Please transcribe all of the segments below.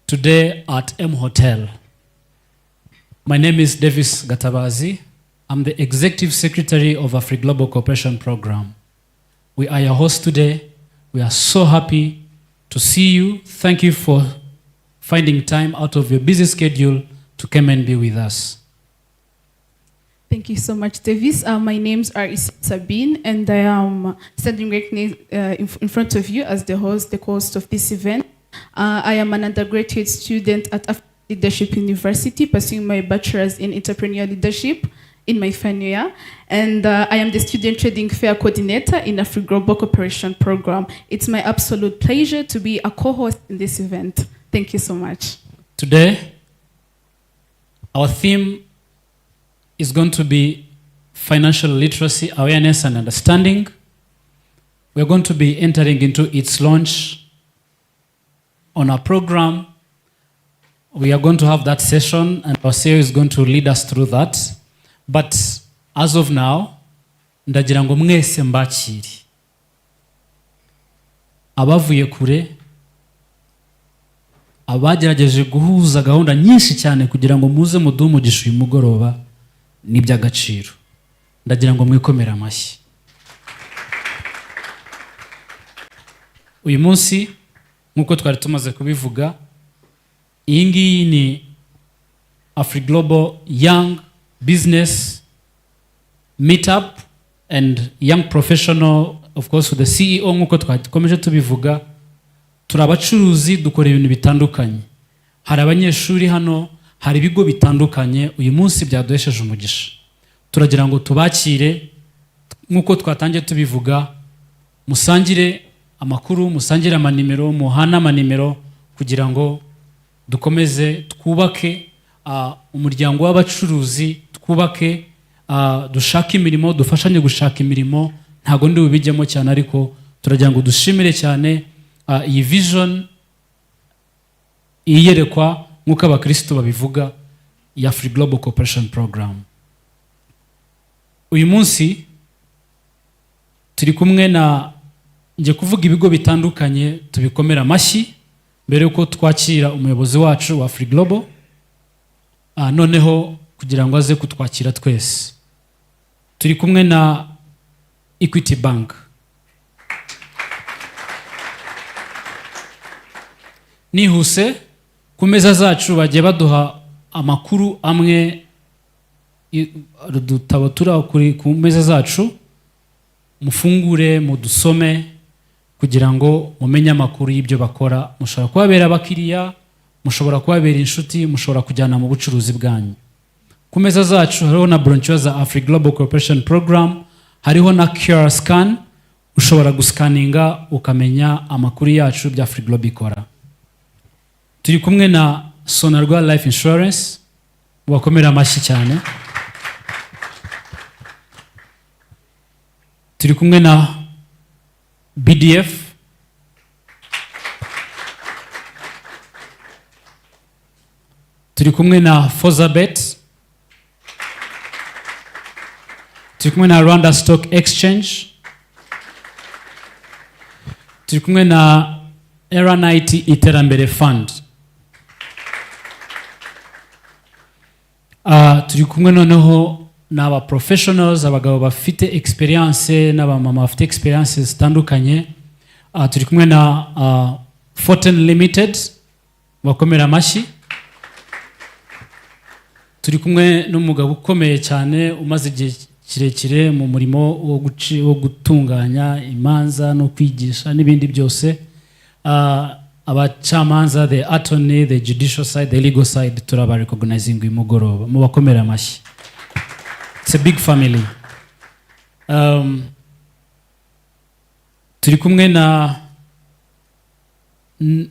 today at M Hotel. My name is Davis Gatabazi. I'm the Executive Secretary of Afri Global Cooperation Program. We are your host today. We are so happy to see you. Thank you for finding time out of your busy schedule to come and be with us. Thank you so much, Davis. My names are Sabine, and I am standing right in front of you as the co-host of this event. I am an undergraduate student at Afri Leadership University, pursuing my bachelor's in entrepreneurial leadership in my final year, and I am the student trading fair coordinator in Afri Global Cooperation Program. It's my absolute pleasure to be a co-host in this event. Thank you so much. Today, our theme is going to be financial literacy, awareness, and understanding. We're going to be entering into its launch on our program. We are going to have that session, and our CEO is going to lead us through that. But as of now, ndagira ngo mwese mbakiri. Abavuye kure, abagerageje guhuza gahunda nyinshi cyane kugira ngo muze muduhe uyu mugoroba n'iby'agaciro. Ndagira ngo mwikomere amashyi. Uyu munsi nk'uko twari tumaze kubivuga, iyi ngiyi ni Afri Global Young Business Meetup and Young Professional, of course, with the CEO nk'uko twakomeje tubivuga. Turi abacuruzi, dukora ibintu bitandukanye. Hari abanyeshuri hano, hari ibigo bitandukanye. Uyu munsi byaduhesheje umugisha. Turagira ngo tubakire nk'uko twatangiye tubivuga, musangire amakuru, musangire amanimero, muhana amanimero kugira ngo dukomeze twubake umuryango w'abacuruzi, twubake dushaka imirimo, dufashanye gushaka imirimo. Ntago ndi bubijyemo cyane, ariko turagira ngo dushimire cyane iyi vision iyerekwa nk'uko abakristo babivuga ya Afri Global Cooperation Program. Uyu munsi turi kumwe na nje kuvuga ibigo bitandukanye, tubikomera amashyi mbere yuko twakira umuyobozi wacu wa Afri Global. Noneho kugira ngo aze kutwakira twese, turi kumwe na Equity Bank. Nihuse ku meza zacu bagiye baduha amakuru amwe, dutabo turi ku meza zacu, mufungure mudusome kugira ngo mumenye amakuru y'ibyo bakora. Mushobora kubabera abakiriya, mushobora kubabera inshuti, mushobora kujyana mu bucuruzi bwanyu. Ku meza zacu hariho na brochure za Afri Global Cooperation Program, hariho na QR scan, ushobora guscaninga ukamenya amakuru yacu bya Afri Global ikora. Turi kumwe na Sonarwa Life Insurance, wakomera amashyi cyane. Turi kumwe na BDF, turi kumwe na Fozabet, turi kumwe na Rwanda Stock Exchange, turi kumwe na RNIT Iterambere Fund. Turi kumwe noneho n'aba professionals, abagabo bafite experience n'abamama bafite experience zitandukanye. Turi kumwe na Forten Limited, bakomera amashyi. Turi kumwe n'umugabo ukomeye cyane umaze igihe kirekire mu murimo wo gutunganya imanza no kwigisha n'ibindi byose. Abacamanza, the attorney, the judicial side, the legal side, turaba recognizing uyu mugoroba. Mubakomera amashyi. It's a big family. Turi kumwe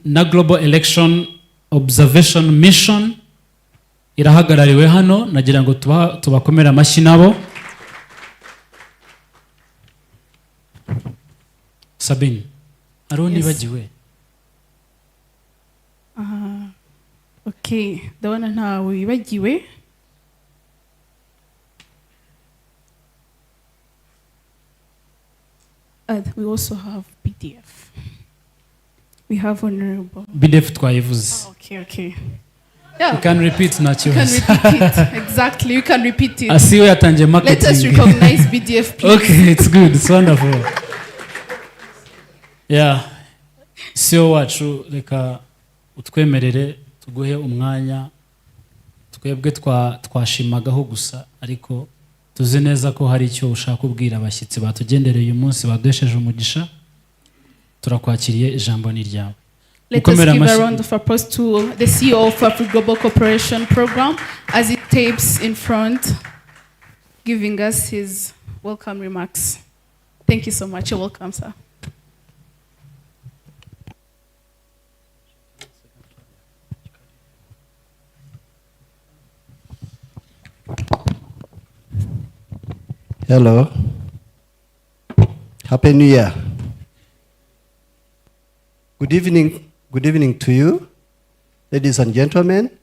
na Global Election Observation Mission, irahagarariwe hano. Nagira ngo tubakomera amashyi nabo. Sabine, ariho nibagiwe? Okay, ndabona ntawe wibagiwe. We also have PDF. We have Honorable. BDF twayivuze. Okay. You Yeah, can repeat na you can kibazo. repeat it. Exactly, you can repeat it. Asiwe yatangiye marketing. Let us recognize BDF, please. Okay, it's good. It's wonderful. Yeah. CEO wacu reka utwemerere tuguhe umwanya twebwe twashimagaho gusa ariko tuzi neza ko hari icyo ushaka kubwira abashyitsi batugendereye uyu munsi baduhesheje umugisha turakwakiriye ijambo ni ryawe. Let us give a round of applause to the CEO of Afri Global Cooperation Program as he tapes in front, giving us his welcome remarks. Thank you so much. You're welcome, sir. Hello. Happy New Year. Good evening. Good evening to you, ladies and gentlemen.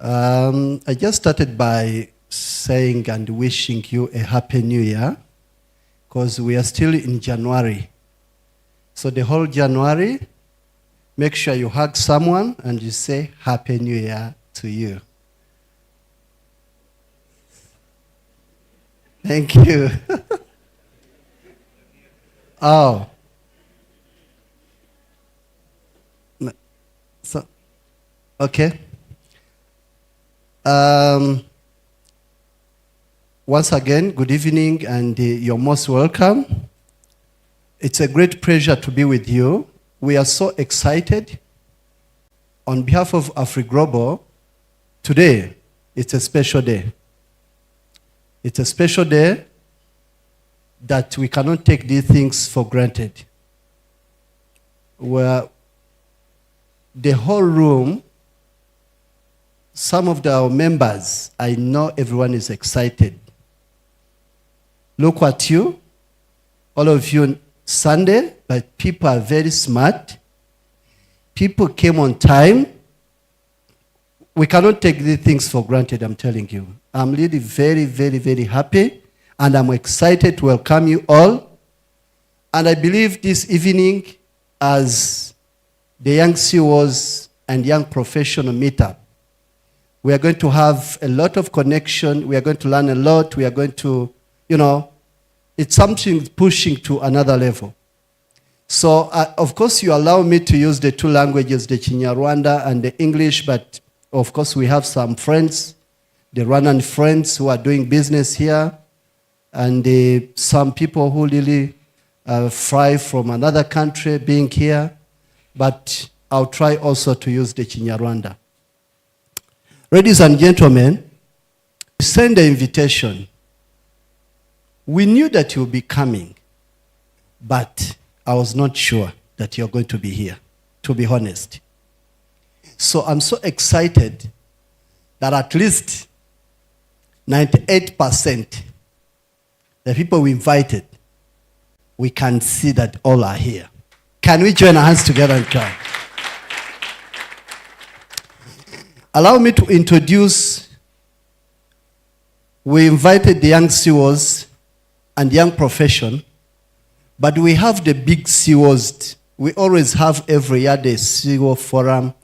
I just started by saying and wishing you a Happy New Year because we are still in January. So the whole January, make sure you hug someone and you say Happy New Year to you. Thank you. Oh. So, okay. Once again, good evening, and you're most welcome. It's a great pleasure to be with you. We are so excited. On behalf of Afri Global, today, it's a special day. It's a special day that we cannot take these things for granted. Where the whole room, some of our members, I know everyone is excited. Look at you, all of you Sunday, but people are very smart. People came on time. We cannot take these things for granted, I'm telling you. I'm really very, very, very happy, and I'm excited to welcome you all. And I believe this evening, as the young CEOs and young professional meetup, we are going to have a lot of connection. We are going to learn a lot. We are going to, it's something pushing to another level. So, of course, you allow me to use the two languages, the Kinyarwanda and the English, but of course, we have some friends, the Rwandan friends who are doing business here, and some people who really fly from another country being here. But I'll try also to use the Kinyarwanda. Ladies and gentlemen, we send the invitation. We knew that you'll be coming, but I was not sure that you're going to be here, to be honest. So I'm so excited that at least 98% the people we invited, we can see that all are here. Can we join our hands together and clap? Allow me to introduce, we invited the young CEOs and young profession, but we have the big CEOs. We always have every year the CEO forum.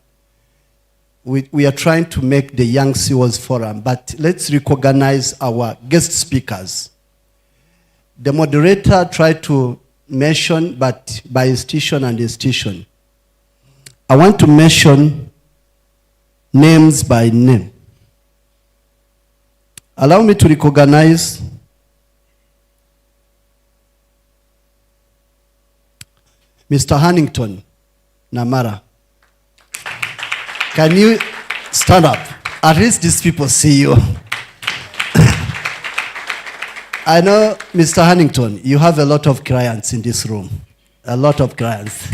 We are trying to make the young CEOs forum, but let's recognize our guest speakers. The moderator tried to mention, but by institution and institution. I want to mention names by name. Allow me to recognize Mr. Hannington Namara. Can you stand up? At least these people see you. I know, Mr. Hannington, you have a lot of clients in this room. A lot of clients.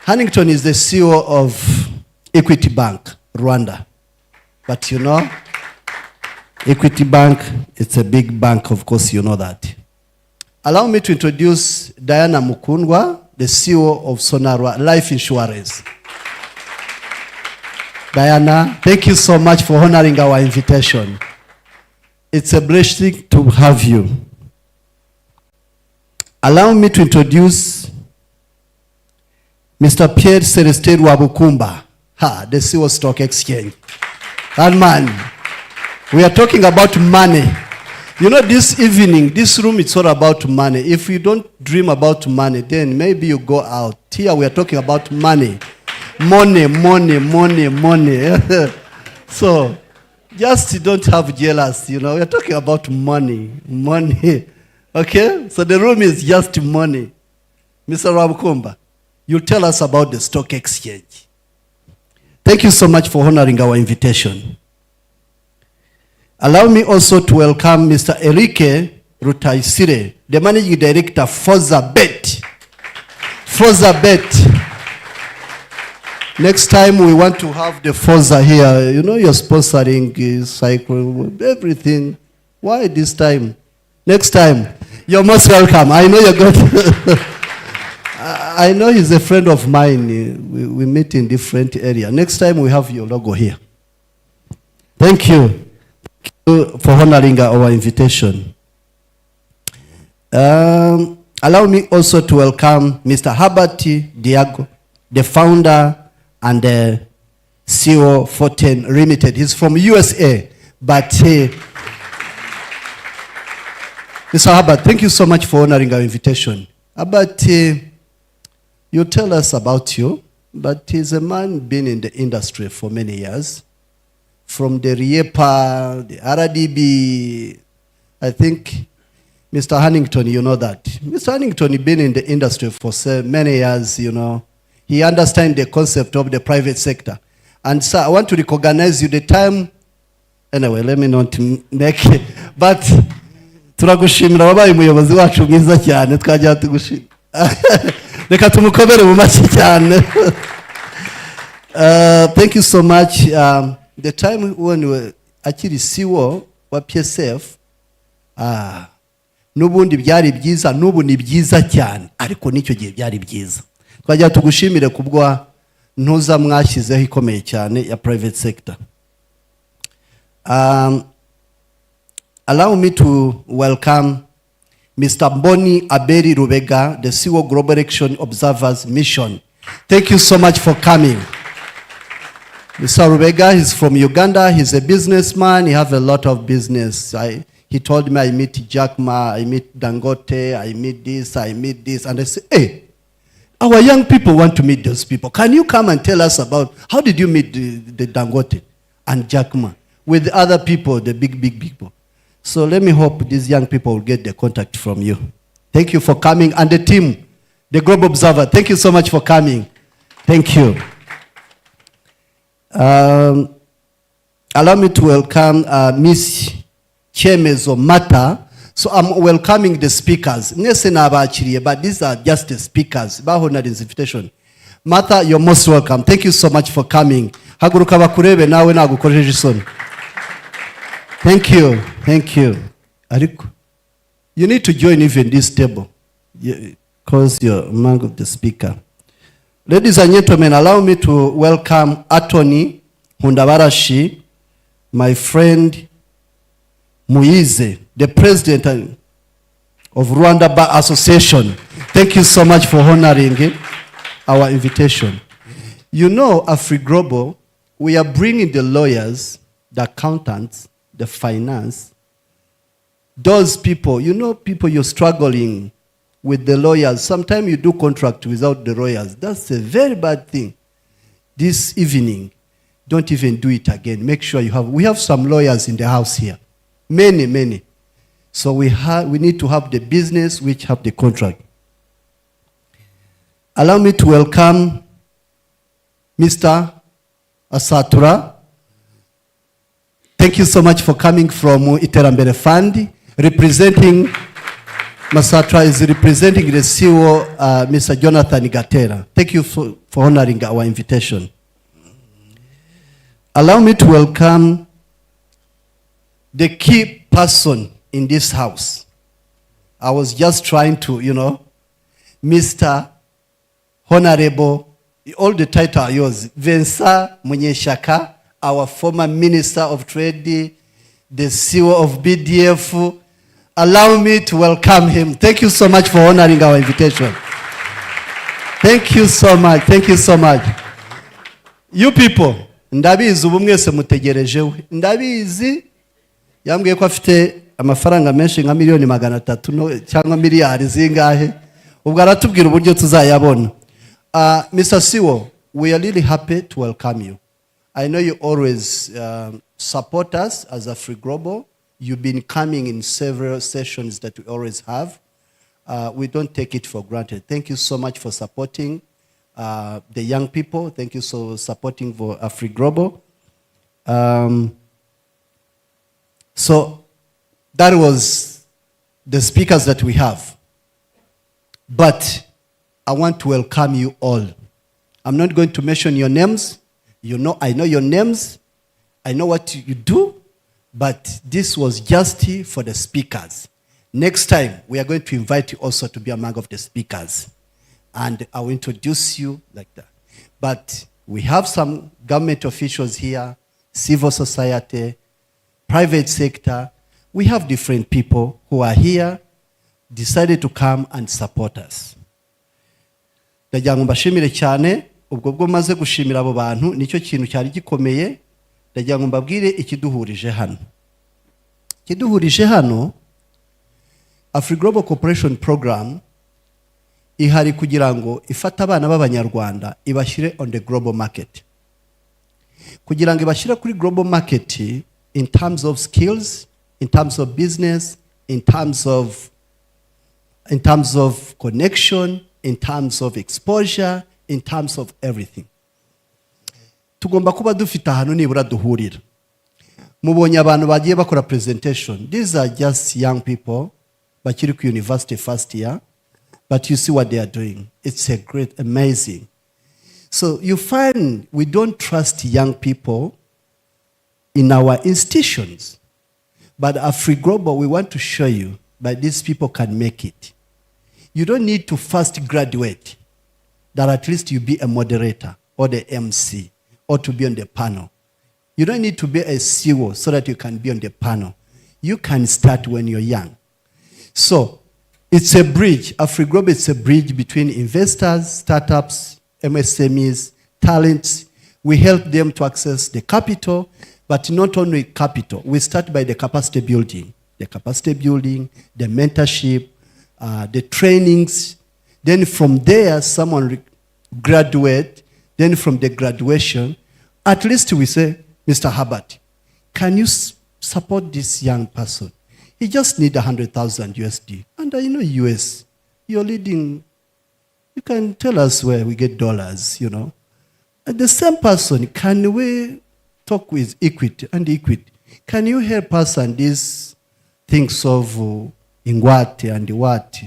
Hannington is the CEO of Equity Bank, Rwanda. But you know, Equity Bank, it's a big bank, of course you know that. Allow me to introduce Diana Mukundwa, the CEO of Sonarwa Life Insurance. Diana, thank you so much for honoring our invitation. It's a blessing to have you. Allow me to introduce Mr. Pierre Celestin Wabukumba, the CEO Stock Exchange. And man, we are talking about money. You know, this evening, this room, it's all about money. If you don't dream about money, then maybe you go out. Here we are talking about money. Money. So, just don't have jealous, you know. We are talking about money. Okay? So the room is just money. Mr. Wabukumba, you tell us about the stock exchange. Thank you so much for honoring our invitation. Allow me also to welcome Mr. Enrique Rutaisire, the Managing Director, Forza Bet. Next time we want to have the Forza here. You know, you're sponsoring cycle, everything. Why this time? Next time. You're most welcome. I know you're good. I know he's a friend of mine. We meet in different areas. Next time we have your logo here. Thank you for honoring our invitation. Allow me also to welcome Mr. Herbert Diago, the founder and the CEO for 10 Limited. He's from USA, but Mr. Herbert, thank you so much for honoring our invitation. Herbert, you tell us about you, but he's a man been in the industry for many years. From the RIEPA, the RDB, I think Mr. Huntington, you know that. Mr. Huntington has been in the industry for so many years, you know. He understands the concept of the private sector. And so I want to recognize you the time, anyway, let me not make it, but turagushimira wabaye umuyobozi wacu mwiza cyane twajya tugushimira. Reka tumukomere mu mashyi cyane. Thank you so much. The time when we were akiri CEO wa PSF, nubundi byari byiza, nubu ni byiza cyane, ariko nicyo gihe byari byiza. Twajya tugushimire kubwa ntuza mwashyizeho ikomeye cyane ya private sector. Allow me to welcome Mr. Mboni Aberi Rubega, the CEO Global Election Observers Mission. Thank you so much for coming. Mr. Rubega is from Uganda. He's a businessman. He has a lot of business. He told me I meet Jack Ma, I meet Dangote, I meet this. And I say, hey, our young people want to meet those people. Can you come and tell us about how did you meet the Dangote and Jack Ma with the other people, the big people? So let me hope these young people will get the contact from you. Thank you for coming. And the team, the Global Observer, thank you so much for coming. Thank you. Allow me to welcome Miss Chemezo Mata. So I'm welcoming the speakers. But these are just the speakers. Invitation. Martha, you're most welcome. Thank you so much for coming. Thank you. Thank you. You need to join even this table because you're among the speaker. Ladies and gentlemen, allow me to welcome Attorney Hundabarashi, my friend Muize, the president of Rwanda Bar Association. Thank you so much for honoring our invitation. You know, Afri Global, we are bringing the lawyers, the accountants, the finance, those people, you know, people you're struggling with the lawyers. Sometimes you do contract without the lawyers. That's a very bad thing. This evening, don't even do it again. Make sure you have, we have some lawyers in the house here. Many. So we need to have the business which have the contract. Allow me to welcome Mr. Asatura. Thank you so much for coming from Iterambere Fund. Representing, Masatra is representing the CEO, Mr. Jonathan Gatera. Thank you for honoring our invitation. Allow me to welcome the key person in this house. I was just trying to, you know, Mr. Honorable, all the title are yours. Vensa Munyeshaka, our former Minister of Trade, the CEO of BDF. Allow me to welcome him. Thank you so much for honoring our invitation. Thank you so much. Thank you so much. You people, ndabizi ubu mwese mutegerejewe. Ndabizi yambwiye ko afite amafaranga menshi nka miliyoni 300 cyangwa miliyari zingahe. Ubwo aratubwira uburyo tuzayabona. Mr. Siwo, we are really happy to welcome you. I know you always support us as Afri Global. You've been coming in several sessions that we always have. We don't take it for granted. Thank you so much for supporting the young people. Thank you for supporting for Afri Global. So that was the speakers that we have. But I want to welcome you all. I'm not going to mention your names. I know your names. I know what you do. But this was just for the speakers. Next time, we are going to invite you also to be among of the speakers. And I will introduce you like that. But we have some government officials here, civil society, private sector. We have different people who are here, decided to come and support us. Ndagira ngo mbashimire cyane, ubwo bwo maze gushimira abo bantu nicyo kintu cyari gikomeye. Ndagira ngo mbabwire ikiduhurije hano. Ikiduhurije hano, Afri Global Cooperation Program ihari kugira ngo ifata abana b'abanyarwanda ibashyire on the global market. Kugira ngo ibashyire kuri global market in terms of skills, in terms of business, in terms of connection, in terms of exposure, in terms of everything. Tugomba kuba dufite ahantu nibura duhurira. Mubonye abantu bagiye bakora presentation. These are just young people bakiri ku university first year, but you see what they are doing. It's a great, amazing. So you find we don't trust young people in our institutions. But Afri Global, we want to show you that these people can make it. You don't need to first graduate, that at least you be a moderator or the MC or to be on the panel. You don't need to be a CEO so that you can be on the panel. You can start when you're young. So it's a bridge. Afri Global is a bridge between investors, startups, MSMEs, talents. We help them to access the capital, but not only capital. We start by the capacity building. The capacity building, the mentorship, the trainings. Then from there, someone graduate. Then from the graduation, at least we say, Mr. Herbert, can you support this young person? He just need 100,000 USD. And you know US, you're leading, you can tell us where we get dollars, you know. And the same person, can we talk with Equity and Equity? Can you help us on these things of Ingwate and what?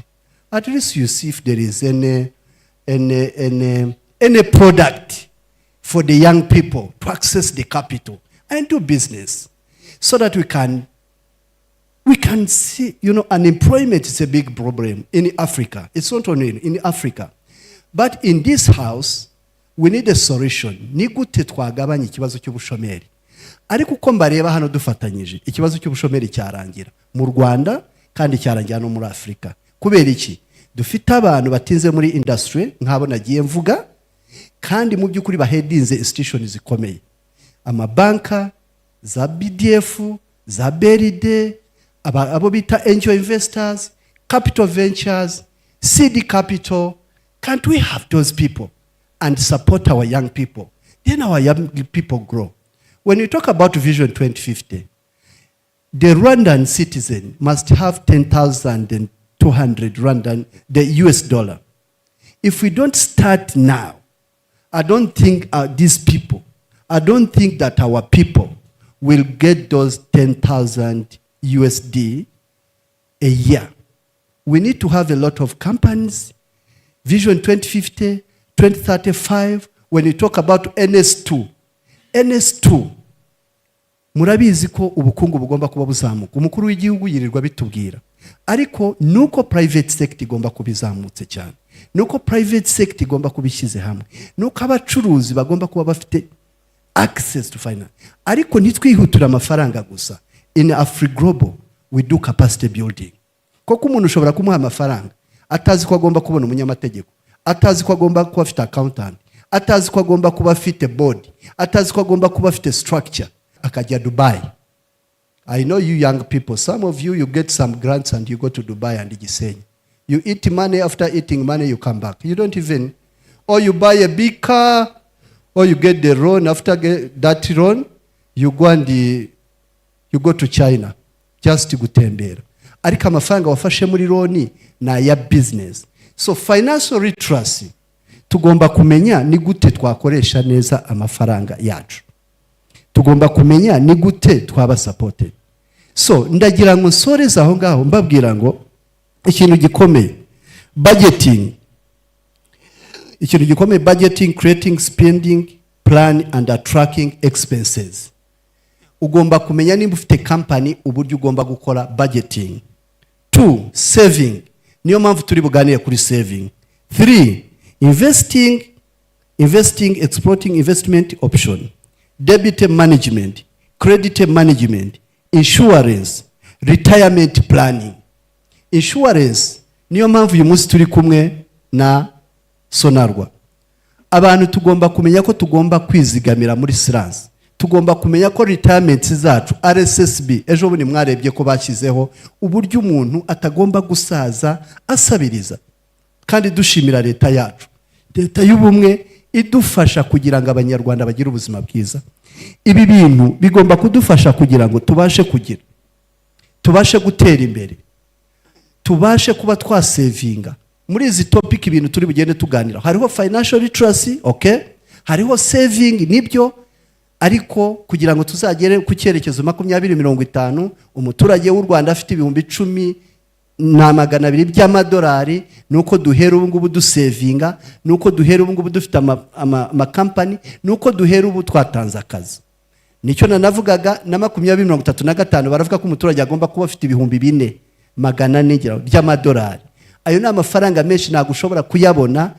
At least you see if there is any product for the young people to access the capital and do business so that we can see, you know, unemployment is a big problem in Africa. It's not only in Africa. But in this house, we need a solution. Ni gute twagabanya ikibazo cy'ubushomeri. Ariko uko mbareba hano dufatanyije, ikibazo cy'ubushomeri cyarangira mu Rwanda kandi cyarangira no muri Afrika. Kubera iki? Dufite abantu batinze muri industry nk'abo nagiye mvuga, kandi mu by'ukuri bahedinze institutions zikomeye. Amabanka, za BDF, za BRD, abo bita angel investors, capital ventures, seed capital. Can't we have those people and support our young people? Then our young people grow. When you talk about Vision 2050, the Rwandan citizen must have 10,200 Rwandan, the US dollar. If we don't start now, I don't think these people, I don't think that our people will get those 10,000 USD a year. We need to have a lot of companies. Vision 2050, 2035, when you talk about NS2, murabizi ko ubukungu bugomba kuba buzamuka. Umukuru w'igihugu yirirwa bitubwira. Ariko nuko private sector igomba kubizamutse cyane. Nuko private sector igomba kubishyize hamwe. Nuko abacuruzi bagomba kuba bafite access to finance. Ariko nitwihutura amafaranga gusa. In Afri Global, we do capacity building. Koko umuntu ushobora kumuha amafaranga atazi ko agomba kubona umunyamategeko. atazi ko agomba kuba afite accountant, atazi ko agomba kuba afite board, atazi ko agomba kuba afite structure, akajya Dubai. I know you young people, some of you get some grants and you go to Dubai and Gisenyi. You eat money, after eating money you come back. You don't even, or you buy a big car, or you get the loan, after get that loan, you go and you go to China just to gutembera. Ariko amafaranga wafashe muri loan na ya business. So financial literacy, tugomba kumenya ni gute twakoresha neza amafaranga yacu. Tugomba kumenya ni gute twaba supported. So ndagira ngo nsoreza aho ngaho mbabwira ngo ikintu gikomeye budgeting. Ikintu gikomeye budgeting, creating spending plan and tracking expenses. Ugomba kumenya nimba ufite company uburyo ugomba gukora budgeting. 2, saving. Niyo mpamvu turi buganire kuri saving. 3, investing, exploiting investment option. Debit management, credit management, insurance, retirement planning. Insurance, niyo mpamvu uyu munsi turi kumwe na Sonarwa. Abantu tugomba kumenya ko tugomba kwizigamira muri silence. Tugomba kumenya ko retirement zacu RSSB ejo bundi mwarebye ko bashyizeho uburyo umuntu atagomba gusaza asabiriza. Kandi dushimira leta yacu, leta y'ubumwe idufasha kugira ngo abanyarwanda bagire ubuzima bwiza. Ibi bintu bigomba kudufasha kugira ngo tubashe gutera imbere, tubashe kuba twasevinga. Muri izi topic ibintu turi bugende tuganira, hariho financial literacy, okay, hariho saving nibyo, ariko kugira ngo tuzagere ku cyerekezo 2050 umuturage w'u Rwanda afite ibihumbi 10,200 by'amadolari, nuko duhera ubu ngubu dusevinga, nuko duhera ubu ngubu dufite ama company, nuko duhera ubu twatanze akazi. Nicyo nanavugaga na 2035 baravuga ko umuturage agomba kuba afite ibihumbi 4,400 by'amadolari. Ayo ni amafaranga menshi ntabwo ushobora kuyabona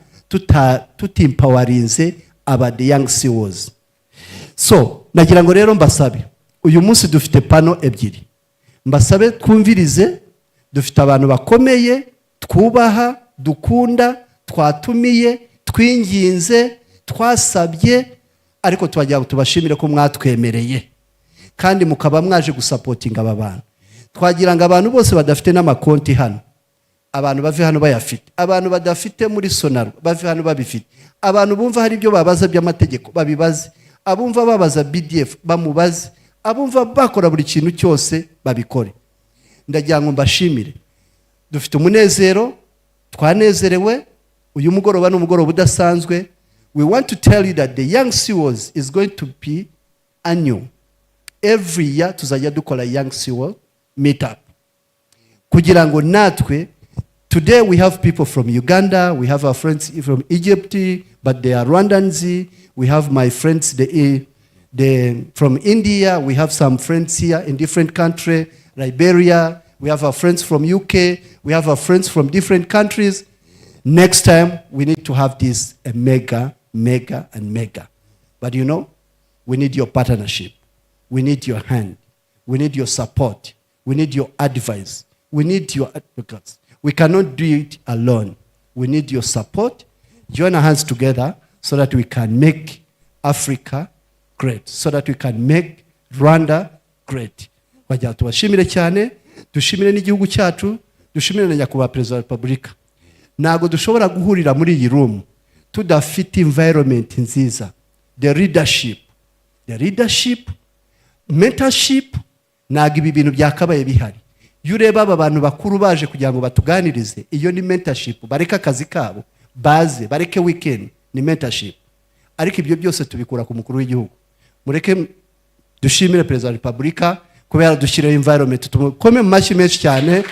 tutimpawarinze aba the young CEOs. So nagira ngo rero mbasabe, uyu munsi dufite pano ebyiri, mbasabe twumvirize. Dufite abantu bakomeye twubaha, dukunda, twatumiye, twinginze, twasabye, ariko tubashimire ko mwatwemereye kandi mukaba mwaje gusupportinga aba bantu. Twagira ngo abantu bose badafite n'amakonti hano, abantu bave hano bayafite, abantu badafite muri Sonarwa bave hano babifite, abantu bumva hari ibyo babaza by'amategeko babibaze, abumva babaza BDF bamubaze, abumva bakora buri kintu cyose babikore. Ndagira ngo mbashimire, dufite umunezero, twanezerewe. Uyu mugoroba n'umugoroba udasanzwe. We want to tell you that the young CEOs is going to be annual. Every year tuzajya dukora young CEO meetup kugira ngo natwe. Today we have people from Uganda, we have our friends from Egypt, but they are Rwandans. We have my friends from India, we have some friends here in different countries, Liberia, we have our friends from UK, we have our friends from different countries. Next time we need to have this a mega. But you know, we need your partnership. We need your hand. We need your support. We need your advice. We need your advocates. We cannot do it alone. We need your support. Join our hands together so that we can make Africa great, so that we can make Rwanda great. Wajya tubashimire cyane, dushimire n'igihugu cyacu, dushimire na nyakubahwa Perezida wa Repubulika. Ntago dushobora guhurira muri iyi room tudafite environment nziza. The leadership, mentorship, ntago ibi bintu byakabaye bihari. Iyo ureba aba bantu bakuru baje kugira ngo batuganirize, iyo ni mentorship. Bareka akazi kabo baze, bareke weekend, ni mentorship. Ariko ibyo byose tubikura ku mukuru w'igihugu. Mureke dushimire Perezida wa Repubulika kubera dushyiraho environment. Tukome mu mashyi menshi cyane.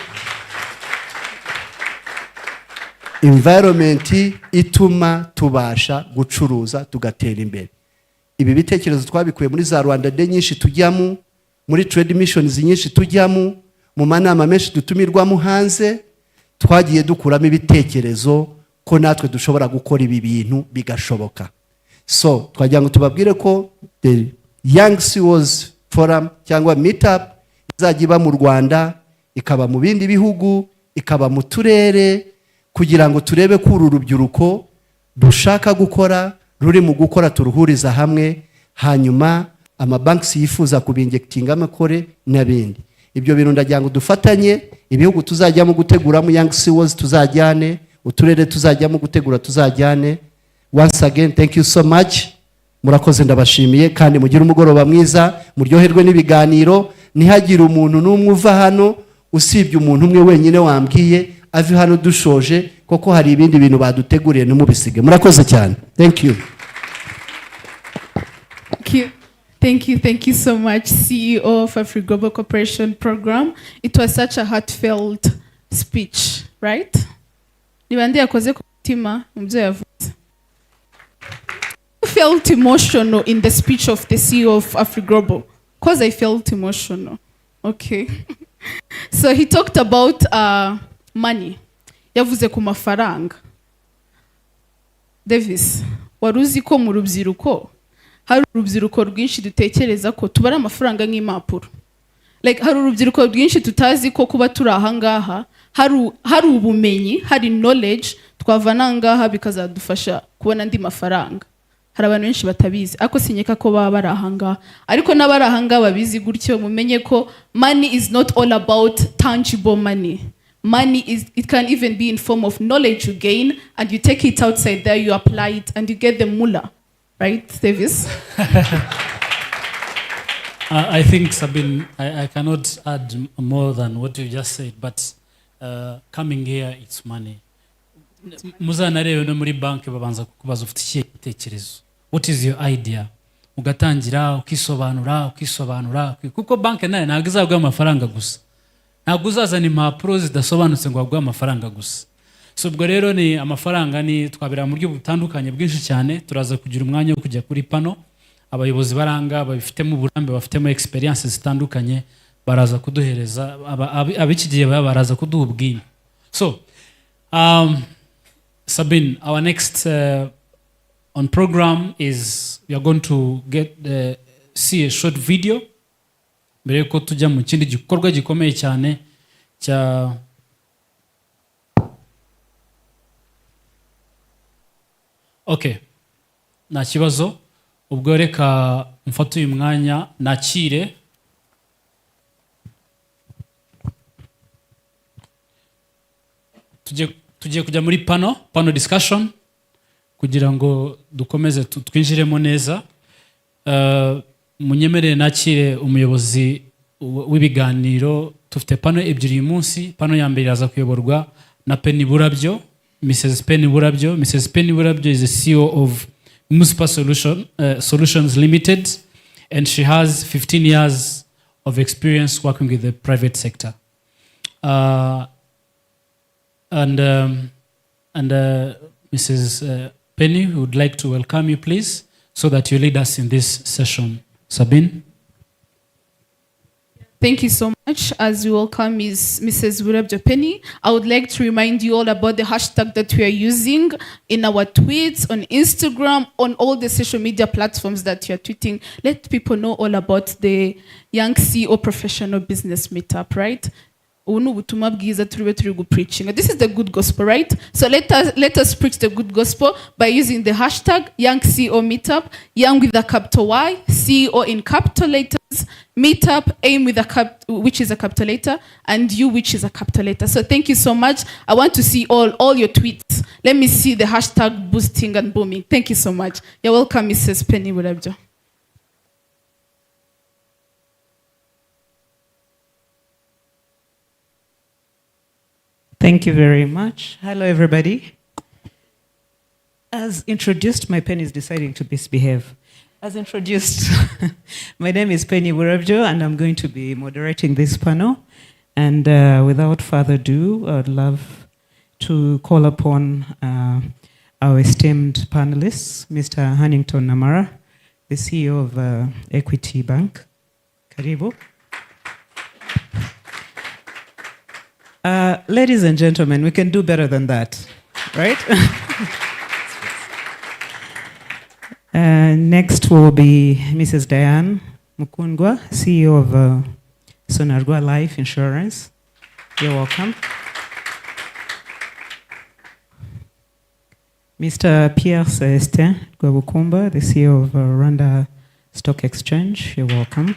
Environment ituma tubasha gucuruza tugatera imbere. Ibi bitekerezo twabikuye muri za Rwanda Day nyinshi tujyamo, muri trade missions nyinshi tujyamo, mu manama menshi dutumirwamo hanze. Twagiye dukuramo ibitekerezo ko natwe dushobora gukora ibi bintu bigashoboka. So twagira ngo tubabwire ko the Young CEOs Forum cyangwa meetup izajya iba mu Rwanda, ikaba mu bindi bihugu, ikaba mu turere, kugira ngo turebe ko uru rubyiruko dushaka gukora ruri mu gukora turuhuriza hamwe, hanyuma amabanki yifuza kubinjectinga amakore n'abindi. Ibyo bintu ndagira ngo dufatanye, ibihugu tuzajyamo guteguramo Young CEOs tuzajyane, uturere tuzajyamo gutegura tuzajyane. Once again, thank you so much. Murakoze, ndabashimiye kandi mugire umugoroba mwiza, muryoherwe n'ibiganiro. Ntihagire umuntu n'umwe uva hano usibye umuntu umwe wenyine wambwiye ave hano dushoje, koko hari ibindi bintu baduteguriye nimubisige. Murakoze cyane. Thank you. Thank you so much, CEO of Afri Global Corporation Program. It was such a heartfelt speech, right? Nibandi yakoze ku mutima mubyo yavuze. I felt emotional in the speech of the CEO of Afri Global, because I felt emotional. Okay. So he talked about money. Yavuze ku mafaranga. Davis, waruzi ko mu rubyiruko hari urubyiruko rwinshi dutekereza ko tubara amafaranga nk'impapuro. Like hari urubyiruko rwinshi tutazi ko kuba turi aha ngaha hari ubumenyi, hari knowledge twavana ngaha bikazadufasha kubona andi mafaranga. Hari abantu benshi batabizi, ariko sinyeka ko baba bari aha ngaha. Ariko n'abari aha ngaha babizi gutyo, mumenye ko money is not all about tangible money. Money it can even be in form of knowledge you gain, and you take it outside there, you apply it, and you get the mullah. Right, Davis? I think, Sabine, I cannot add more than what you just said, but coming here, it's money. Muzanarebe no muri banki babanza kukubaza ufite ikihe gitekerezo. What is your idea? Ugatangira ukisobanura kuko banki nayo ntabwo izaguha amafaranga gusa. Ntabwo uzazana impapuro zidasobanutse ngo baguhe amafaranga gusa. So ubwo rero ni amafaranga ni twabira mu buryo butandukanye bwinshi cyane. Turaza kugira umwanya wo kujya kuri pano, abayobozi baranga babifitemo uburambe, bafitemo experience zitandukanye baraza kuduhereza, abikigiye baraza kuduha ubwinyo. So Sabine, our next on program is we are going to see a short video mbere ko tujya mu kindi gikorwa gikomeye cyane cya Okay, nta kibazo. Ubwo reka mfate uyu mwanya nakire tugiye kujya muri pano discussion kugira ngo dukomeze twinjiremo neza. Munyemerere nakire umuyobozi w'ibiganiro. Tufite pano ebyiri uyu munsi. Pano ya mbere iraza kuyoborwa na Penny Burabyo, Mrs. Penny Burabyo. Mrs. Penny Burabyo is the CEO of Municipal Solutions Limited, and she has 15 years of experience working with the private sector. And Mrs. Penny, we would like to welcome you, please, so that you lead us in this session. Sabine? Thank you so much. As we welcome Mrs. Burabjo Penny, I would like to remind you all about the hashtag that we are using in our tweets, on Instagram, on all the social media platforms that you are tweeting. Let people know all about the Young CEO Professional Business Meetup, right? This is the good gospel, right? So let us preach the good gospel by using the hashtag Young CEO Meetup, Young with a capital Y, CEO in capital letters, Meetup, AIM with which is a capital letter, and you, which is a capital letter. So thank you so much. I want to see all your tweets. Let me see the hashtag boosting and booming. Thank you so much. You're welcome, Mrs. Penny Burabjo. Thank you very much. Hello, everybody. As introduced, my pen is deciding to misbehave. As introduced, my name is Penny Burabjo, and I'm going to be moderating this panel. And without further ado, I'd love to call upon our esteemed panelists, Mr. Hannington Namara, the CEO of Equity Bank. Karibu. Ladies and gentlemen, we can do better than that, right? Next will be Mrs. Diane Mukungwa, CEO of Sonargwa Life Insurance. You're welcome. Mr. Pierre Celestin Gwabukumba, the CEO of Rwanda Stock Exchange, you're welcome.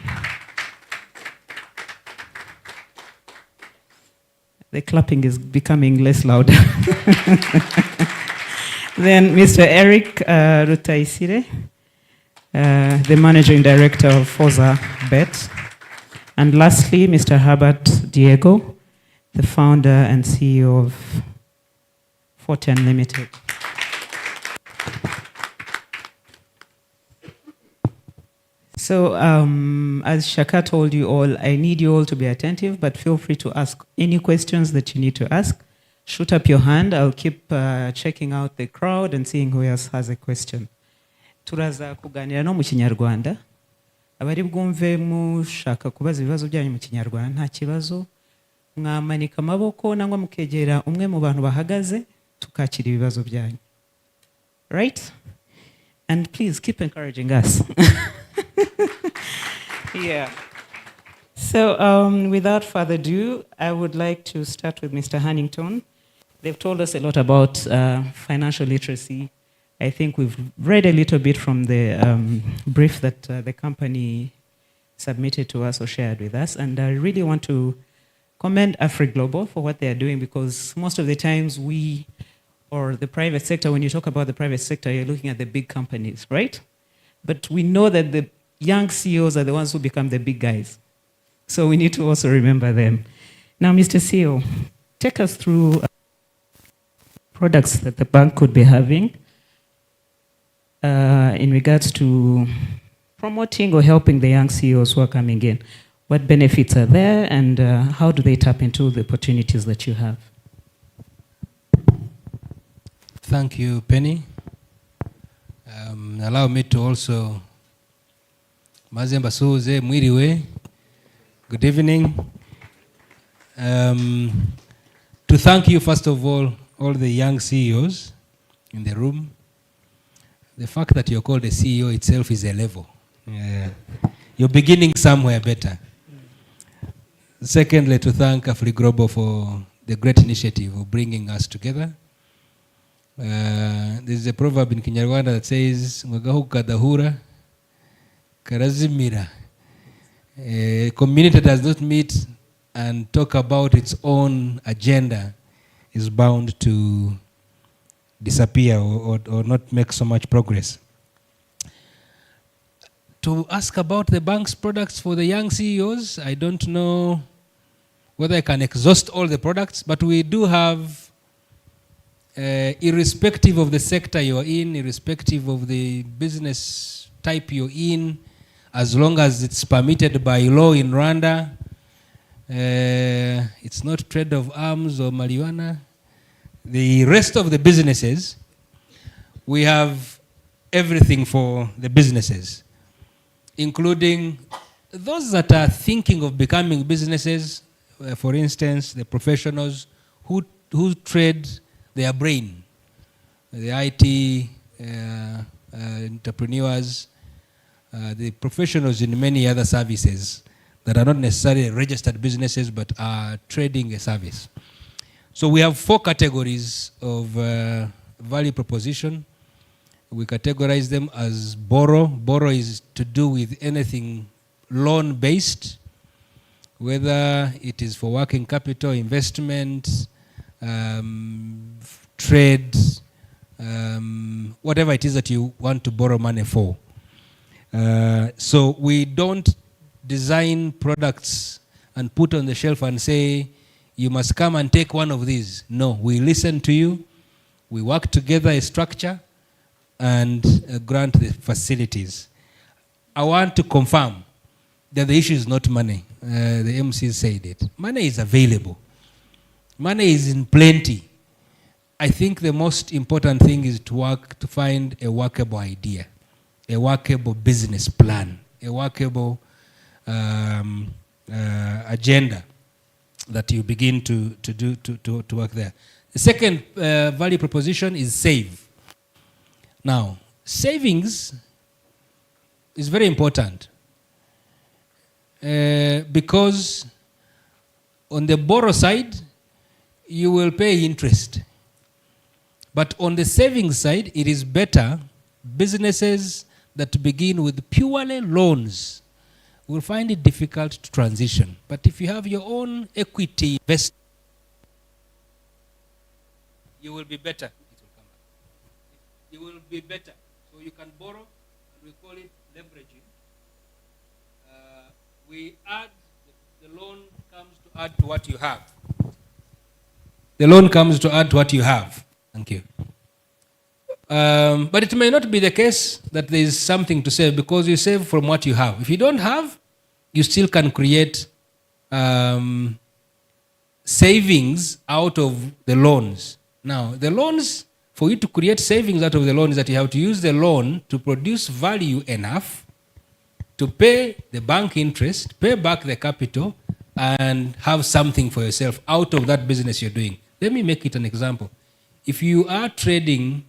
The clapping is becoming less loud. Then Mr. Eric Rutaisire, the Managing Director of Forza Bet. And lastly, Mr. Herbert Diego, the founder and CEO of Forten Limited. So, as Shaka told you all, I need you all to be attentive, but feel free to ask any questions that you need to ask. Shoot up your hand. I'll keep checking out the crowd and seeing who else has a question. Turaza kuganira no mu Kinyarwanda. Abari bwumve mushaka kubaza ibibazo byanyu mu Kinyarwanda nta kibazo. Mwamanika amaboko nangwa mukegera umwe mu bantu bahagaze tukakira ibibazo byanyu. Right? And please keep encouraging us. Yeah. So without further ado, I would like to start with Mr. Hannington. They've told us a lot about financial literacy. I think we've read a little bit from the brief that the company submitted to us or shared with us. And I really want to commend Afri Global for what they are doing, because most of the times we, or the private sector, when you talk about the private sector, you're looking at the big companies, right? But we know that the young CEOs are the ones who become the big guys. So we need to also remember them. Now, Mr. CEO, take us through products that the bank could be having in regards to promoting or helping the young CEOs who are coming in. What benefits are there, and how do they tap into the opportunities that you have? Thank you, Penny. Allow me to also Mazemba Suze Mwiriwe. Good evening. To thank you, first of all the young CEOs in the room. The fact that you're called a CEO itself is a level. You're beginning somewhere better. Secondly, to thank Afri Global for the great initiative of bringing us together. There's a proverb in Kinyarwanda that says, "Mwagahu kadahura karazimira." A community that does not meet and talk about its own agenda is bound to disappear or not make so much progress. To ask about the bank's products for the young CEOs, I don't know whether I can exhaust all the products, but we do have, irrespective of the sector you're in, irrespective of the business type you're in, as long as it's permitted by law in Rwanda, it's not trade of arms or marijuana. The rest of the businesses, we have everything for the businesses, including those that are thinking of becoming businesses, for instance, the professionals who trade their brain, the IT entrepreneurs, the professionals in many other services that are not necessarily registered businesses but are trading a service. So we have 4 categories of value proposition. We categorize them as borrow. Borrow is to do with anything loan-based, whether it is for working capital, investment, trade, whatever it is that you want to borrow money for. So we don't design products and put on the shelf and say, you must come and take one of these. No, we listen to you. We work together a structure and grant the facilities. I want to confirm that the issue is not money. The MC said it. Money is available. Money is in plenty. I think the most important thing is to find a workable idea, a workable business plan, a workable agenda that you begin to work there. The second value proposition is save. Now, savings is very important because on the borrow side, you will pay interest. But on the savings side, it is better businesses that begin with purely loans will find it difficult to transition. But if you have your own equity investment, you will be better. It will come back. You will be better. So you can borrow, and we call it leveraging. We add, the loan comes to add to what you have. The loan comes to add to what you have. Thank you. But it may not be the case that there is something to save, because you save from what you have. If you don't have, you still can create savings out of the loans. Now, the loans, for you to create savings out of the loan, is that you have to use the loan to produce value enough to pay the bank interest, pay back the capital, and have something for yourself out of that business you're doing. Let me make it an example. If you are trading,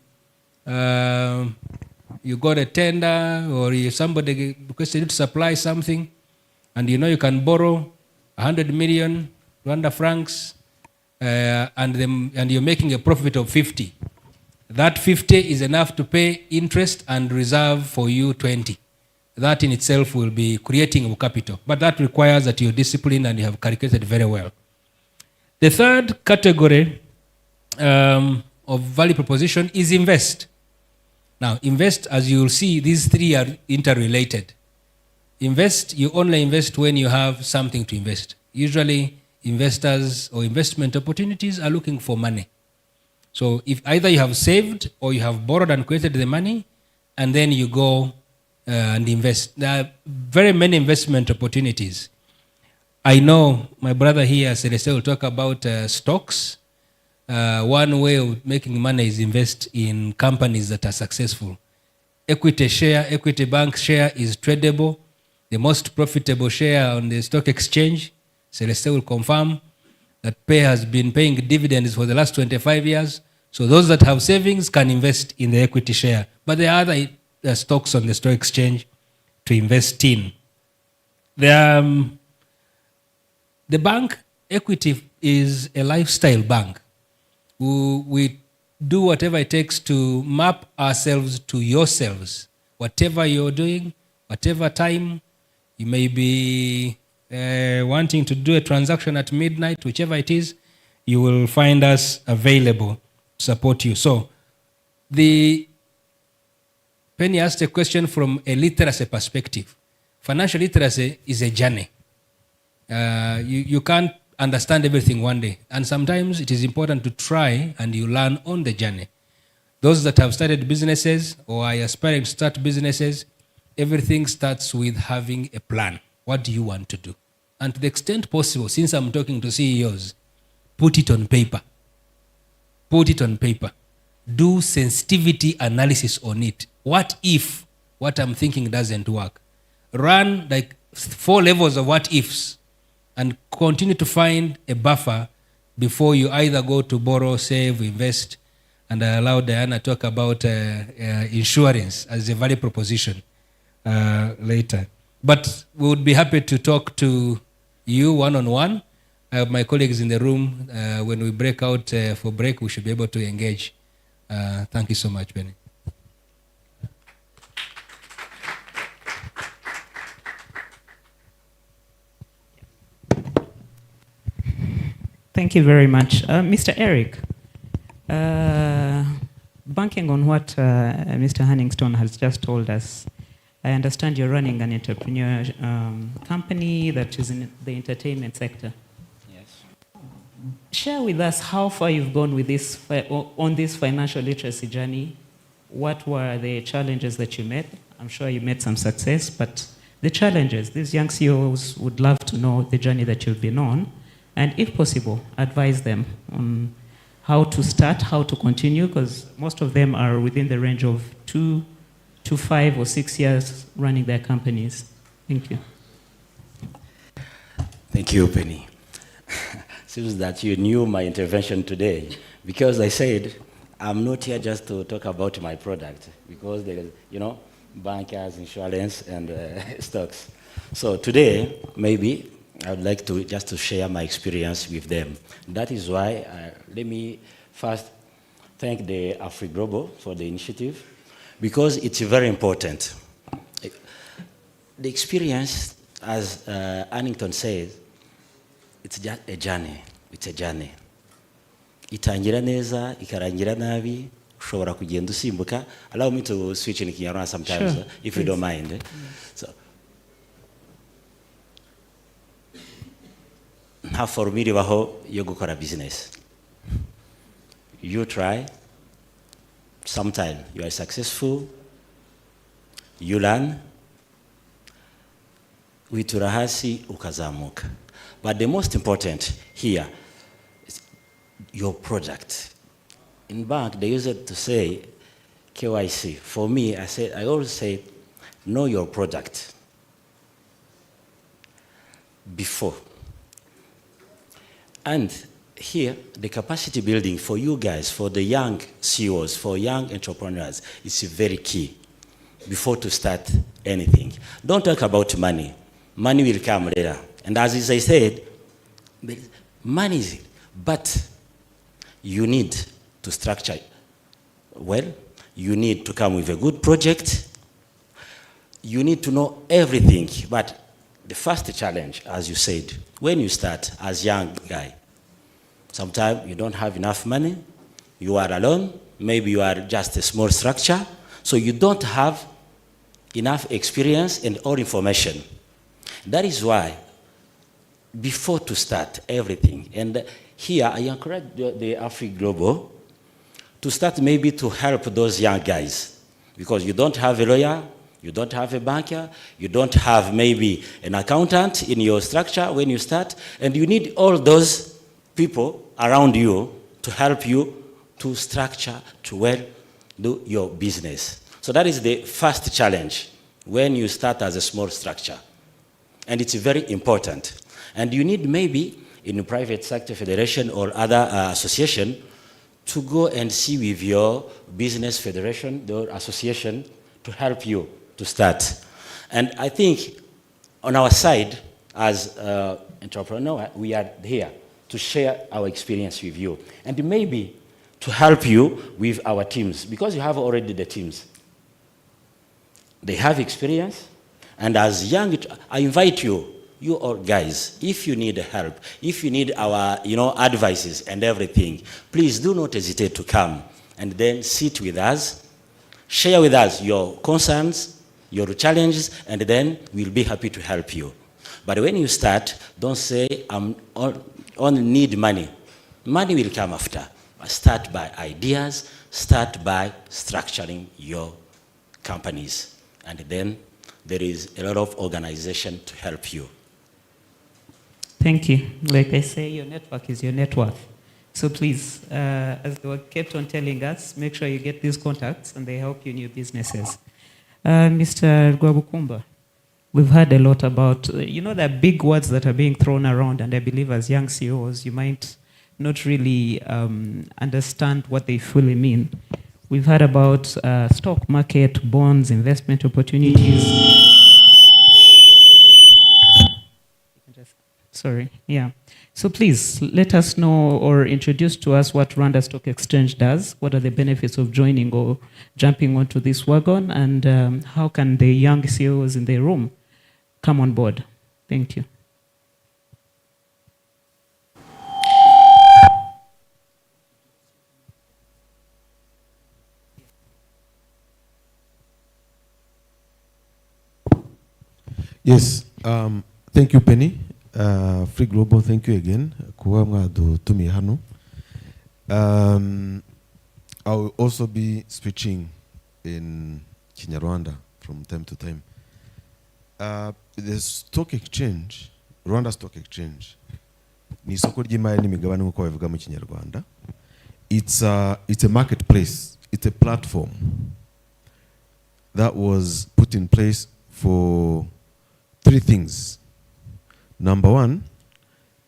you got a tender, or somebody requested you to supply something, and you know you can borrow 100 million Rwanda francs, and you're making a profit of 50. That 50 is enough to pay interest and reserve for you 20. That in itself will be creating a capital. But that requires that you're disciplined and you have calculated very well. The third category of value proposition is invest. Now, invest, as you will see, these three are interrelated. Invest, you only invest when you have something to invest. Usually, investors or investment opportunities are looking for money. So if either you have saved or you have borrowed and created the money, and then you go and invest. There are very many investment opportunities. I know my brother here, Celeste, will talk about stocks. One way of making money is invest in companies that are successful. Equity bank share is tradable. The most profitable share on the stock exchange, Celeste will confirm, that has been paying dividends for the last 25 years. So those that have savings can invest in the equity share. But there are other stocks on the stock exchange to invest in. The bank equity is a lifestyle bank. We do whatever it takes to map ourselves to yourselves. Whatever you're doing, whatever time, you may be wanting to do a transaction at midnight, whichever it is, you will find us available to support you. So, Penny asked a question from a literacy perspective. Financial literacy is a journey. You can't understand everything one day. And sometimes it is important to try and you learn on the journey. Those that have started businesses or are aspiring to start businesses, everything starts with having a plan. What do you want to do? And to the extent possible, since I'm talking to CEOs, put it on paper. Put it on paper. Do sensitivity analysis on it. What if what I'm thinking doesn't work? Run like 4 levels of what ifs and continue to find a buffer before you either go to borrow, save, invest. And I allow Diana to talk about insurance as a value proposition later. But we would be happy to talk to you one-on-one. I have my colleagues in the room. When we break out for break, we should be able to engage. Thank you so much, Benny. Thank you very much. Mr. Eric, banking on what Mr. Huntington has just told us, I understand you're running an entrepreneur company that is in the entertainment sector. Yes. Share with us how far you've gone with this on this financial literacy journey. What were the challenges that you met? I'm sure you made some success, but the challenges, these young CEOs would love to know the journey that you've been on, and if possible, advise them on how to start, how to continue, because most of them are within the range of 2 to 5 or 6 years running their companies. Thank you. Thank you, Penny. Seems that you knew my intervention today, because I said I'm not here just to talk about my product, because there is, bankers, insurance, and stocks. So today, maybe I would like to just to share my experience with them. That is why let me first thank the Afri Global for the initiative because it's very important. The experience, as Annington says, it's just a journey. It's a journey. Itangira neza, ikarangira nabi, ushobora kugenda usimbuka. Allow me to switch in Kinyarwanda sometimes, sure, if please. you don't mind. So, nta formula ibaho yo gukora business. You try. Sometimes you are successful. You learn. Witura hasi ukazamuka. But the most important here is your product. In bank, they use it to say KYC. For me, I always say, know your product before. And here, the capacity building for you guys, for the young CEOs, for young entrepreneurs, is very key before to start anything. Don't talk about money. Money will come later. And as I said, money is, but you need to structure well. You need to come with a good project. You need to know everything. But the first challenge, as you said, when you start as a young guy, sometimes you don't have enough money, you are alone, maybe you are just a small structure, so you don't have enough experience and all information. That is why, before to start everything, and here I encourage the Afri Global to start maybe to help those young guys, because you don't have a lawyer, you don't have a banker, you don't have maybe an accountant in your structure when you start, and you need all those people around you to help you to structure, to well do your business. So that is the first challenge when you start as a small structure. And it's very important. And you need maybe in a private sector federation or other association to go and see with your business federation or association to help you to start. And I think on our side as entrepreneur, we are here to share our experience with you and maybe to help you with our teams, because you have already the teams. They have experience, and as young, I invite you, you all guys, if you need help, if you need our advices and everything, please do not hesitate to come and then sit with us, share with us your concerns, your challenges, and then we'll be happy to help you. But when you start, don't say, I only need money. Money will come after. Start by ideas, start by structuring your companies. And then there is a lot of organization to help you. Thank you. Like I say, your network is your net worth. So please, as they were kept on telling us, make sure you get these contacts and they help you in your businesses. Mr. Gwabukumba, we've heard a lot about, the big words that are being thrown around, and I believe as young CEOs, you might not really understand what they fully mean. We've heard about stock market, bonds, investment opportunities. Sorry, yeah. So please, let us know or introduce to us what Rwanda Stock Exchange does, what are the benefits of joining or jumping onto this wagon, and how can the young CEOs in the room come on board? Thank you. Yes, thank you, Penny. Afri Global, thank you again. I will also be switching in Kinyarwanda from time to time. The stock exchange, Rwanda Stock Exchange, ni isoko ry'imari n'imigabane nk'uko bavuga mu Kinyarwanda. It's a marketplace. It's a platform that was put in place for three things. Number one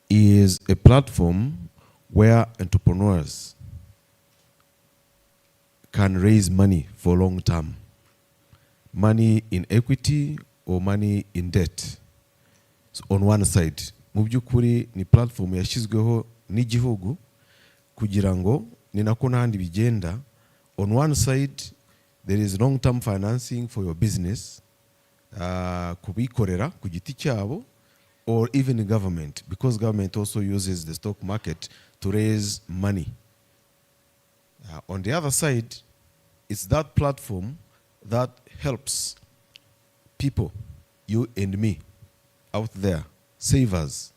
is a platform where entrepreneurs can raise money for long term. Money in equity or money in debt. So on one side, mu byukuri ni platform yashizweho n'igihugu kugira ngo ni nako n'ahandi bigenda. On one side there is long-term financing for your business, kubikorera ku giti cyabo, or even government, because government also uses the stock market to raise money. On the other side, it's that platform that helps people, you and me, out there, savers,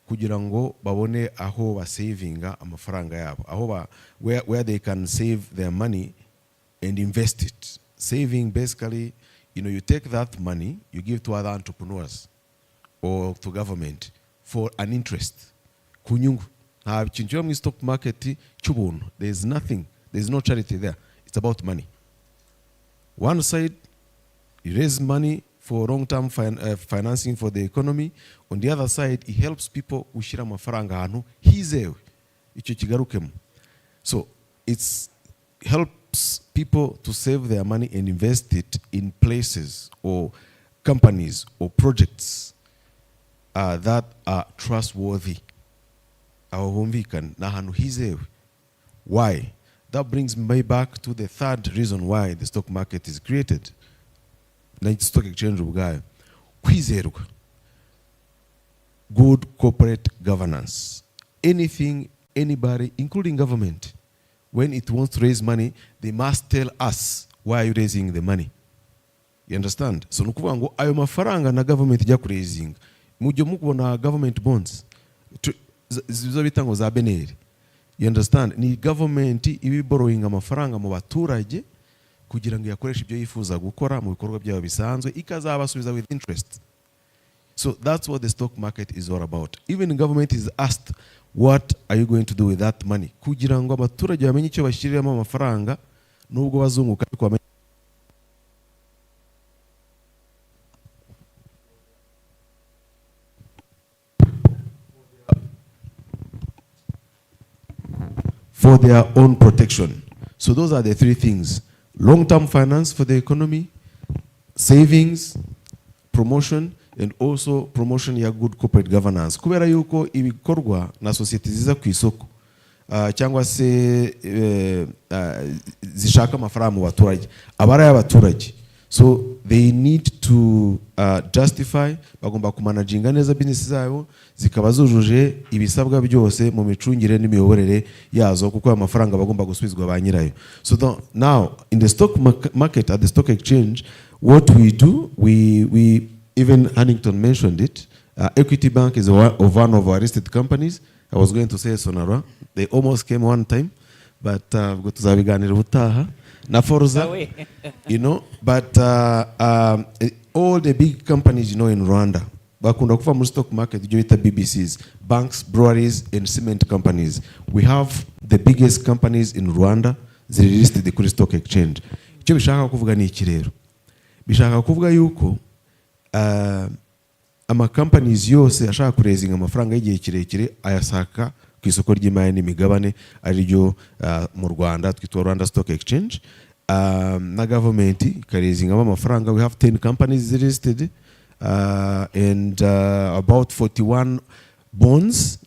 kugira ngo babone aho ba savinga amafaranga yabo, aho where they can save their money and invest it. Saving, basically, you take that money, you give to other entrepreneurs or to government for an interest. Kunyungu. Chinchira stock market chubun. There's nothing. There's no charity there. It's about money. One side, you raise money for long-term financing for the economy. On the other side, it helps people ushira mafaranga hanu hizewe icho kigarukemu. So it helps people to save their money and invest it in places or companies or projects that are trustworthy. Why? That brings me back to the third reason why the stock market is created. Like stock exchange, good corporate governance. Anything, anybody, including government, when it wants to raise money, they must tell us why are you raising the money. You understand? So nukuvuga ngo ayo mafaranga na government ijya raising. Mujye mukubona government bonds. Zizo bitango za beneri. You understand? Ni government ibi borrowing amafaranga mu baturage kugira ngo yakoreshe ibyo yifuza gukora mu bikorwa byabo bisanzwe ikazabasubiza with interest. So that's what the stock market is all about. Even the government is asked, what are you going to do with that money? Kugira ngo abaturage bamenye icyo bashiriramo amafaranga nubwo bazunguka ariko for their own protection. So those are the three things: long-term finance for the economy, savings, promotion, and also promotion ya good corporate governance. Kubera yuko ibikorwa na society ziza ku isoko cyangwa se zishaka amafaranga mu baturage abara y'abaturage. So they need to justify, bagomba kumanaginga neza business zabo zikaba zujuje ibisabwa byose mu micungire n'imiyoborere yazo kuko amafaranga bagomba gusubizwa ba nyirayo. So now in the stock market, at the stock exchange, what we do, we even Huntington mentioned it. Equity Bank is one of our listed companies. I was going to say Sonara. They almost came one time, but I've got to zabiganira ubutaha. Na Forza, but all the big companies, in Rwanda, bakunda kuva mu stock market, BBCs, banks, breweries, and cement companies. We have the biggest companies in Rwanda that are listed kuri stock exchange. Icyo bishaka kuvuga ni iki rero? Bishaka kuvuga yuko ama companies yose ashaka kurezinga amafaranga y'igihe kirekire ayasaka ku isoko ry'imari n'imigabane ari ryo mu Rwanda twitwa Rwanda Stock Exchange. Na government ikarezinga amafaranga. We have 10 companies listed and about 41 bonds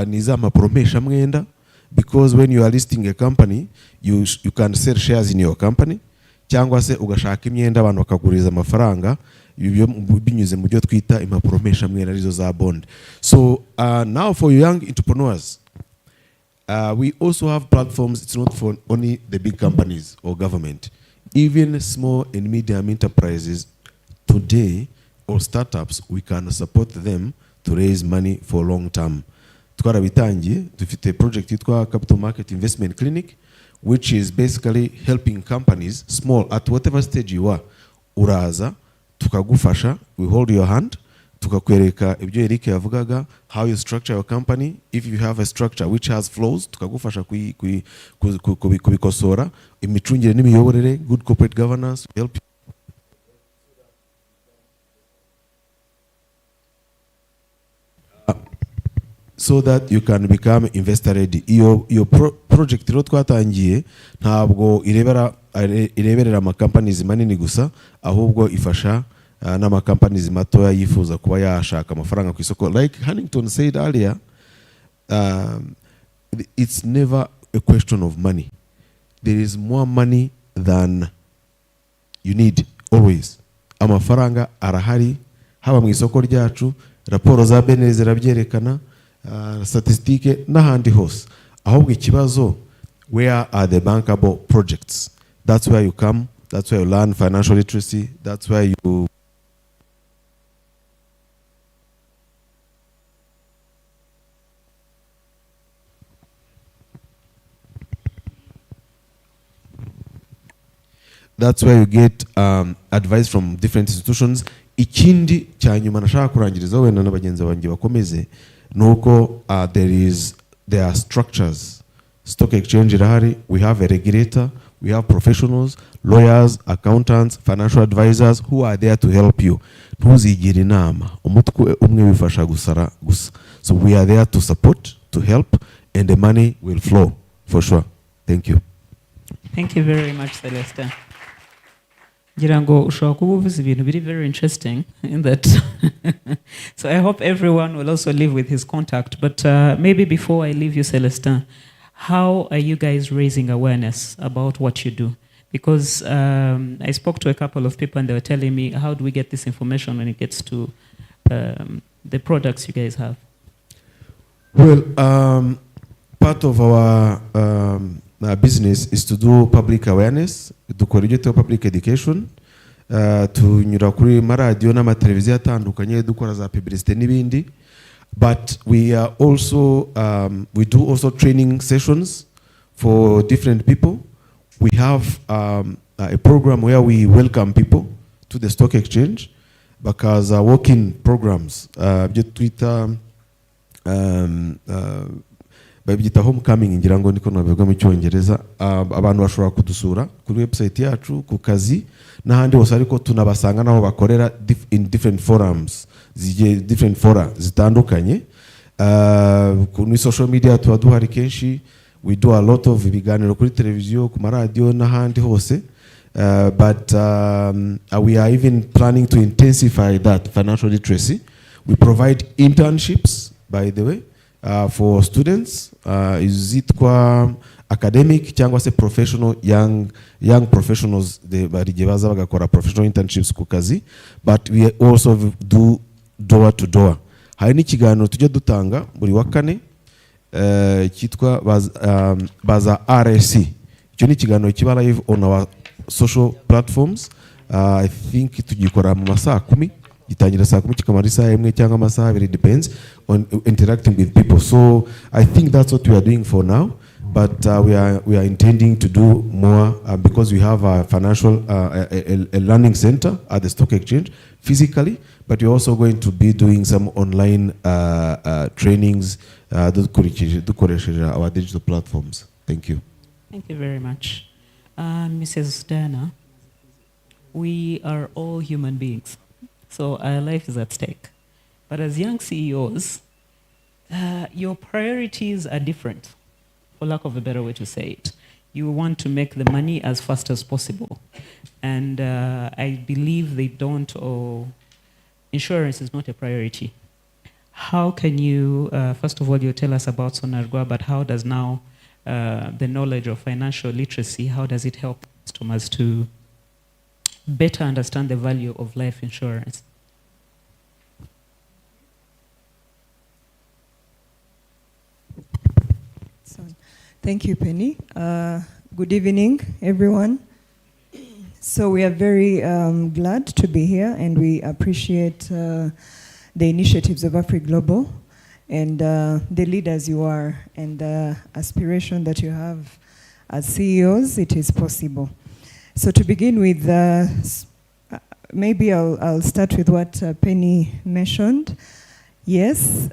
niza amapromesha mwenda, because when you are listing a company you can sell shares in your company cyangwa se ugashaka imyenda abantu bakaguriza amafaranga binyuze mu byo twita imapromesha mwenda arizo za bond. So now for young entrepreneurs, we also have platforms. It's not for only the big companies or government. Even small and medium enterprises today or startups, we can support them to raise money for long term. Twarabitangiye dufite project yitwa Capital Market Investment Clinic, which is basically helping companies small at whatever stage you are. Uraza tukagufasha, we hold your hand, tukakwereka ibyo Eric yavugaga, how you structure your company. If you have a structure which has flaws, tukagufasha kubikosora, imicungire n'imiyoborere, good corporate governance, help you so that you can become investor ready. Your project rero twatangiye ntabwo ireberera ama companies manini gusa, ahubwo ifasha n'ama companies matoya yifuza kuba yashaka amafaranga ku isoko. Like Huntington said earlier, it's never a question of money. There is more money than you need always. Amafaranga arahari, haba mu isoko ryacu, raporo za BNL zirabyerekana, statistike n'ahandi hose. Ahubwo ikibazo, where are the bankable projects? That's where you come, that's where you learn financial literacy, that's where you get advice from different institutions. Ikindi cyanyuma nashaka kurangiriza wenda n'abagenzi banjye bakomeze nuko there are structures. Stock exchange irahari, we have a regulator, we have professionals, lawyers, accountants, financial advisors who are there to help you. Ntuzigire inama umutwe umwe wifasha gusara gusa. So we are there to support, to help, and the money will flow for sure. Thank you. Thank you very much, Celeste. Girango ushobora kuba uvuze ibintu biri very interesting in that. So I hope everyone will also live with his contact. But maybe before I leave you, Celestin, how are you guys raising awareness about what you do? Because I spoke to a couple of people and they were telling me, how do we get this information when it gets to the products you guys have? Well, part of our business is to do public awareness, to coordinate public education, tunyura kuri maradiyo n'amateleviziyo atandukanye dukora za publicité n'ibindi. But we are also we do also training sessions for different people. We have a program where we welcome people to the stock exchange because working programs babyita homecoming ngira ngo niko nabivuga mu cyongereza. Abantu bashobora kudusura kuri website yacu ku kazi n'ahandi hose, ariko tunabasanga naho bakorera in different forums, different fora zitandukanye. Kuri social media tuba duhari kenshi, we do a lot of ibiganiro kuri televiziyo, ku maradiyo n'ahandi hose. But we are even planning to intensify that financial literacy. We provide internships, by the way, for students, izitwa academic cyangwa se professional young professionals, barije baza bagakora professional internships ku kazi. But we also do door to door. Hari n'ikiganiro tujya dutanga buri wa kane cyitwa baza RSC. Icyo ni ikiganiro kiba live on our social platforms. I think tugikora mu masaha 10, gitangira saa 10 kikamara isaha imwe cyangwa amasaha 2, depends on interacting with people. So I think that's what we are doing for now, but we are intending to do more because we have a financial a learning center at the stock exchange physically, but we're also going to be doing some online trainings dukoresheje our digital platforms. Thank you. Thank you very much. Mrs. Dana, we are all human beings, so our life is at stake. But as young CEOs, your priorities are different, for lack of a better way to say it. You want to make the money as fast as possible. And I believe they don't, or insurance is not a priority. How can you, first of all, you tell us about Sonargua, but how does now the knowledge of financial literacy, how does it help customers to better understand the value of life insurance? Thank you, Penny. Good evening, everyone. So we are very glad to be here, and we appreciate the initiatives of Afri Global and the leaders you are and the aspiration that you have as CEOs. It is possible. So to begin with, maybe I'll start with what Penny mentioned. Yes,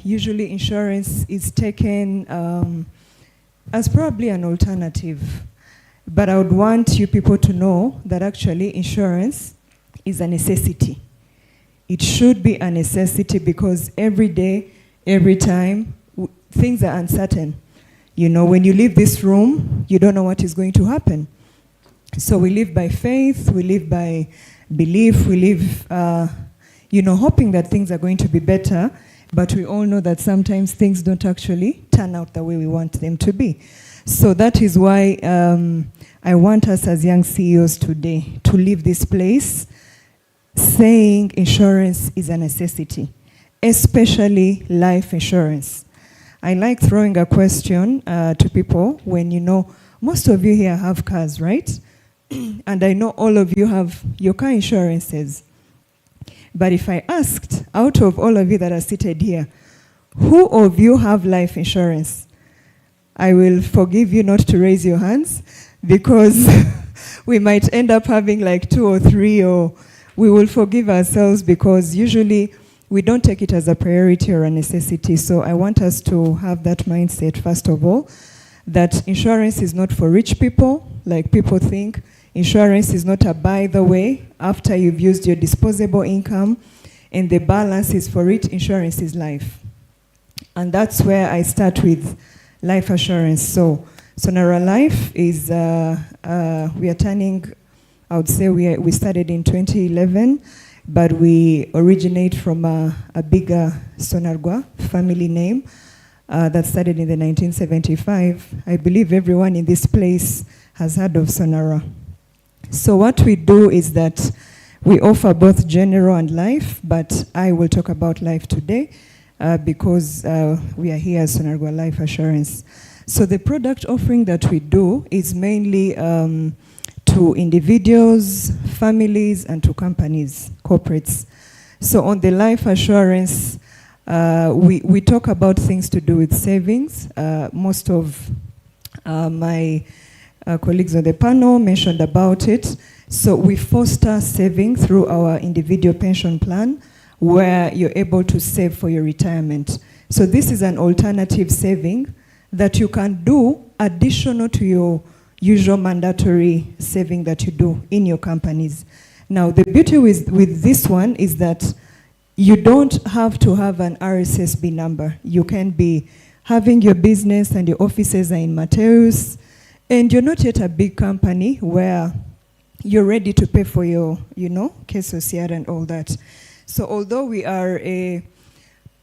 usually insurance is taken as probably an alternative. But I would want you people to know that actually insurance is a necessity. It should be a necessity because every day, every time, things are uncertain. You know, when you leave this room, you don't know what is going to happen. So we live by faith, we live by belief, we live, hoping that things are going to be better. But we all know that sometimes things don't actually turn out the way we want them to be. So that is why I want us as young CEOs today to leave this place saying insurance is a necessity, especially life insurance. I like throwing a question to people when you know, most of you here have cars, right? And I know all of you have your car insurances. But if I asked, out of all of you that are seated here, who of you have life insurance? I will forgive you not to raise your hands because we might end up having like 2 or 3, or we will forgive ourselves because usually we don't take it as a priority or a necessity. So I want us to have that mindset, first of all, that insurance is not for rich people, like people think. Insurance is not a by the way, after you've used your disposable income, and the balance is for it. Insurance is life. And that's where I start with life assurance. So Sonara Life is, we are turning, I would say we started in 2011, but we originate from a bigger Sonargwa family name that started in the 1975. I believe everyone in this place has heard of Sonara. So what we do is that we offer both general and life, but I will talk about life today because we are here as Sonargwa Life Assurance. So the product offering that we do is mainly to individuals, families, and to companies, corporates. So on the life assurance, we talk about things to do with savings. Most of my colleagues on the panel mentioned about it. So we foster saving through our individual pension plan where you're able to save for your retirement. So this is an alternative saving that you can do additional to your usual mandatory saving that you do in your companies. Now the beauty with this one is that you don't have to have an RSSB number. You can be having your business and your offices are in Mateus, and you're not yet a big company where you're ready to pay for your, case social and all that. So although we are a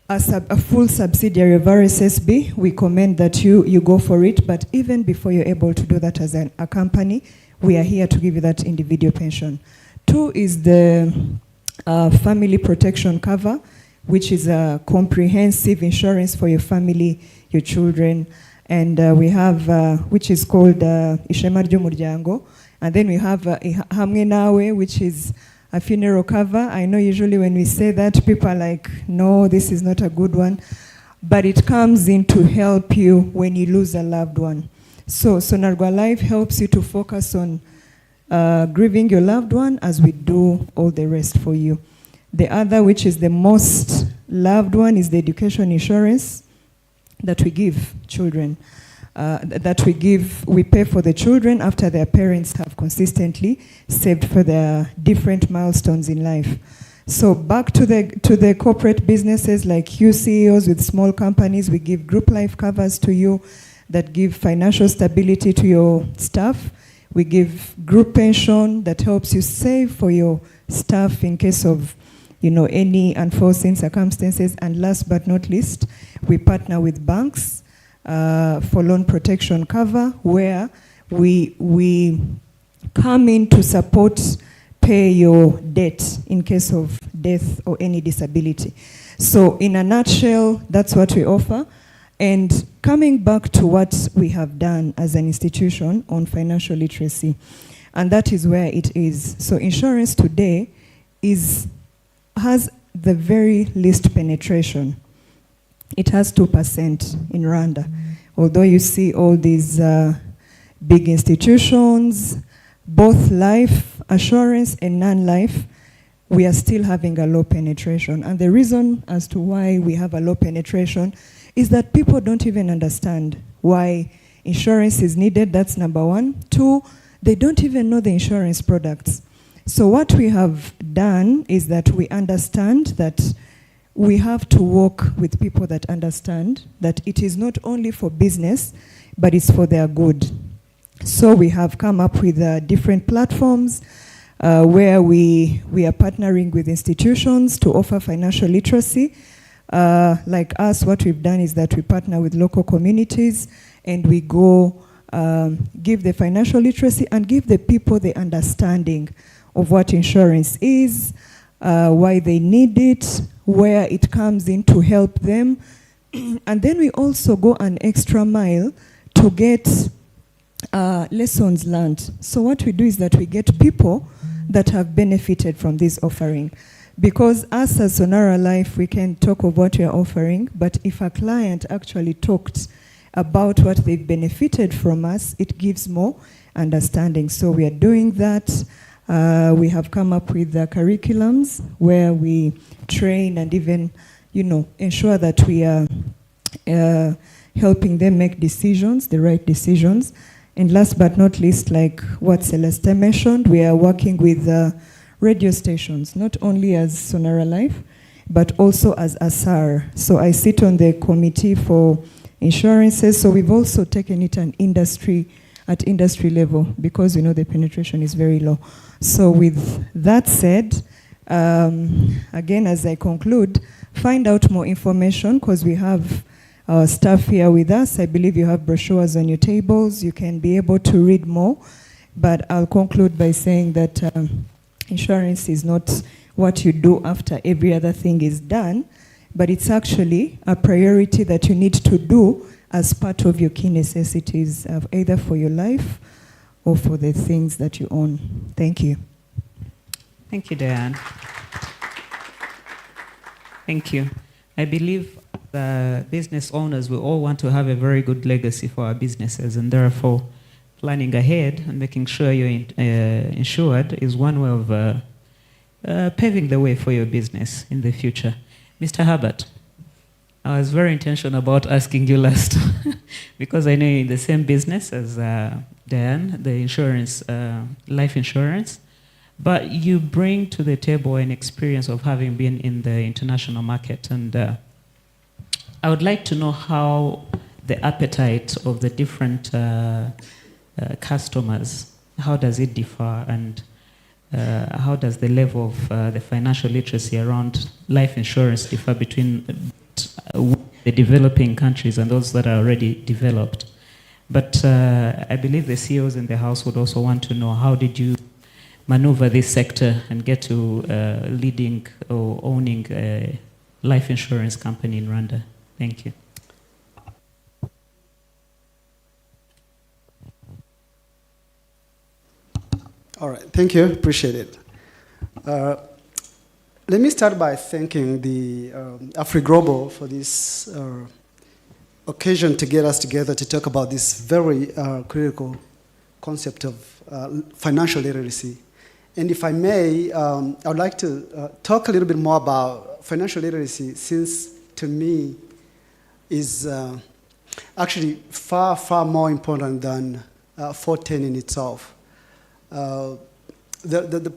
full subsidiary of RSSB, we commend that you go for it, but even before you're able to do that as a company, we are here to give you that individual pension. 2 is the family protection cover, which is a comprehensive insurance for your family, your children, and we have, which is called Ishema Ry'Umuryango, and then we have Hamwe Nawe, which is a funeral cover. I know usually when we say that, people are like, no, this is not a good one, but it comes in to help you when you lose a loved one. So Sonargwa Life helps you to focus on grieving your loved one as we do all the rest for you. The other, which is the most loved one, is the education insurance that we give children. We pay for the children after their parents have consistently saved for their different milestones in life. So back to the corporate businesses like you CEOs with small companies, we give group life covers to you that give financial stability to your staff. We give group pension that helps you save for your staff in case of any unforeseen circumstances. And last but not least, we partner with banks for loan protection cover, where we come in to support pay your debt in case of death or any disability. So in a nutshell, that's what we offer. And coming back to what we have done as an institution on financial literacy, and that is where it is. So insurance today has the very least penetration. It has 2% in Rwanda. Although you see all these big institutions, both life assurance and non-life, we are still having a low penetration. And the reason as to why we have a low penetration is that people don't even understand why insurance is needed. That's number 1. 2, they don't even know the insurance products. So what we have done is that we understand that we have to work with people that understand that it is not only for business, but it's for their good. So we have come up with different platforms where we are partnering with institutions to offer financial literacy. Like us, what we've done is that we partner with local communities and we go give the financial literacy and give the people the understanding of what insurance is, why they need it, where it comes in to help them. And then we also go an extra mile to get lessons learned. So what we do is that we get people that have benefited from this offering. Because us as Sonara Life, we can talk of what we are offering, but if a client actually talked about what they've benefited from us, it gives more understanding. So we are doing that. We have come up with the curriculums where we train and even, ensure that we are helping them make decisions, the right decisions. And last but not least, like what Celeste mentioned, we are working with radio stations, not only as Sonara Life, but also as ASAR. So I sit on the committee for insurances. So we've also taken it at industry level because we know the penetration is very low. So with that said, again, as I conclude, find out more information because we have our staff here with us. I believe you have brochures on your tables. You can be able to read more. But I'll conclude by saying that insurance is not what you do after every other thing is done, but it's actually a priority that you need to do as part of your key necessities, either for your life or for the things that you own. Thank you. Thank you, Diane. Thank you. I believe business owners will all want to have a very good legacy for our businesses, and therefore planning ahead and making sure you're insured is one way of paving the way for your business in the future. Mr. Herbert, I was very intentional about asking you last because I know you're in the same business as Diane, the insurance, life insurance, but you bring to the table an experience of having been in the international market, and I would like to know how the appetite of the different customers, how does it differ, and how does the level of the financial literacy around life insurance differ between the developing countries and those that are already developed? But I believe the CEOs in the house would also want to know, how did you maneuver this sector and get to leading or owning a life insurance company in Rwanda? Thank you. All right, thank you, appreciate it. Let me start by thanking the Afri Global for this occasion to get us together to talk about this very critical concept of financial literacy. And if I may, I would like to talk a little bit more about financial literacy, since to me is actually far, far more important than 410 in itself. The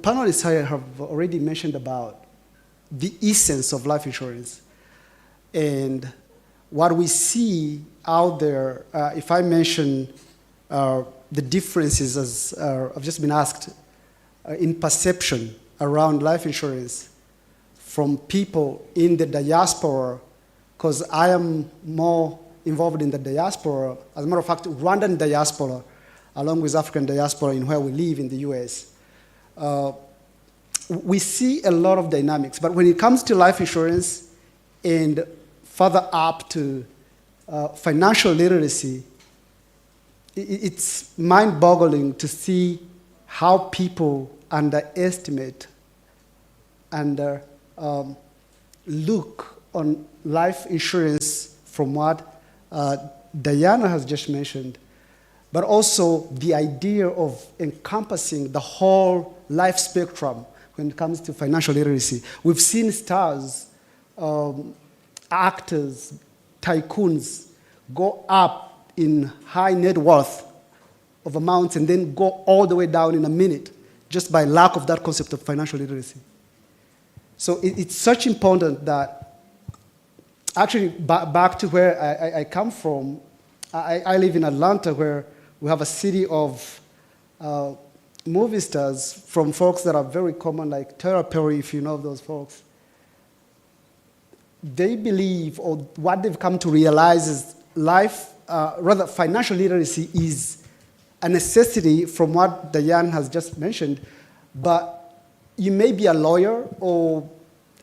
panelists here have already mentioned about the essence of life insurance and what we see out there. If I mention the differences, as I've just been asked, in perception around life insurance from people in the diaspora, because I am more involved in the diaspora, as a matter of fact, Rwandan diaspora, along with African diaspora in where we live in the US. We see a lot of dynamics, but when it comes to life insurance and further up to financial literacy, it's mind-boggling to see how people underestimate and look on life insurance from what Diana has just mentioned, but also the idea of encompassing the whole life spectrum when it comes to financial literacy. We've seen stars, actors, tycoons go up in high net worth of amounts and then go all the way down in a minute just by lack of that concept of financial literacy. So it's such important that actually back to where I come from, I live in Atlanta, where we have a city of movie stars, from folks that are very common, like Tyler Perry, if you know those folks. They believe, or what they've come to realize is financial literacy is a necessity from what Diane has just mentioned, but you may be a lawyer or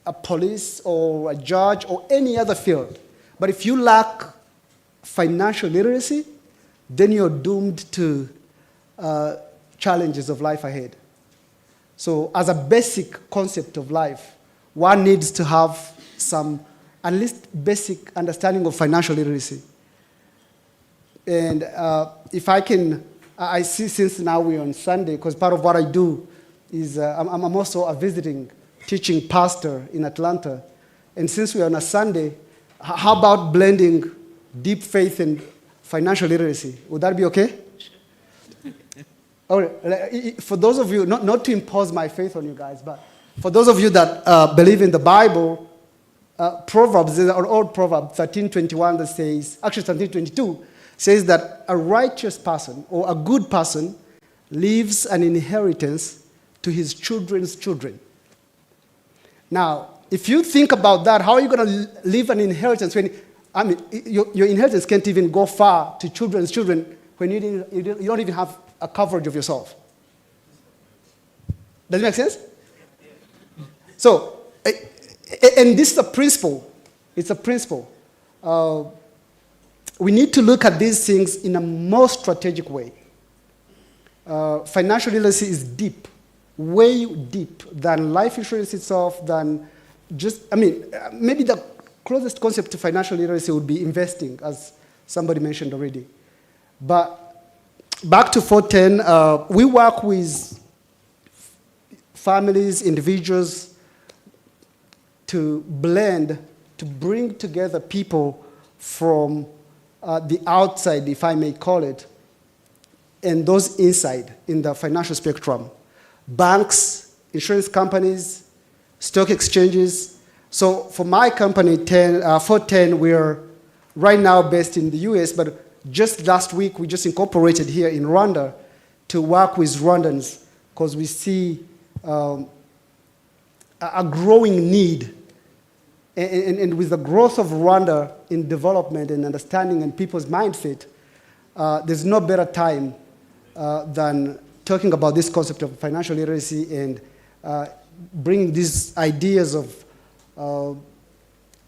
a police or a judge or any other field. But if you lack financial literacy, then you're doomed to challenges of life ahead. So as a basic concept of life, one needs to have some, at least basic understanding of financial literacy. And if I can, I see since now we're on Sunday, because part of what I do is I'm also a visiting teaching pastor in Atlanta. And since we're on a Sunday, how about blending deep faith and financial literacy? Would that be okay? For those of you, not to impose my faith on you guys, but for those of you that believe in the Bible, Proverbs, there's an old proverb, 13:21, that says, actually 13:22, says that a righteous person or a good person leaves an inheritance to his children's children. Now, if you think about that, how are you going to leave an inheritance when, I mean, your inheritance can't even go far to children's children when you don't even have a coverage of yourself? Does it make sense? So, and this is a principle. It's a principle. We need to look at these things in a more strategic way. Financial literacy is deep, way deep than life insurance itself, than just, I mean, maybe the closest concept to financial literacy would be investing, as somebody mentioned already. But back to 410, we work with families, individuals, to blend, to bring together people from the outside, if I may call it, and those inside in the financial spectrum. Banks, insurance companies, stock exchanges. So for my company, 410, we're right now based in the US, but just last week, we just incorporated here in Rwanda to work with Rwandans because we see a growing need. And with the growth of Rwanda in development and understanding and people's mindset, there's no better time than talking about this concept of financial literacy and bringing these ideas of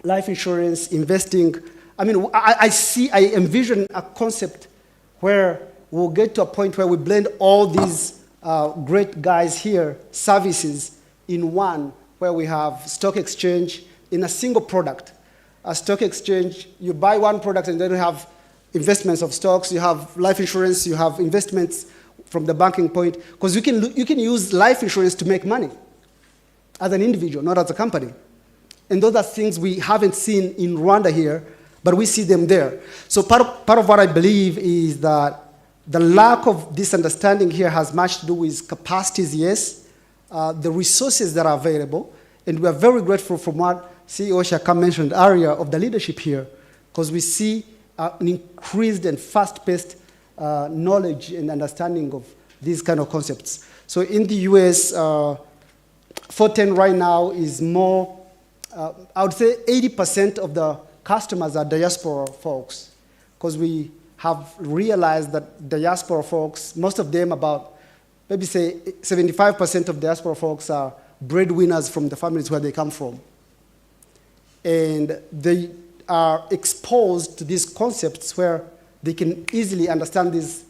life insurance, investing. I mean, I envision a concept where we'll get to a point where we blend all these great guys here, services, in one, where we have stock exchange in a single product. A stock exchange, you buy one product and then you have investments of stocks, you have life insurance, you have investments from the banking point, because you can use life insurance to make money as an individual, not as a company. And those are things we haven't seen in Rwanda here, but we see them there. So part of what I believe is that the lack of this understanding here has much to do with capacities, yes, the resources that are available, and we are very grateful from what CEO Shaka mentioned earlier of the leadership here, because we see an increased and fast-paced knowledge and understanding of these kind of concepts. So in the US, 410 right now is more, I would say 80% of the customers are diaspora folks, because we have realized that diaspora folks, most of them, about maybe say 75% of diaspora folks are breadwinners from the families where they come from. And they are exposed to these concepts where they can easily understand these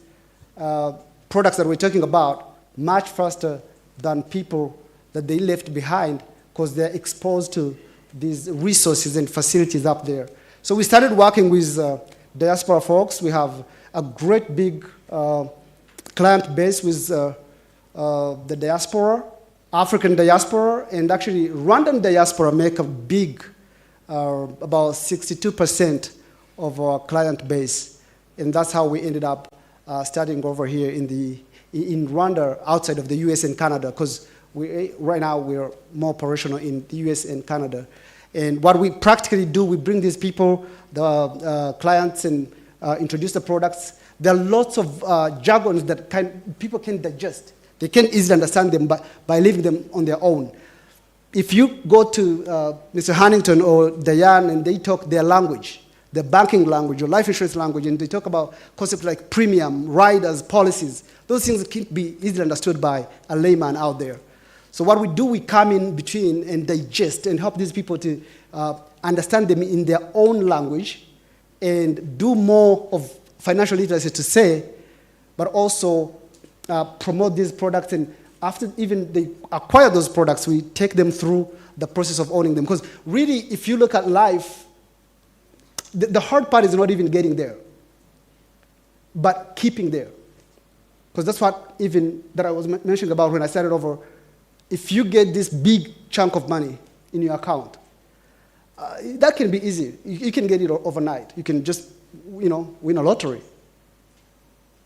products that we're talking about much faster than people that they left behind, because they're exposed to these resources and facilities up there. So we started working with diaspora folks. We have a great big client base with the diaspora, African diaspora, and actually Rwandan diaspora make a big, about 62% of our client base. And that's how we ended up starting over here in Rwanda, outside of the US and Canada, because right now we're more operational in the US and Canada. And what we practically do, we bring these people, the clients, and introduce the products. There are lots of jargons that people can digest. They can't easily understand them by leaving them on their own. If you go to Mr. Huntington or Diane and they talk their language, the banking language or life insurance language, and they talk about concepts like premium, riders, policies. Those things can't be easily understood by a layman out there. So what we do, we come in between and digest and help these people to understand them in their own language and do more of financial literacy to say, but also promote these products. And after even they acquire those products, we take them through the process of owning them. Because really, if you look at life, the hard part is not even getting there, but keeping there. Because that's what even that I was mentioning about when I started over. If you get this big chunk of money in your account, that can be easy. You can get it overnight. You can just, win a lottery.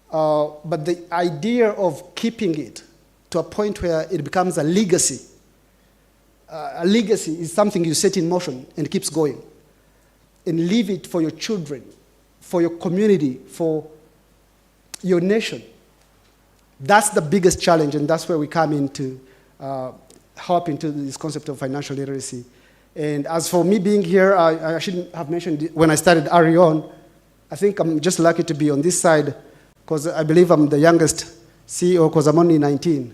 But the idea of keeping it to a point where it becomes a legacy is something you set in motion and keeps going. And leave it for your children, for your community, for your nation. That's the biggest challenge, and that's where we come in to help into this concept of financial literacy. And as for me being here, I shouldn't have mentioned when I started Arion, I think I'm just lucky to be on this side because I believe I'm the youngest CEO because I'm only 19.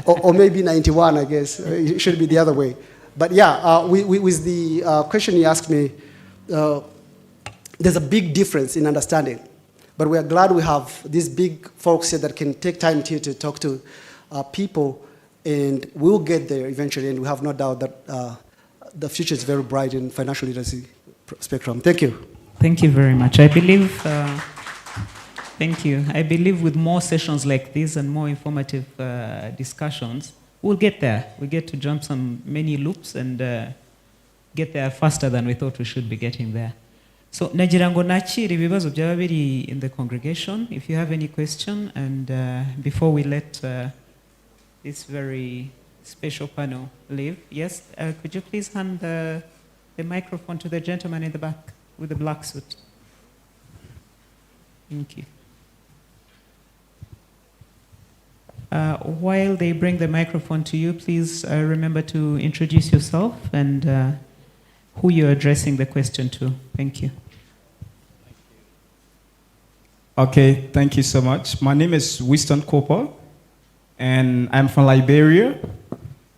or maybe 91, I guess. It should be the other way. But yeah, with the question you asked me, there's a big difference in understanding. But we are glad we have these big folks here that can take time here to talk to people, and we'll get there eventually, and we have no doubt that the future is very bright in financial literacy spectrum. Thank you. Thank you very much. I believe, thank you. I believe with more sessions like this and more informative discussions, we'll get there. We get to jump many loops and get there faster than we thought we should be getting there. So, nagira ngo nakire ibibazo byaba biri in the congregation. If you have any question, and before we let this very special panel leave, yes, could you please hand the microphone to the gentleman in the back with the black suit? Thank you. While they bring the microphone to you, please remember to introduce yourself and who you're addressing the question to. Thank you. Okay, thank you so much. My name is Winston Cooper, and I'm from Liberia.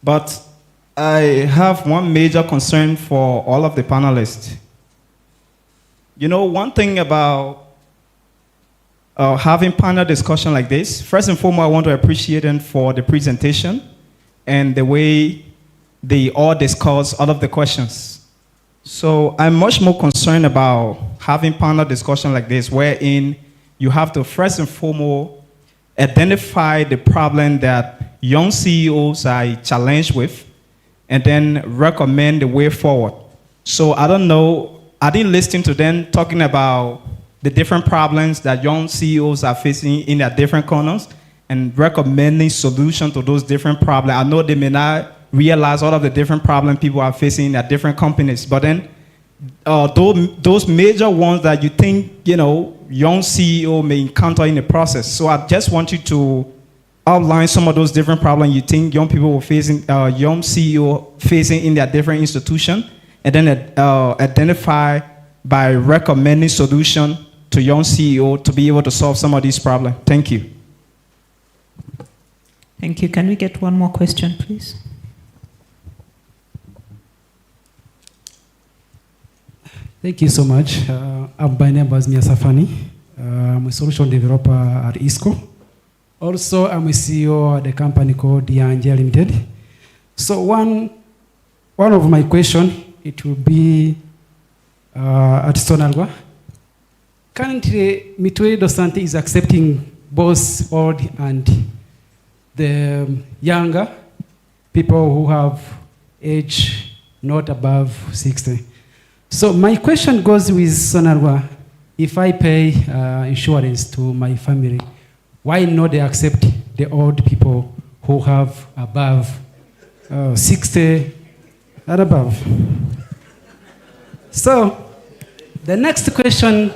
But I have one major concern for all of the panelists. One thing about having panel discussion like this, first and foremost, I want to appreciate them for the presentation and the way they all discuss all of the questions. So I'm much more concerned about having panel discussion like this, wherein you have to first and foremost identify the problem that young CEOs are challenged with, and then recommend the way forward. So I don't know, I didn't listen to them talking about the different problems that young CEOs are facing in their different corners and recommending solutions to those different problems. I know they may not realize all of the different problems people are facing in their different companies, but then those major ones that you think, young CEO may encounter in the process. So I just want you to outline some of those different problems you think young people were facing, young CEO facing in their different institutions, and then identify by recommending solution to young CEO to be able to solve some of these problems. Thank you. Thank you. Can we get one more question, please? Thank you so much. My name is Mia Safani. I'm a solution developer at ISCO. Also, I'm a CEO at the company called IGIHE Limited. So one of my questions, it will be at Sonalwa. Currently, Mutuelle de Santé is accepting both old and the younger people who have age not above 60. So my question goes with Sonarwa. If I pay insurance to my family, why not they accept the old people who have above 60 and above? So the next question.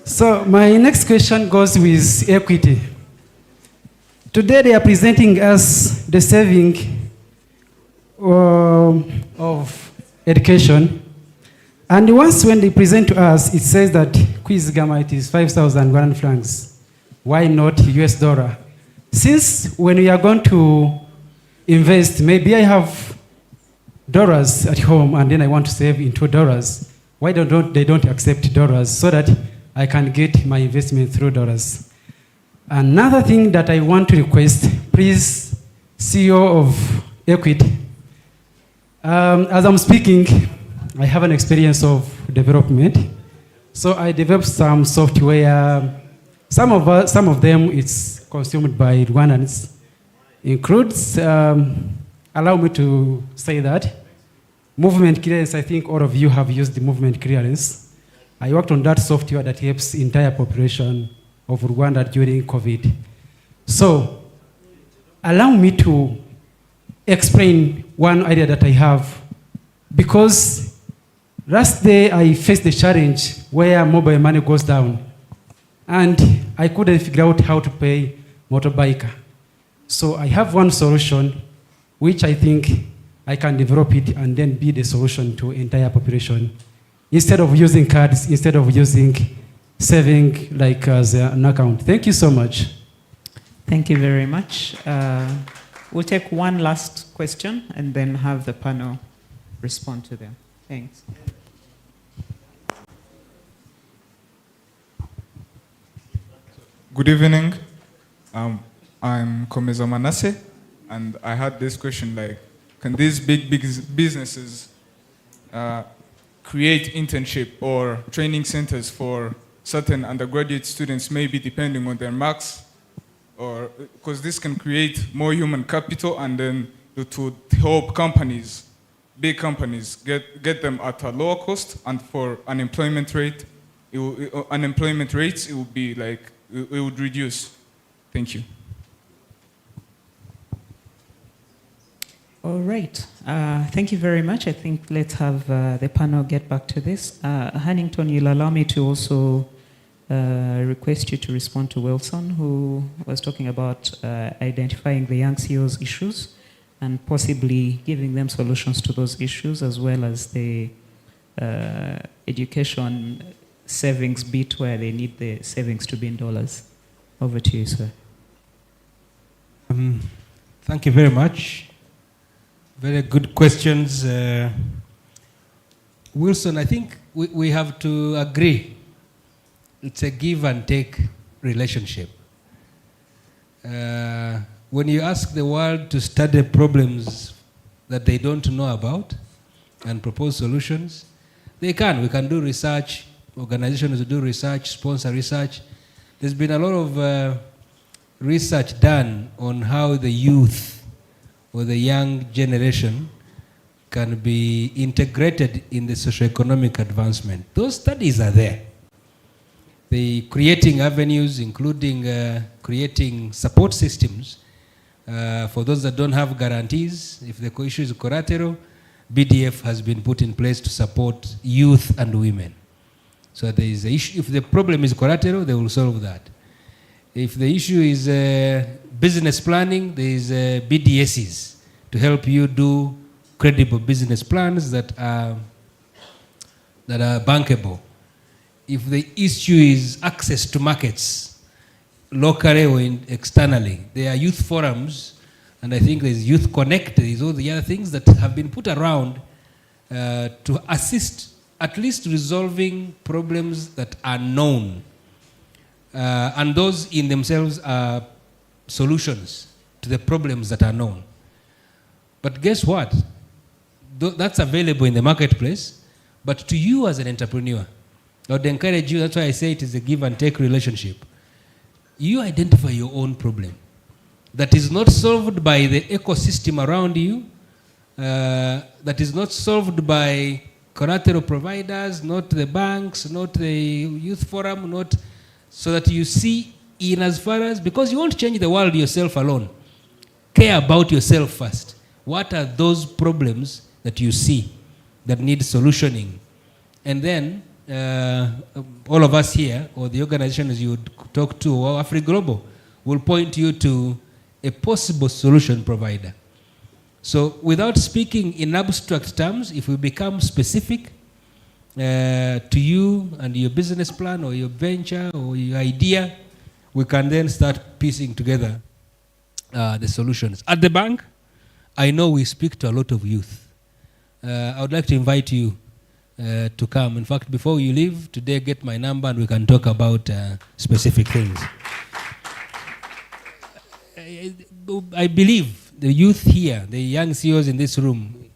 So my next question goes with equity. Today they are presenting us the saving of education. And once when they present to us, it says that quiz gamma it is 5,000 francs. Why not US dollar? Since when we are going to invest, maybe I have dollars at home and then I want to save into dollars. Why they don't accept dollars so that I can get my investment through dollars? Another thing that I want to request, please, CEO of Equity, as I'm speaking, I have an experience of development. So I developed some software. Some of them it's consumed by Rwandans. Includes, allow me to say that, movement clearance. I think all of you have used the movement clearance. I worked on that software that helps the entire population of Rwanda during COVID. So allow me to explain one idea that I have, because last day I faced the challenge where mobile money goes down and I couldn't figure out how to pay motorbike. So I have one solution which I think I can develop it and then be the solution to entire population. Instead of using cards, instead of using saving like as an account. Thank you so much. Thank you very much. We'll take one last question and then have the panel respond to them. Thanks. Good evening. I'm Komeza Manasseh, and I had this question like, can these big businesses create internship or training centers for certain undergraduate students, maybe depending on their marks, or because this can create more human capital and then to help companies, big companies, get them at a lower cost, and for unemployment rates, it would be like, it would reduce. Thank you. All right. Thank you very much. I think let's have the panel get back to this. Hannington, you'll allow me to also request you to respond to Wilson, who was talking about identifying the young CEOs' issues and possibly giving them solutions to those issues, as well as the education savings bit where they need the savings to be in dollars. Over to you, sir. Thank you very much. Very good questions. Wilson, I think we have to agree it's a give and take relationship. When you ask the world to study problems that they don't know about and propose solutions, they can. We can do research, organizations do research, sponsor research. There's been a lot of research done on how the youth or the young generation can be integrated in the socioeconomic advancement. Those studies are there. The creating avenues, including creating support systems for those that don't have guarantees. If the issue is collateral, BDF has been put in place to support youth and women. So there is an issue. If the problem is collateral, they will solve that. If the issue is business planning, there is BDSs to help you do credible business plans that are bankable. If the issue is access to markets, locally or externally, there are youth forums, and I think there's Youth Connect, there's all the other things that have been put around to assist at least resolving problems that are known. And those in themselves are solutions to the problems that are known. But guess what? That's available in the marketplace, but to you as an entrepreneur, I would encourage you, that's why I say it is a give and take relationship. You identify your own problem that is not solved by the ecosystem around you, that is not solved by collateral providers, not the banks, not the youth forum, not so that you see in as far as, because you won't change the world yourself alone. Care about yourself first. What are those problems that you see that need solutioning? And then all of us here, or the organizations you would talk to, or Afri Global, will point you to a possible solution provider. So without speaking in abstract terms, if we become specific to you and your business plan or your venture or your idea, we can then start piecing together the solutions. At the bank, I know we speak to a lot of youth. I would like to invite you to come. In fact, before you leave today, get my number and we can talk about specific things. I believe the youth here, the young CEOs in this room,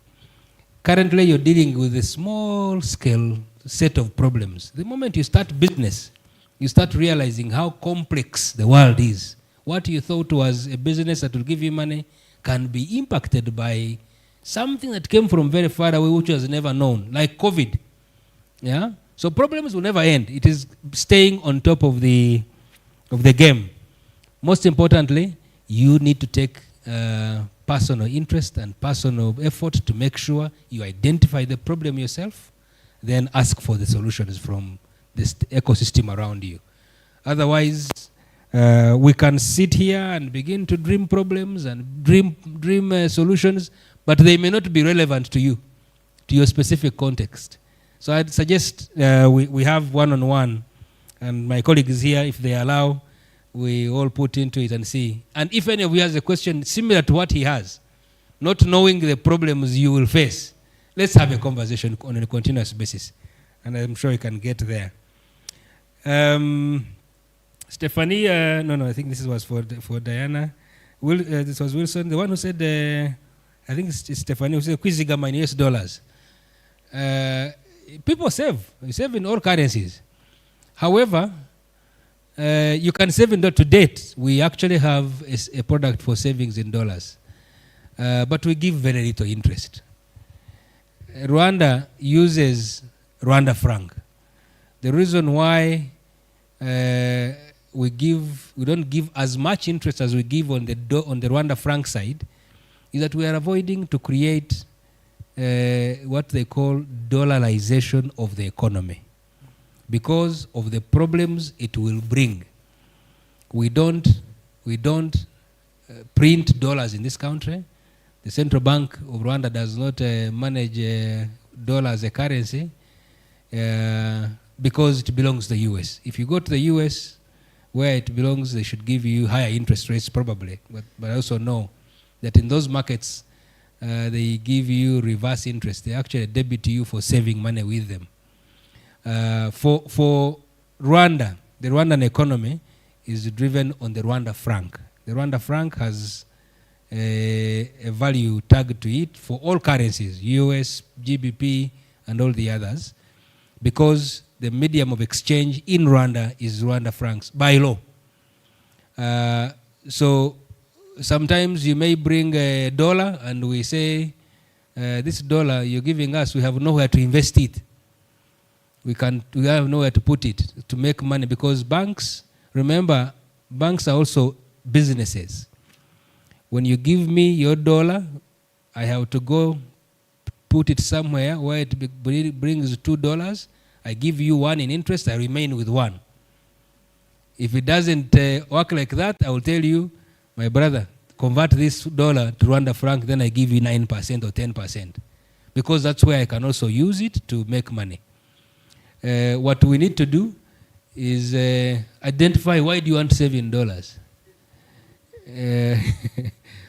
currently you're dealing with a small scale set of problems. The moment you start business, you start realizing how complex the world is. What you thought was a business that will give you money can be impacted by something that came from very far away, which was never known, like COVID. Yeah? So problems will never end. It is staying on top of the game. Most importantly, you need to take personal interest and personal effort to make sure you identify the problem yourself, then ask for the solutions from this ecosystem around you. Otherwise, we can sit here and begin to dream problems and dream solutions, but they may not be relevant to you, to your specific context. So I'd suggest we have one-on-one, and my colleagues here, if they allow, we all put into it and see. And if any of you has a question similar to what he has, not knowing the problems you will face, let's have a conversation on a continuous basis. And I'm sure you can get there. Stephanie, no, I think this was for Diana. This was Wilson, the one who said, I think it's Stephanie who said, Kwizigama in US dollars. People save. You save in all currencies. However, you can save in dollars. To date, we actually have a product for savings in dollars. But we give very little interest. Rwanda uses Rwanda franc. The reason why we don't give as much interest as we give on the Rwanda franc side is that we are avoiding to create what they call dollarization of the economy because of the problems it will bring. We don't print dollars in this country. The Central Bank of Rwanda does not manage dollar as a currency because it belongs to the US. If you go to the US, where it belongs, they should give you higher interest rates probably. But I also know that in those markets, they give you reverse interest. They actually debit you for saving money with them. For Rwanda, the Rwandan economy is driven on the Rwanda franc. The Rwanda franc has a value tagged to it for all currencies, US, GBP, and all the others, because the medium of exchange in Rwanda is Rwanda francs by law. So sometimes you may bring a dollar and we say, this dollar you're giving us, we have nowhere to invest it. We have nowhere to put it to make money because banks, remember, banks are also businesses. When you give me your dollar, I have to go put it somewhere where it brings $2. I give you one in interest, I remain with one. If it doesn't work like that, I will tell you, my brother, convert this dollar to Rwanda franc, then I give you 9% or 10%. Because that's where I can also use it to make money. What we need to do is identify why do you want to save in dollars.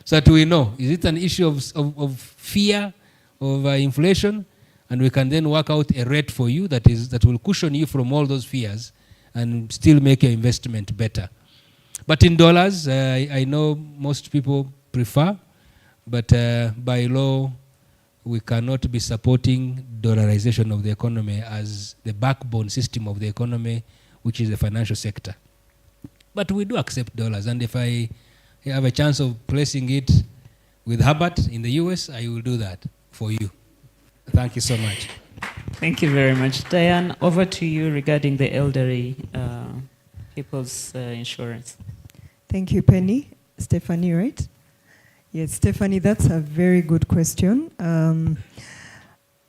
So that we know, is it an issue of fear of inflation? And we can then work out a rate for you that will cushion you from all those fears and still make your investment better. But in dollars, I know most people prefer, but by law, we cannot be supporting dollarization of the economy as the backbone system of the economy, which is the financial sector. But we do accept dollars, and if I have a chance of placing it with Herbert in the US, I will do that for you. Thank you so much. Thank you very much. Diane, over to you regarding the elderly people's insurance. Thank you, Penny. Stephanie, right? Yes, Stephanie, that's a very good question.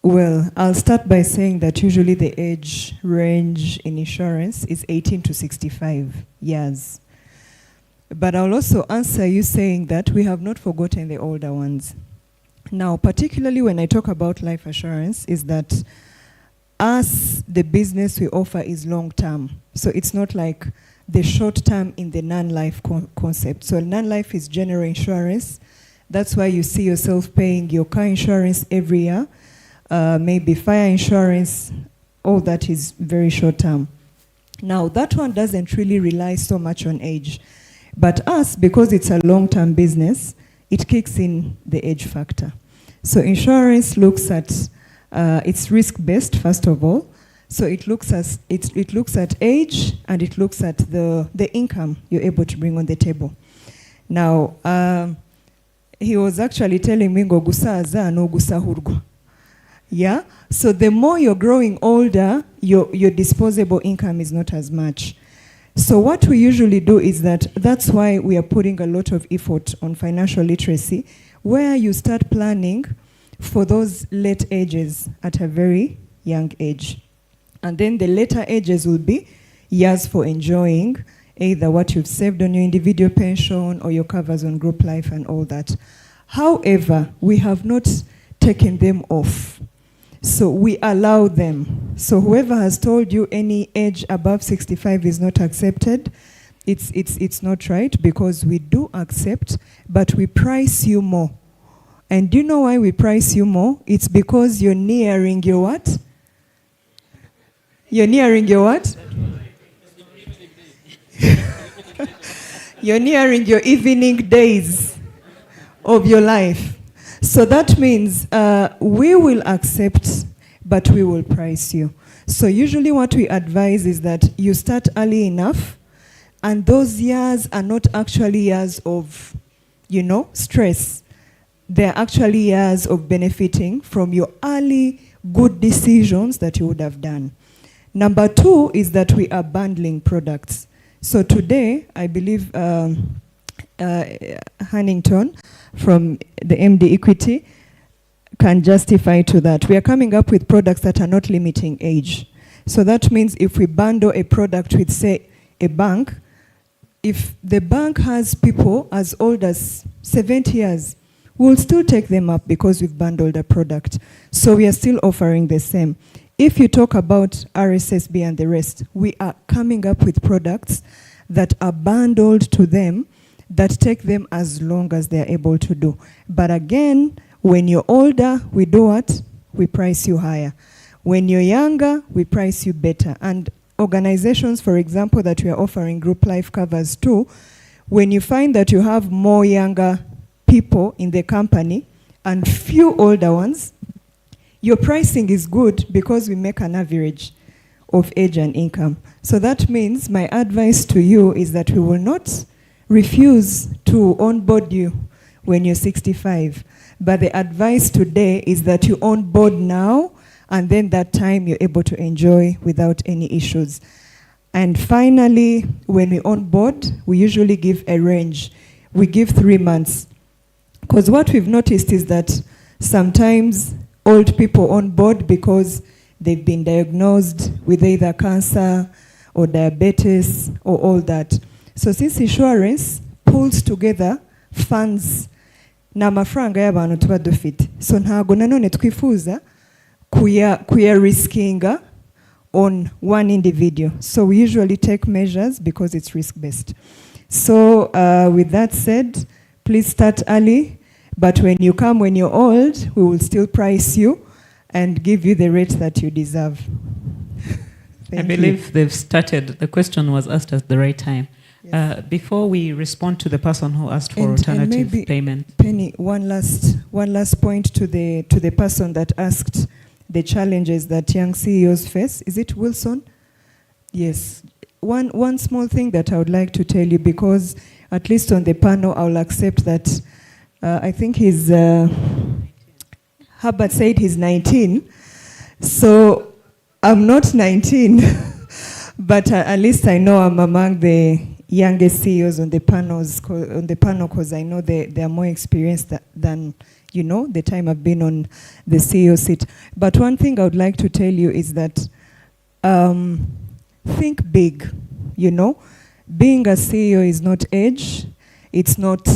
Well, I'll start by saying that usually the age range in insurance is 18 to 65 years. But I'll also answer you saying that we have not forgotten the older ones. Now, particularly when I talk about life assurance, is that us, the business we offer is long term. So it's not like the short term in the non-life concept. So non-life is general insurance. That's why you see yourself paying your car insurance every year, maybe fire insurance, all that is very short term. Now, that one doesn't really rely so much on age. But us, because it's a long-term business, it kicks in the age factor. So insurance looks at, it's risk-based, first of all. So it looks at age, and it looks at the income you're able to bring on the table. Now, he was actually telling me, ngo gusaza no gusahurwa. Yeah? So the more you're growing older, your disposable income is not as much. So what we usually do is that's why we are putting a lot of effort on financial literacy, where you start planning for those late ages at a very young age. And then the later ages will be years for enjoying either what you've saved on your individual pension or your covers on group life and all that. However, we have not taken them off. So we allow them. So whoever has told you any age above 65 is not accepted, it's not right, because we do accept, but we price you more. And do you know why we price you more? It's because you're nearing your what? You're nearing your what? You're nearing your evening days of your life. So that means we will accept, but we will price you. So usually what we advise is that you start early enough, and those years are not actually years of, stress. They're actually years of benefiting from your early good decisions that you would have done. Number two is that we are bundling products. So today, I believe Huntington from the MD Equity can justify to that. We are coming up with products that are not limiting age. So that means if we bundle a product with, say, a bank, if the bank has people as old as 70 years, we'll still take them up because we've bundled a product. So we are still offering the same. If you talk about RSSB and the rest, we are coming up with products that are bundled to them that take them as long as they're able to do. But again, when you're older, we do what? We price you higher. When you're younger, we price you better. And organizations, for example, that we are offering group life covers to, when you find that you have more younger people in the company and few older ones, your pricing is good because we make an average of age and income. So that means my advice to you is that we will not refuse to onboard you when you're 65. But the advice today is that you onboard now, and then that time you're able to enjoy without any issues. And finally, when we onboard, we usually give a range. We give 3 months. Because what we've noticed is that sometimes old people on board because they've been diagnosed with either cancer or diabetes or all that. So since insurance pulls together funds n'amafaranga y'abantu tuba dufite, so ntago nanone twifuza kuya riskinga on one individual. So we usually take measures because it's risk-based. So with that said, please start early, but when you come when you're old, we will still price you and give you the rate that you deserve. I believe they've started. The question was asked at the right time. Yes. Before we respond to the person who asked for alternative payment. Penny, one last point to the person that asked the challenges that young CEOs face. Is it Wilson? Yes. One small thing that I would like to tell you, because at least on the panel, I'll accept that I think he's, Herbert said he's 19. So I'm not 19, but at least I know I'm among the youngest CEOs on the panel because I know they are more experienced than the time I've been on the CEO seat. But one thing I would like to tell you is that think big. Being a CEO is not age. It's not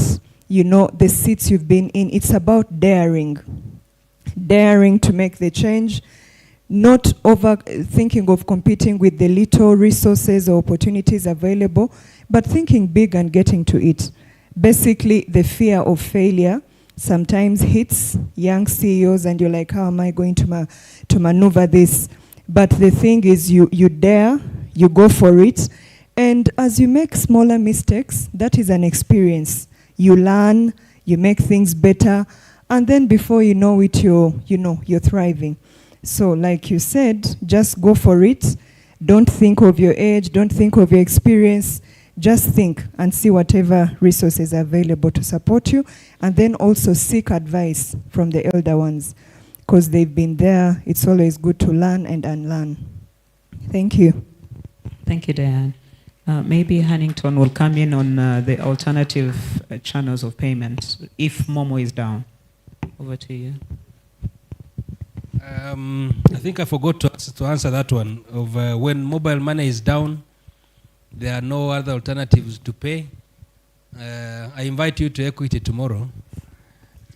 you know, the seats you've been in. It's about daring to make the change, not over thinking of competing with the little resources or opportunities available, but thinking big and getting to it. Basically, the fear of failure sometimes hits young CEOs, and you're like, how am I going to maneuver this? But the thing is, you dare, you go for it, and as you make smaller mistakes, that is an experience. You learn, you make things better, and then before you know it, you're thriving. So like you said, just go for it. Don't think of your age, don't think of your experience. Just think and see whatever resources are available to support you, and then also seek advice from the elder ones, because they've been there. It's always good to learn and unlearn. Thank you. Thank you, Diane. Maybe Hannington will come in on the alternative channels of payment if Momo is down. Over to you. I think I forgot to answer that one. Of when mobile money is down, there are no other alternatives to pay. I invite you to Equity tomorrow.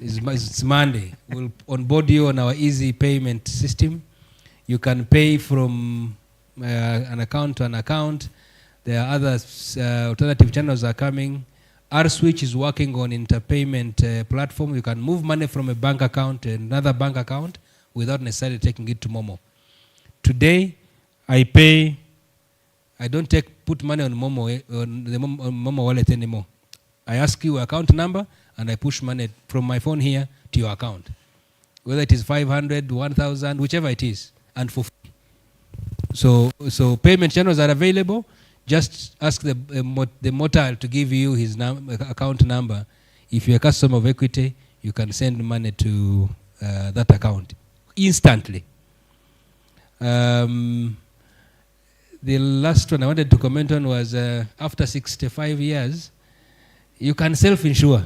It's Monday. We'll onboard you on our easy payment system. You can pay from an account to an account. There are other alternative channels are coming. Our switch is working on interpayment platform. You can move money from a bank account to another bank account without necessarily taking it to Momo. Today, I don't put money on Momo on the Momo wallet anymore. I ask you account number and I push money from my phone here to your account, whether it is 500, 1,000, whichever it is, and for free. So payment channels are available. Just ask the motile to give you his account number. If you're a customer of Equity, you can send money to that account instantly. The last one I wanted to comment on was after 65 years, you can self-insure.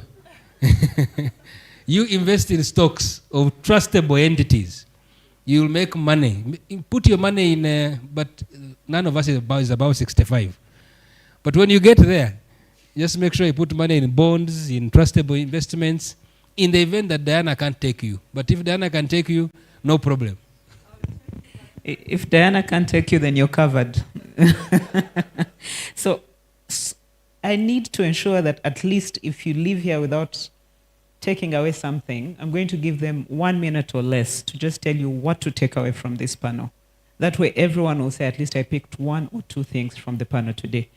You invest in stocks of trustable entities. You'll make money. Put your money in, but none of us is about 65. But when you get there, just make sure you put money in bonds, in trustable investments, in the event that Diana can't take you. But if Diana can take you, no problem. If Diana can't take you, then you're covered. So I need to ensure that at least if you leave here without taking away something, I'm going to give them 1 minute or less to just tell you what to take away from this panel. That way everyone will say, at least I picked 1 or 2 things from the panel today.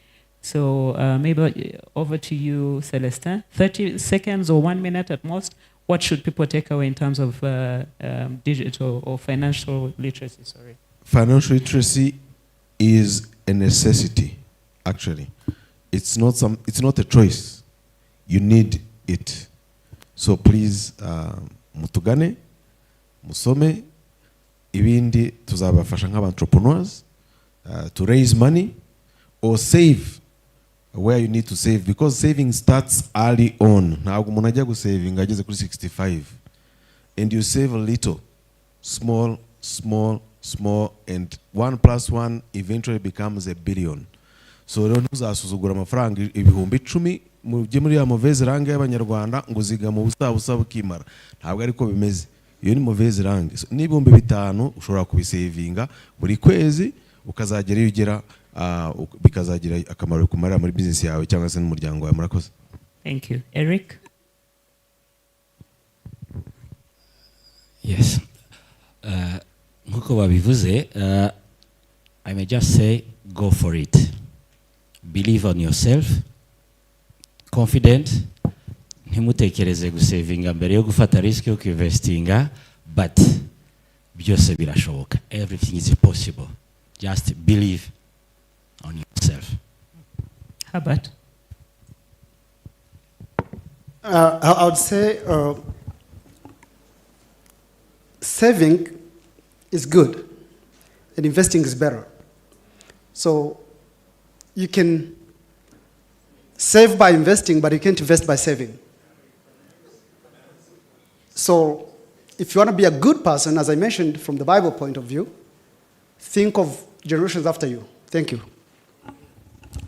So maybe over to you, Celestin. 30 seconds or 1 minute at most. What should people take away in terms of digital or financial literacy? Sorry. Financial literacy is a necessity, actually. It's not a choice. You need it. So please, mutugane, musome, ibindi tuzabafasha nk'aba-entrepreneurs to raise money or save where you need to save, because saving starts early on. Ntabwo umuntu ajya gusaving ageze kuri 65, and you save a little, small, and 1 + 1 eventually becomes a billion. So rero ntuzasuzugura amafaranga ibihumbi 10 mujye muri ya mauvaise langue y'abanyarwanda ngo uziga mu busa bukimara. Ntabwo ariko bimeze. Iyo ni mauvaise langue. So, n'ibihumbi 5 ushobora kubisavinga buri kwezi, ukazagera iyo ugera bikazagira akamaro kumarira muri business yawe cyangwa se n'umuryango wawe. Murakoze. Thank you. Eric? Yes. Nkuko babivuze, I may just say, go for it. Believe on yourself. Confident. Ntimutekereze gusavinga mbere yo gufata risk yo investinga, but byose birashoboka. Everything is possible. Just believe on yourself. How about? I would say saving is good and investing is better. So you can save by investing, but you can't invest by saving. So if you want to be a good person, as I mentioned from the Bible point of view, think of generations after you. Thank you.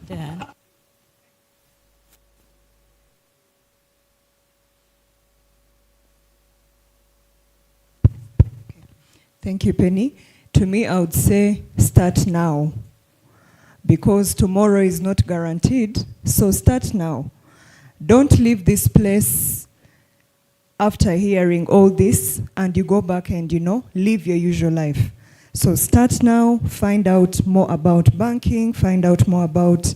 Dan. Thank you, Penny. To me, I would say start now, because tomorrow is not guaranteed. So start now. Don't leave this place after hearing all this and you go back and, live your usual life. So start now, find out more about banking, find out more about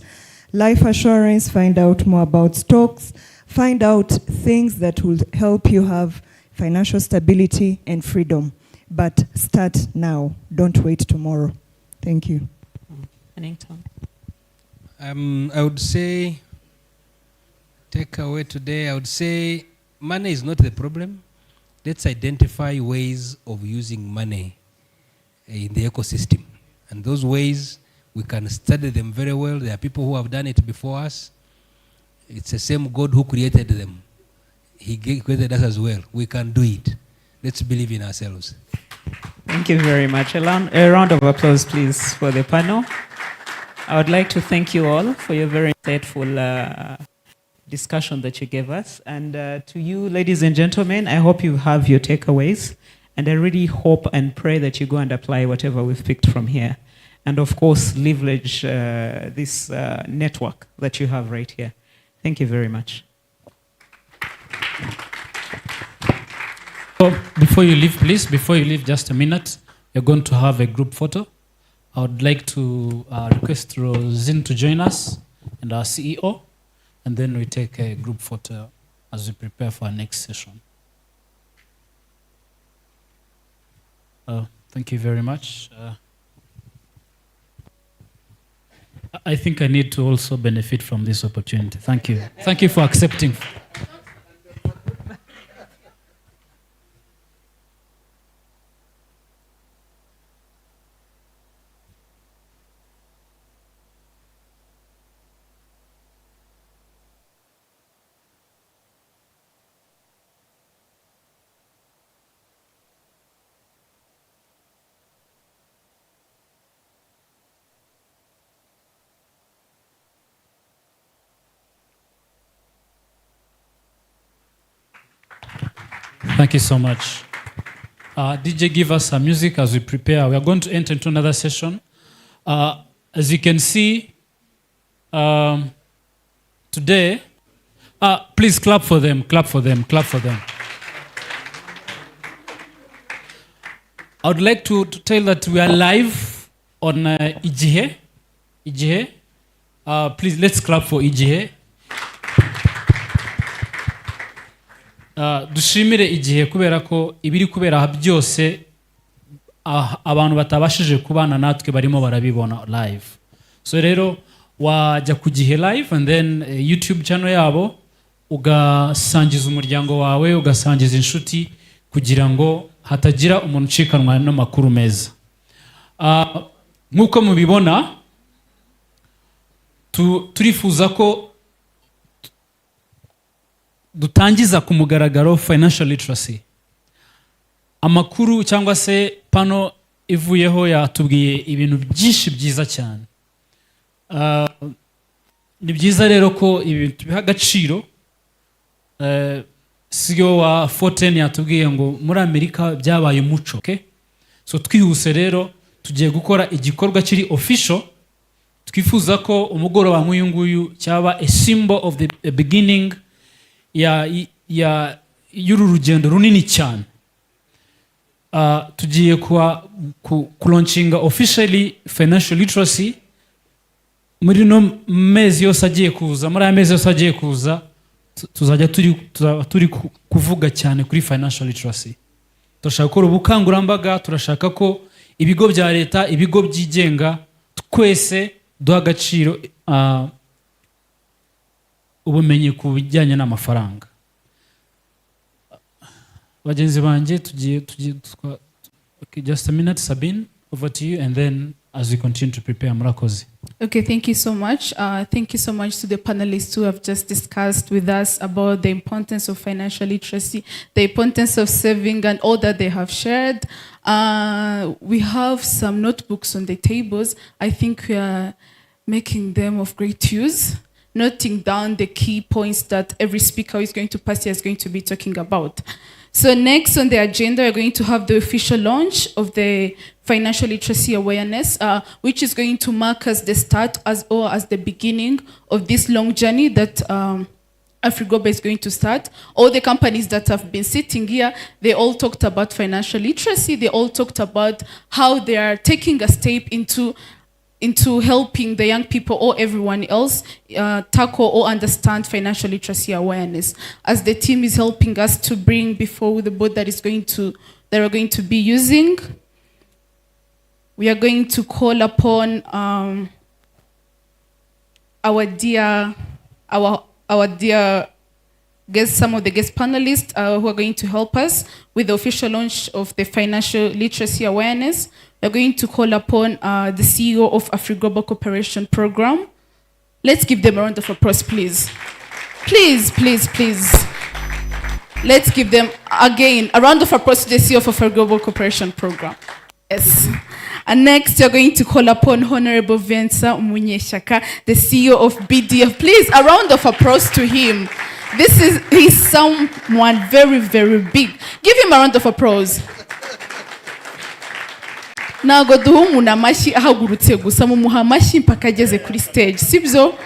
life assurance, find out more about stocks, find out things that will help you have financial stability and freedom. But start now. Don't wait tomorrow. Thank you. Pennington. I would say, take away today, I would say money is not the problem. Let's identify ways of using money in the ecosystem. And those ways, we can study them very well. There are people who have done it before us. It's the same God who created them. He created us as well. We can do it. Let's believe in ourselves. Thank you very much. A round of applause, please, for the panel. I would like to thank you all for your very insightful discussion that you gave us. And to you, ladies and gentlemen, I hope you have your takeaways. And I really hope and pray that you go and apply whatever we've picked from here. And of course, leverage this network that you have right here. Thank you very much. So before you leave, please, before you leave, just a minute, you're going to have a group photo. I would like to request Rosine to join us and our CEO, and then we take a group photo as we prepare for our next session. Thank you very much. I think I need to also benefit from this opportunity. Thank you. Thank you for accepting. Thank you so much. DJ, give us some music as we prepare. We are going to enter into another session. As you can see, today, please clap for them, clap for them, clap for them. I would like to tell that we are live on IGIHE. IGIHE. Please, let's clap for IGIHE. Dushimire IGIHE kubera ko ibiri kubera aha byose abantu batabashije kubana natwe barimo barabibona live. So rero wajya ku IGIHE live and then YouTube channel yabo ugasangiza umuryango wawe, ugasangiza inshuti kugira ngo hatagira umuntu ucikanwa n'amakuru meza. Nkuko mubibona turifuza ko dutangiza ku mugaragaro financial literacy. Amakuru cyangwa se pano ivuyeho yatubwiye ibintu byinshi byiza cyane. Ni byiza rero ko ibintu biha agaciro. CEO wa Forten yatubwiye ngo muri Amerika byabaye umuco, okay? So twihuse rero tugiye gukora igikorwa kiri official. Twifuza ko umugoroba nk'uyu nguyu cyaba a symbol of the beginning y'uru rugendo runini cyane. Tugiye launching officially financial literacy muri no mezi yose agiye kuza, muri aya mezi yose agiye kuza tuzajya turi kuvuga cyane kuri financial literacy. Turashaka gukora ubukangurambaga, turashaka ko ibigo bya leta, ibigo byigenga, twese duha agaciro ubumenyi ku bijyanye n'amafaranga. Bagenzi banjye tugiye okay, just a minute, Sabine, over to you, and then as we continue to prepare, murakoze. Okay, thank you so much. Thank you so much to the panelists who have just discussed with us about the importance of financial literacy, the importance of saving, and all that they have shared. We have some notebooks on the tables. I think we are making them of great use. noting down the key points that every speaker who is going to pass here is going to be talking about. So next on the agenda, we're going to have the official launch of the financial literacy awareness, which is going to mark as the start or as the beginning of this long journey that Afri Global is going to start. All the companies that have been sitting here, they all talked about financial literacy. They all talked about how they are taking a step into helping the young people or everyone else tackle or understand financial literacy awareness. As the team is helping us to bring before the board that we're going to be using, we are going to call upon our dear guests, some of the guest panelists who are going to help us with the official launch of the financial literacy awareness. We're going to call upon the CEO of Afri Global Cooperation Program. Let's give them a round of applause, please. Please, please, please. Let's give them, again, a round of applause to the CEO of Afri Global Cooperation Program. Yes. And next, you're going to call upon Honorable Vincent Umunyeshaka, the CEO of BDF. Please, a round of applause to him. He's someone very, very big. Give him a round of applause. Nago duha umuntu amashyi ahagurutse gusa mumuha amashyi mpaka ageze kuri stage, sibyo?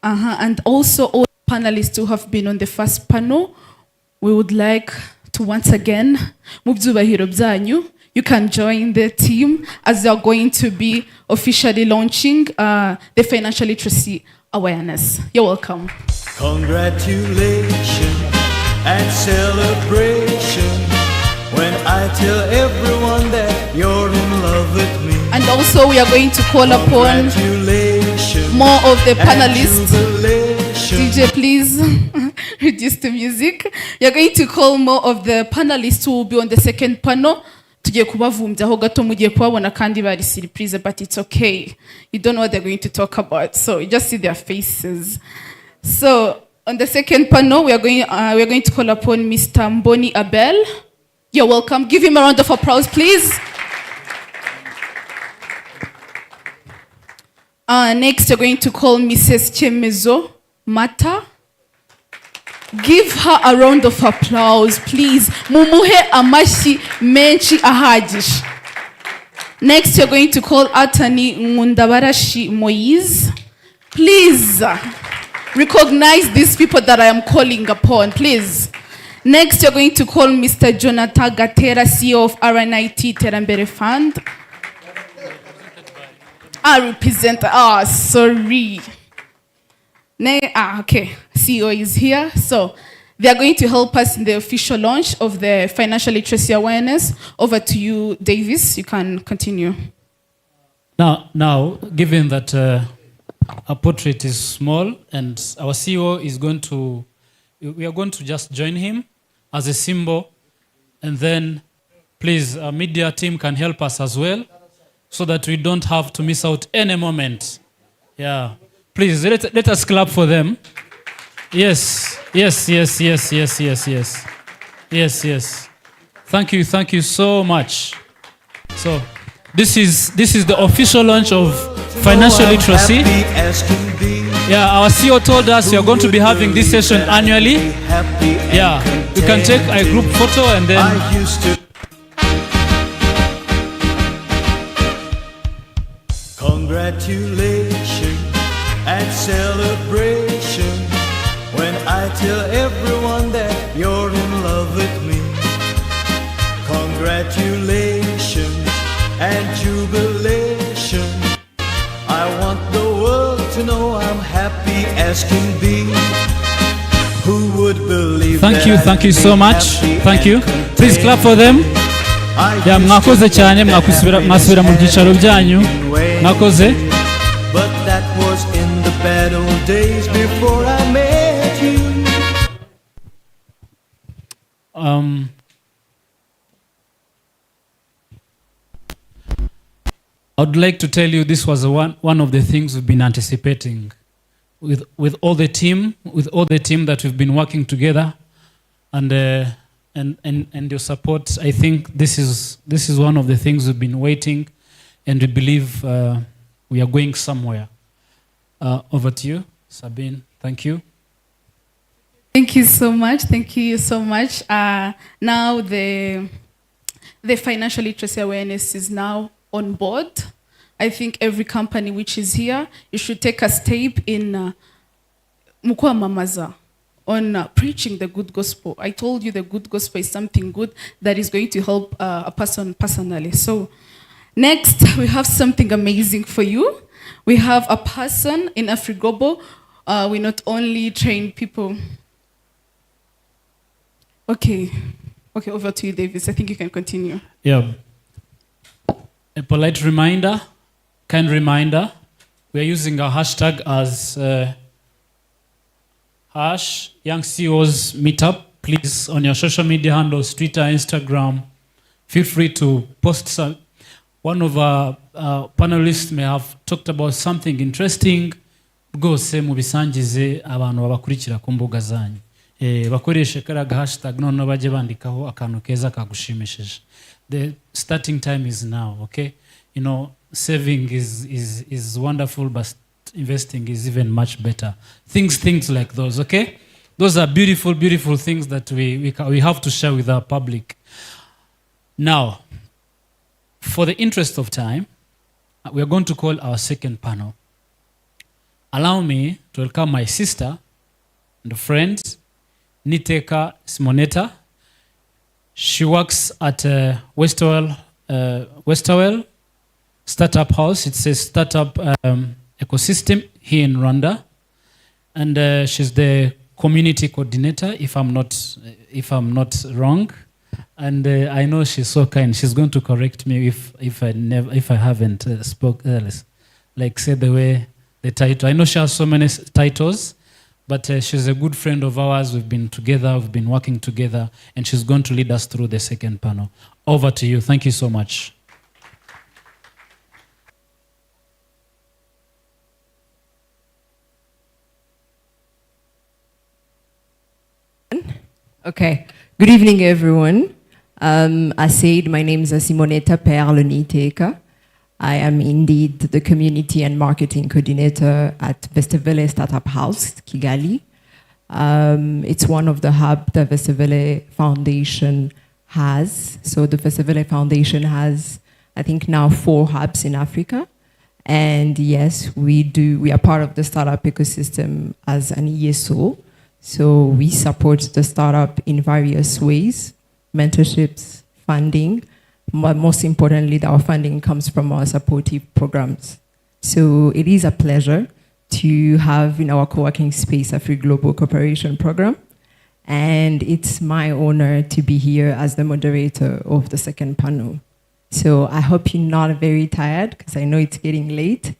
And also all panelists who have been on the first panel, we would like to once again, mubyubahiro byanyu, you can join the team as they are going to be officially launching the financial literacy awareness. You're welcome. Congratulations and celebration when I tell everyone that you're in love with me. And also we are going to call upon more of the panelists. DJ, please reduce the music. You're going to call more of the panelists who will be on the second panel. Tugiye kubavumbyaho gato mugiye kubabona kandi bari surprise, but it's okay. You don't know what they're going to talk about, so you just see their faces. So on the second panel, we are going to call upon Mr. Mboni Abel. You're welcome. Give him a round of applause, please. Next, you're going to call Mrs. Chemezo Mata. Give her a round of applause, please. Mumuhe amashi menchi ahajish. Next, you're going to call Atani Ngundabarashi Moise. Please recognize these people that I am calling upon, please. Next, you're going to call Mr. Jonathan Gatera, CEO of RNIT Terambere Fund. Sorry. Okay, CEO is here. So they are going to help us in the official launch of the financial literacy awareness. Over to you, Davis. You can continue. Now, given that our portrait is small and our CEO is going to, we are going to just join him as a symbol, and then please, our media team can help us as well, so that we don't have to miss out any moment. Yeah. Please, let us clap for them. Yes. Thank you so much. So, this is the official launch of financial literacy. Yeah, our CEO told us we are going to be having this session annually. Yeah, you can take a group photo and then... Congratulations and celebration when I tell everyone that you're in love with me. Congratulations and jubilation. I want the world to know I'm happy as can be. Who would believe Thank you so much. Thank you. Please clap for them. Yeah, mwakoze cyane, mwasubira mu byicaro byanyu. Mwakoze. But that was in the bad old days before I met you. I would like to tell you this was one of the things we've been anticipating with all the team that we've been working together, and and your support. I think this is one of the things we've been waiting, and we believe we are going somewhere. Over to you, Sabine. Thank you. Thank you so much. Thank you so much. Now the financial literacy awareness is now on board. I think every company which is here, you should take a step in Mukwa Mamaza on preaching the good gospel. I told you the good gospel is something good that is going to help a person personally. So next, we have something amazing for you. We have a person in Afri Global. We not only train people. Okay, over to you, Davis. I think you can continue. Yeah. A polite reminder, kind reminder, we are using our hashtag as hash Young CEOs Meetup. Please, on your social media handles, Twitter, Instagram, feel free to post some. One of our panelists may have talked about something interesting. Rwose mubisangize abantu babakurikira ku mbuga zanyu. Bakoreshe karaga hashtag none baje bandikaho akantu keza kagushimishije. The starting time is now, okay? You know, saving is wonderful, but investing is even much better. Things like those, okay? Those are beautiful, beautiful things that we have to share with our public. Now, for the interest of time, we are going to call our second panel. Allow me to welcome my sister and friend, Niteka Simonetta. She works at Westerwell Startup House. It's a startup ecosystem here in Rwanda, and she's the community coordinator, if I'm not wrong. And I know she's so kind. She's going to correct me if I haven't like said the title. I know she has so many titles, but she's a good friend of ours. We've been together, we've been working together, and she's going to lead us through the second panel. Over to you. Thank you so much. Okay. Good evening, everyone. As said, my name is Simonetta Perle-Niteka. I am indeed the community and marketing coordinator at Westerwelle Startup House, Kigali. It's one of the hubs the Westerwelle Foundation has. So the Westerwelle Foundation has, I think, now 4 hubs in Africa. And yes, we are part of the startup ecosystem as an ESO. So we support the startup in various ways, mentorships, funding, but most importantly, our funding comes from our supportive programs. So it is a pleasure to have in our co-working space Afri Global Cooperation Program. And it's my honor to be here as the moderator of the second panel. So I hope you're not very tired, because I know it's getting late.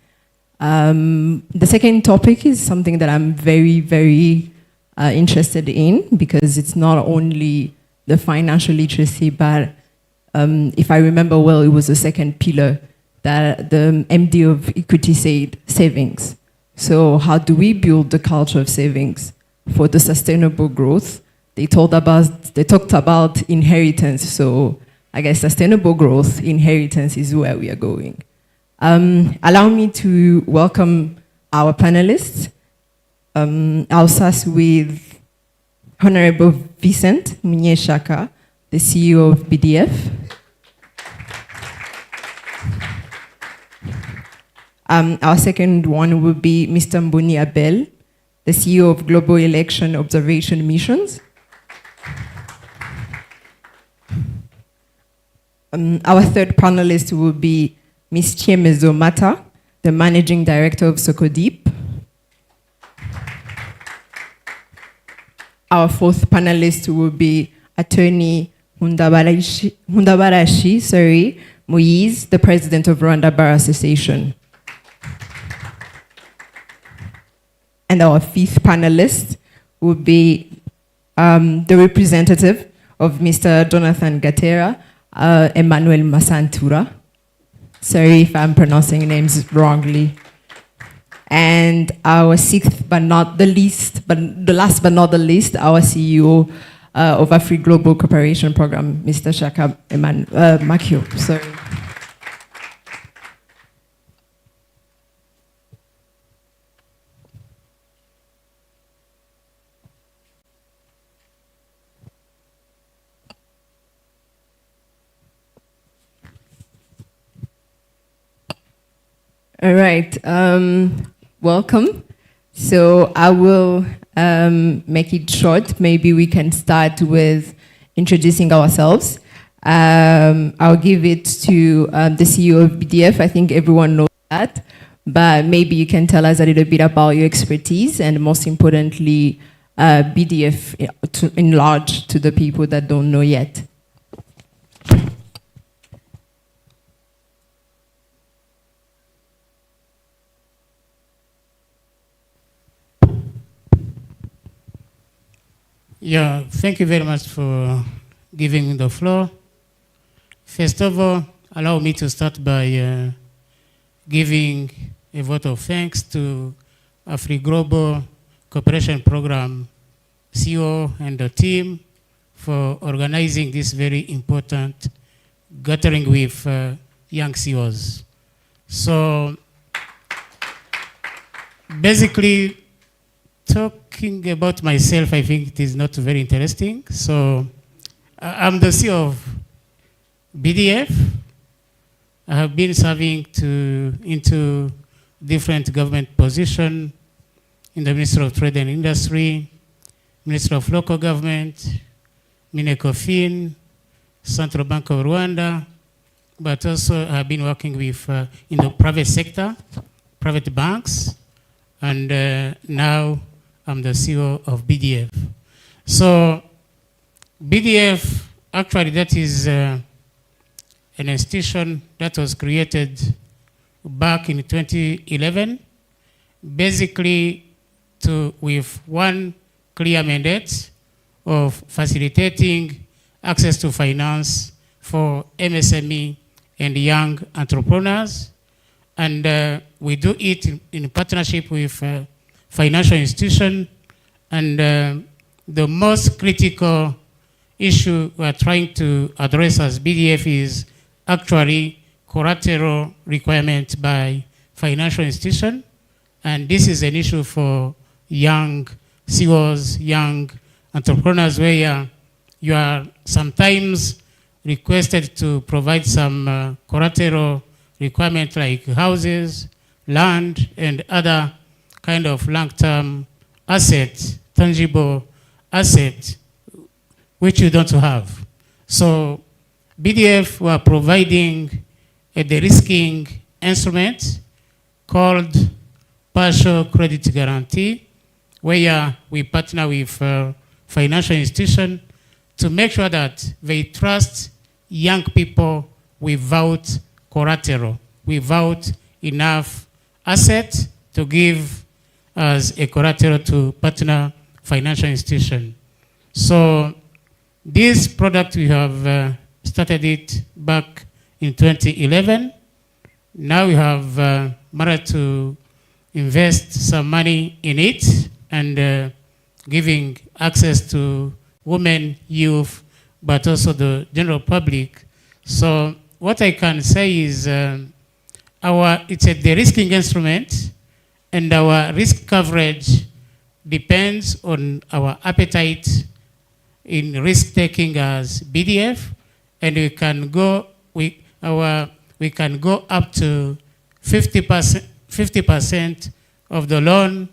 The second topic is something that I'm very, very interested in, because it's not only the financial literacy, but if I remember well, it was the second pillar that the MD of Equity said, savings. So how do we build the culture of savings for the sustainable growth? They talked about inheritance. So I guess sustainable growth, inheritance is where we are going. Allow me to welcome our panelists. I'll start with Honorable Vincent Munyeshaka, the CEO of BDF. Our second one will be Mr. Mboni Abel, the CEO of Global Election Observation Missions. Our third panelist will be Ms. Chiemezo Mata, the Managing Director of Sokodeep. Our fourth panelist will be Attorney Hundabarashi Moise, the President of Rwanda Bar Association. And our fifth panelist will be the representative of Mr. Jonathan Gatera, Emmanuel Masantura. Sorry if I'm pronouncing names wrongly. And our sixth but not the least, but the last but not the least, our CEO, of Afri Global Cooperation Program, Mr. Shaka Makio. Sorry. All right, welcome. So I will make it short. Maybe we can start with introducing ourselves. I'll give it to the CEO of BDF. I think everyone knows that, but maybe you can tell us a little bit about your expertise and most importantly, BDF in large to the people that don't know yet. Yeah, thank you very much for giving me the floor. First of all, allow me to start by giving a vote of thanks to Afri Global Cooperation Program CEO and the team for organizing this very important gathering with young CEOs. So basically, talking about myself, I think it is not very interesting. So I'm the CEO of BDF. I have been serving into different government positions in the Ministry of Trade and Industry, Ministry of Local Government, Minecofin, Central Bank of Rwanda, but also I have been working with in the private sector, private banks, and now I'm the CEO of BDF. So BDF, actually that is an institution that was created back in 2011, basically with one clear mandate of facilitating access to finance for MSME and young entrepreneurs. And we do it in partnership with financial institution, and the most critical issue we are trying to address as BDF is actually collateral requirement by financial institution, and this is an issue for young CEOs, young entrepreneurs, where you are sometimes requested to provide some collateral requirement like houses, land, and other kind of long-term asset, tangible asset, which you don't have. So BDF were providing a de-risking instrument called partial credit guarantee, where we partner with financial institutions to make sure that they trust young people without collateral, without enough asset to give as a collateral to partner financial institution. So this product, we have started it back in 2011. Now we have managed to invest some money in it and giving access to women, youth, but also the general public. So what I can say is it's a de-risking instrument, and our risk coverage depends on our appetite in risk taking as BDF, and we can go up to 50% of the loan.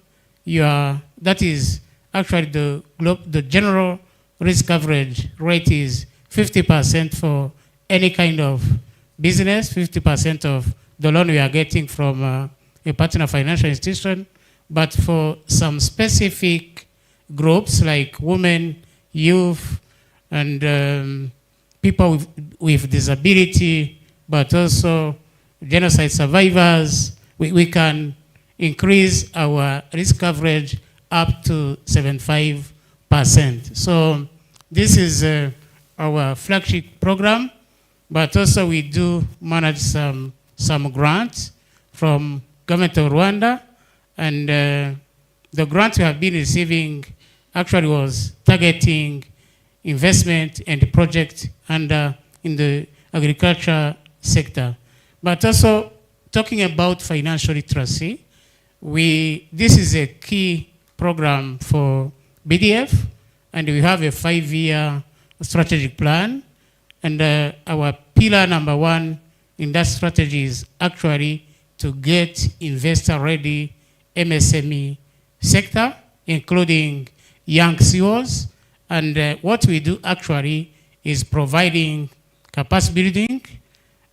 That is actually the general risk coverage rate is 50% for any kind of business, 50% of the loan we are getting from a partner financial institution. But for some specific groups like women, youth, and people with disability, but also genocide survivors, we can increase our risk coverage up to 75%. So this is our flagship program, but also we do manage some grants from government of Rwanda, and the grant we have been receiving actually was targeting investment and project under in the agriculture sector. But also talking about financial literacy, this is a key program for BDF, and we have a 5-year strategic plan. And our pillar number 1 in that strategy is actually to get investor-ready MSME sector, including young CEOs. And what we do actually is providing capacity building,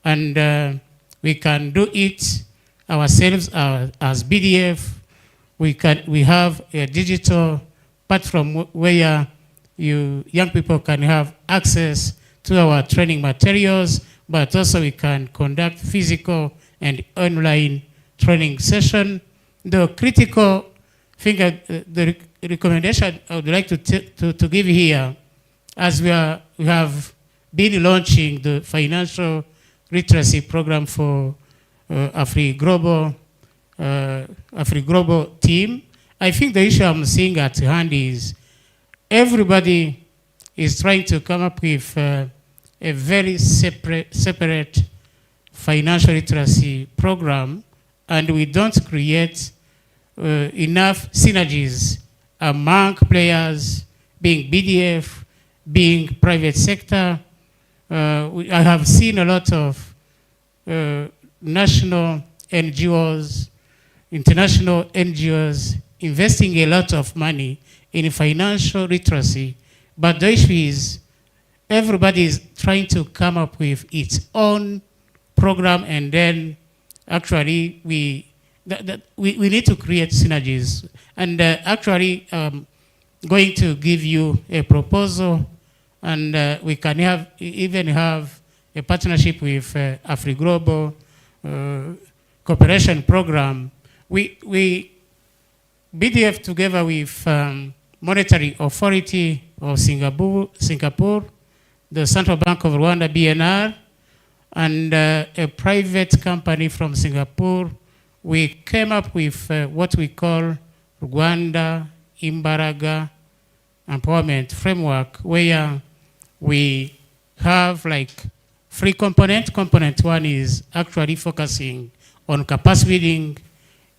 and we can do it ourselves as BDF. We have a digital platform where young people can have access to our training materials, but also we can conduct physical and online training session. The critical thing, the recommendation I would like to give here, as we have been launching the financial literacy program for Afri Global team. I think the issue I'm seeing at hand is everybody is trying to come up with a very separate financial literacy program, and we don't create enough synergies among players, being BDF, being private sector. I have seen a lot of national NGOs, international NGOs investing a lot of money in financial literacy, but the issue is everybody is trying to come up with its own program, and then actually we need to create synergies. And actually going to give you a proposal, and we can even have a partnership with Afri Global cooperation program. We BDF together with Monetary Authority of Singapore, the Central Bank of Rwanda, BNR, and a private company from Singapore, we came up with what we call Rwanda Imbaraga Empowerment Framework, where we have like 3 components. Component 1 is actually focusing on capacity building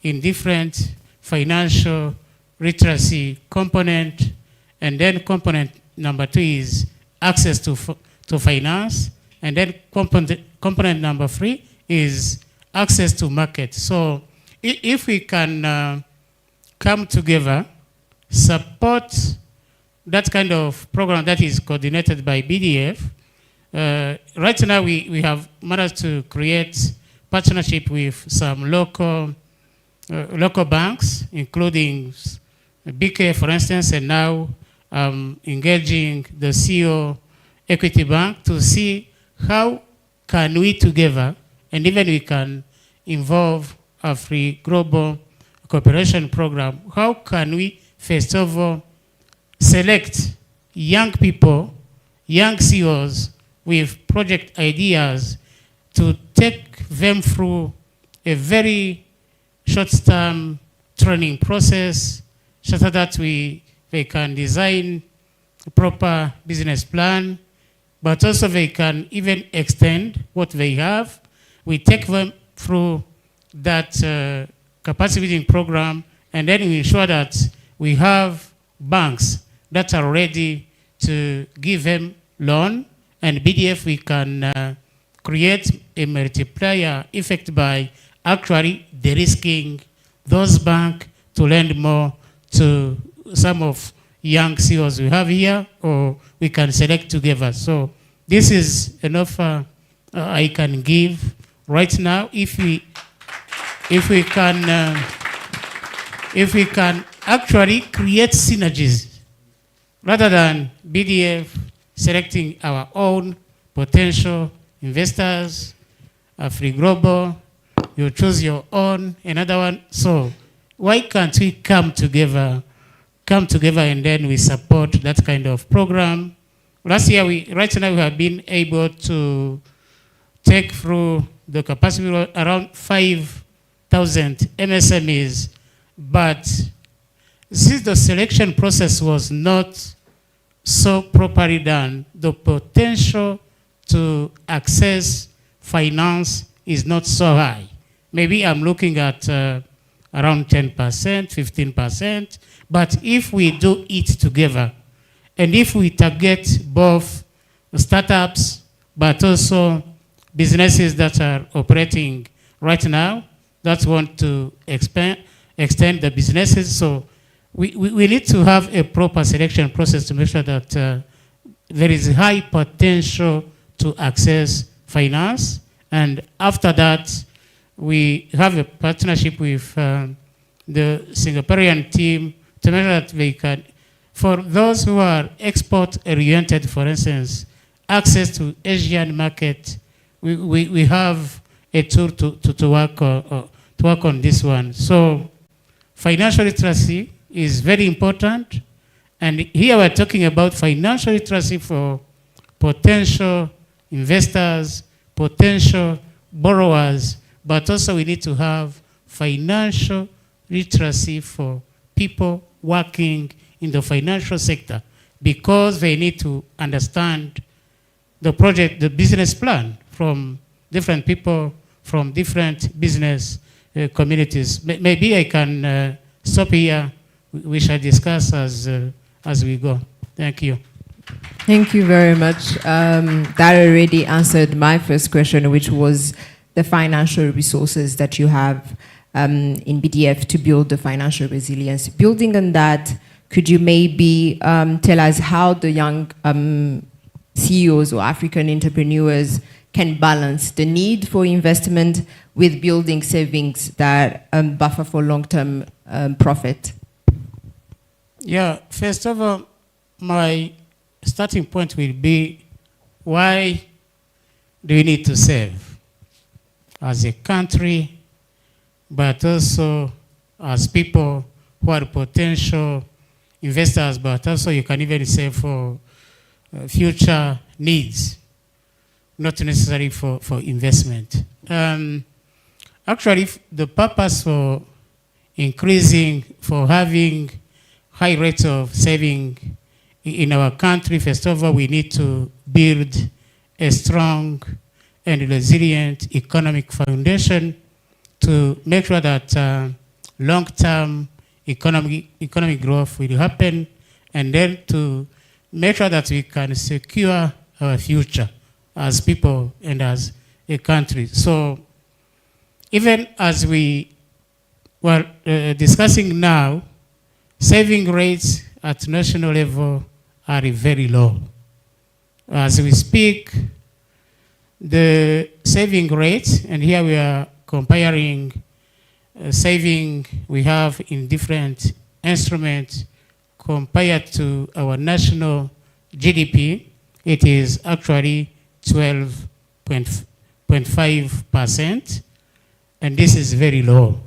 in different financial literacy component, and then component number 2 is access to finance, and then component number 3 is access to market. So if we can come together, support that kind of program that is coordinated by BDF. Right now we have managed to create partnership with some local banks, including BK, for instance, and now engaging the CEO Equity Bank to see how can we together, and even we can involve Afri Global Cooperation Program, how can we first of all select young people, young CEOs with project ideas to take them through a very short-term training process so that they can design a proper business plan, but also they can even extend what they have. We take them through that capacity building program, and then we ensure that we have banks that are ready to give them loan, and BDF we can create a multiplier effect by actually de-risking those banks to lend more to some of young CEOs we have here, or we can select together. So this is an offer I can give right now. If we can actually create synergies rather than BDF selecting our own potential investors, Afri Global, you choose your own, another one. So why can't we come together and then we support that kind of program? Last year, right now we have been able to take through the capacity around 5,000 MSMEs, but since the selection process was not so properly done, the potential to access finance is not so high. Maybe I'm looking at around 10%, 15%, but if we do it together, and if we target both startups, but also businesses that are operating right now, that want to extend the businesses, so we need to have a proper selection process to make sure that there is high potential to access finance. And after that, we have a partnership with the Singaporean team to make sure that they can, for those who are export-oriented, for instance, access to Asian market, we have a tool to work on this one. So financial literacy is very important. And here we're talking about financial literacy for potential investors, potential borrowers, but also we need to have financial literacy for people working in the financial sector, because they need to understand the project, the business plan from different people, from different business communities. Maybe I can stop here. We shall discuss as we go. Thank you. Thank you very much. That already answered my first question, which was the financial resources that you have in BDF to build the financial resilience. Building on that, could you maybe tell us how the young CEOs or African entrepreneurs can balance the need for investment with building savings that buffer for long-term profit? Yeah, first of all, my starting point will be, why do we need to save as a country, but also as people who are potential investors, but also you can even save for future needs, not necessarily for investment. Actually, the purpose for increasing, for having high rates of saving in our country, first of all, we need to build a strong and resilient economic foundation to make sure that long-term economic growth will happen, and then to make sure that we can secure our future as people and as a country. So even as we were discussing now, saving rates at national level are very low. As we speak, the saving rate, and here we are comparing saving we have in different instruments compared to our national GDP, it is actually 12.5%, and this is very low.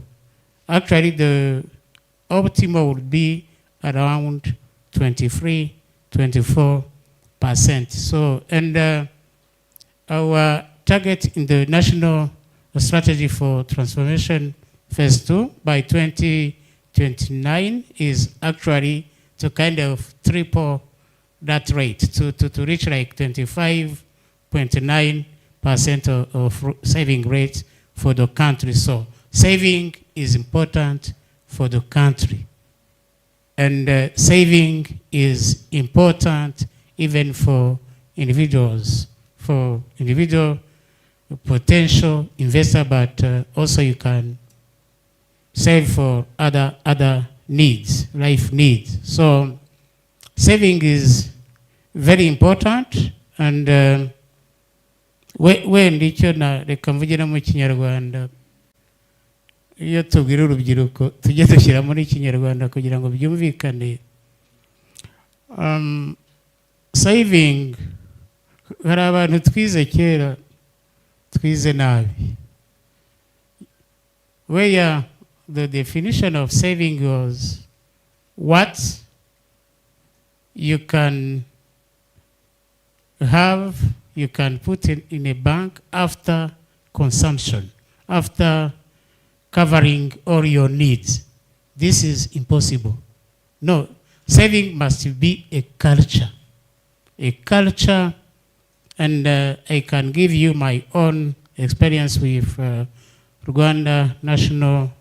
Actually, the optimal would be around 23, 24%. So, and our target in the National Strategy for Transformation Phase 2 by 2029 is actually to kind of triple that rate, to reach like 25.9% of saving rate for the country. So saving is important for the country. And saving is important even for individuals, for individual potential investor, but also you can save for other needs, life needs. So saving is very important, and when icyo na reka mvugira mu Kinyarwanda, iyo tubwira urubyiruko tujye dushyira muri Kinyarwanda kugira ngo byumvikane. Saving, hari abantu twize kera twize nabi, where the definition of saving was what you can have, you can put in a bank after consumption, after covering all your needs. This is impossible. No, saving must be a culture. a culture, and I can give you my own experience with Rwanda National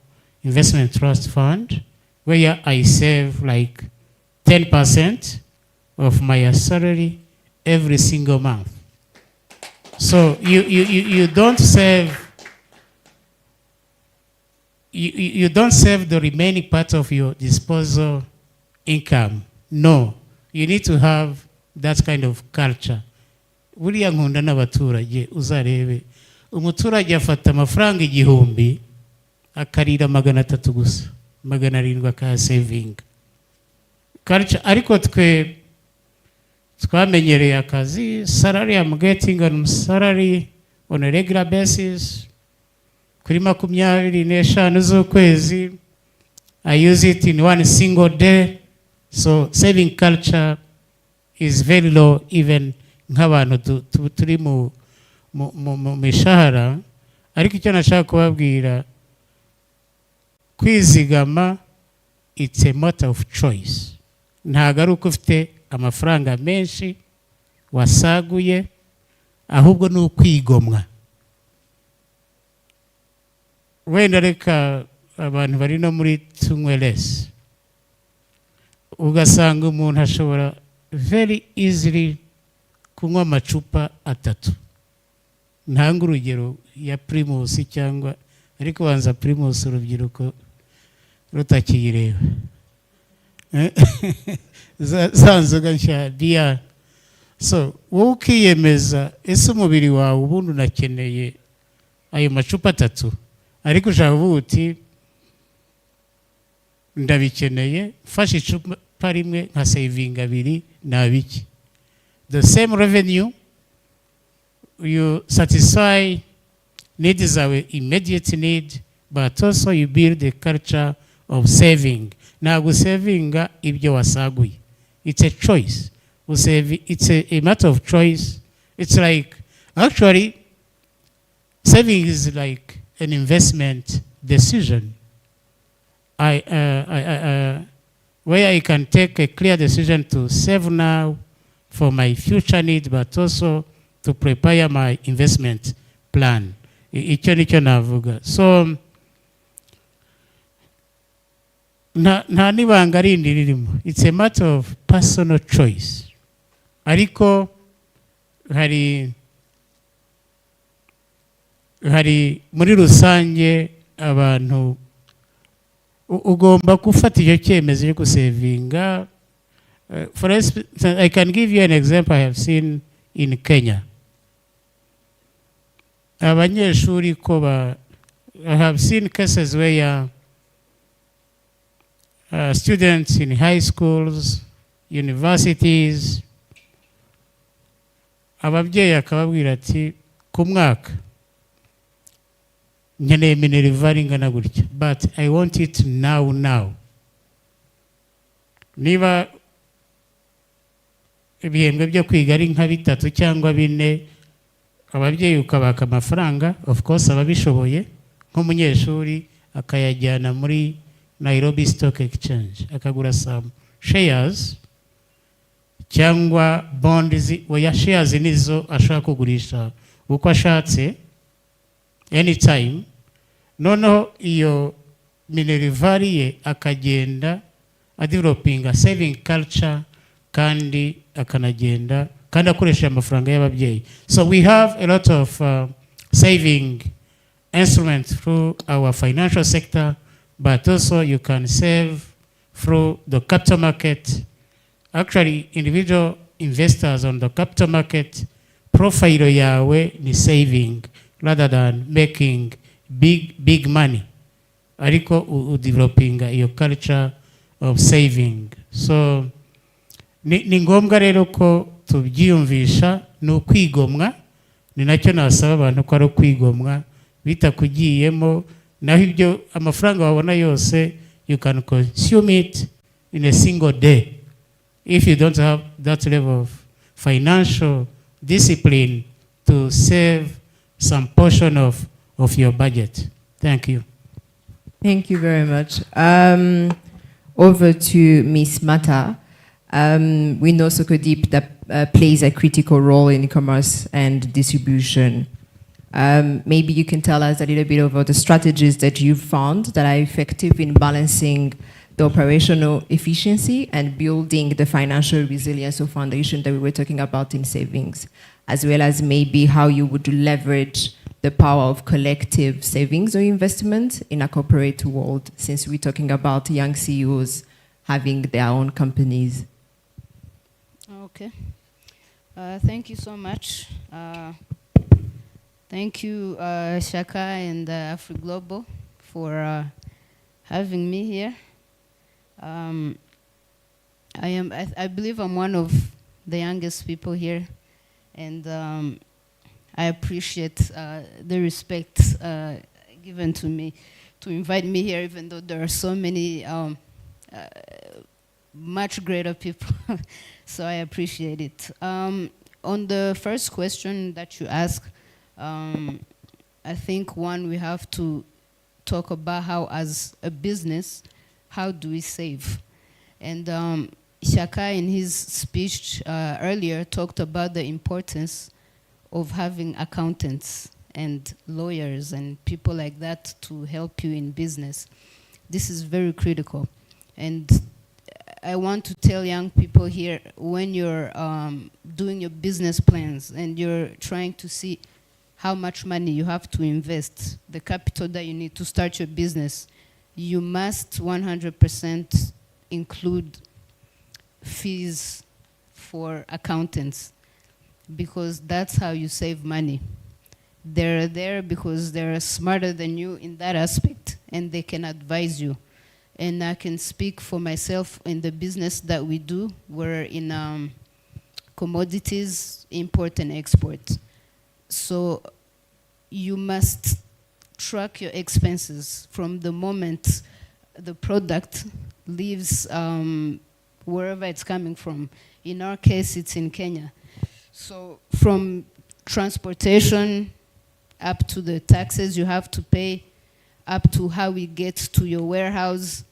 Investment Trust Fund, where I save like 10% of my salary every single month. So you don't save, you don't save the remaining part of your disposal income. No, you need to have that kind of culture. Buriya nkunda n'abaturage uzarebe umuturage afata amafaranga 1,000 akarira 300 gusa 700 aka saving culture. Ariko twe twamenyereye akazi, salary I'm getting on salary on a regular basis kuri 25 z'ukwezi. I use it in one single day. So saving culture is very low even nk'abantu turi mu mishahara. Ariko icyo nashaka kubabwira, kwizigama it's a matter of choice. Ntago ari uko ufite amafaranga menshi wasaguye, ahubwo ni ukwigomwa. Wenda reka abantu bari no muri tunyweresi, ugasanga umuntu ashobora very easily kunywa amacupa 3. Ntanga urugero ya Primus cyangwa, ariko banza Primus urubyiruko rutakiyireba. za nzoga nshya bia. So wowe ukiyemeza, ese umubiri wawe ubundi unakeneye ayo macupa 3, ariko ushaka kuvuga uti ndabikeneye, fasha icupa rimwe nka saving 2 nabiki. The same revenue, you satisfy needs our immediate need, but also you build a culture of saving. Ntabwo savinga ibyo wasaguye. It's a choice. It's a matter of choice. It's like, actually, saving is like an investment decision. Where I can take a clear decision to save now for my future need, but also to prepare my investment plan. Icyo nicyo navuga. So nta nibanga rindi ririmo. It's a matter of personal choice. Ariko hari muri rusange abantu ugomba gufata icyo cyemezo cyo gusavinga. For instance, I can give you an example I have seen in Kenya. Abanyeshuri ko I have seen cases where students in high schools, universities, ababyeyi akababwira ati ku mwaka nkeneye minerivare ingana gutya, but I want it now. Niba ibihembwe byo kwiga ari nka 3 cyangwa 4, ababyeyi ukabaka amafaranga, of course ababishoboye nk'umunyeshuri akayajyana muri Nairobi Stock Exchange akagura some shares cyangwa bonds. Oya, shares nizo ashaka kugurisha uko ashatse anytime. Noneho iyo minerivare ye akagenda developing a saving culture kandi akanagenda kandi akoresha amafaranga y'ababyeyi. So we have a lot of saving instruments through our financial sector, but also you can save through the capital market. Actually, individual investors on the capital market, profile yawe ni saving rather than making big money. Ariko developing your culture of saving. So ni ngombwa rero ko tubyiyumvisha ni ukwigomwa. Ni nacyo nasaba abantu ko ari ukwigomwa bitakugiyemo, naho ibyo amafaranga wabona yose you can consume it in a single day if you don't have that level of financial discipline to save some portion of your budget. Thank you. Thank you very much. Over to Ms. Mata. We know Sokodip that plays a critical role in e-commerce and distribution. Maybe you can tell us a little bit about the strategies that you've found that are effective in balancing the operational efficiency and building the financial resilience or foundation that we were talking about in savings, as well as maybe how you would leverage the power of collective savings or investment in a corporate world, since we're talking about young CEOs having their own companies. Okay. Thank you so much. Thank you, Shaka and Afri Global, for having me here. I believe I'm one of the youngest people here, and I appreciate the respect given to me to invite me here, even though there are so many much greater people. So I appreciate it. On the first question that you asked, I think we have to talk about how, as a business, how do we save? And Shaka, in his speech earlier, talked about the importance of having accountants and lawyers and people like that to help you in business. This is very critical. And I want to tell young people here, when you're doing your business plans and you're trying to see how much money you have to invest, the capital that you need to start your business, you must 100% include fees for accountants, because that's how you save money. They're there because they're smarter than you in that aspect, and they can advise you. And I can speak for myself in the business that we do. We're in commodities, import and export. So you must track your expenses from the moment the product leaves wherever it's coming from. In our case, it's in Kenya. So from transportation up to the taxes you have to pay, up to how it gets to your warehouse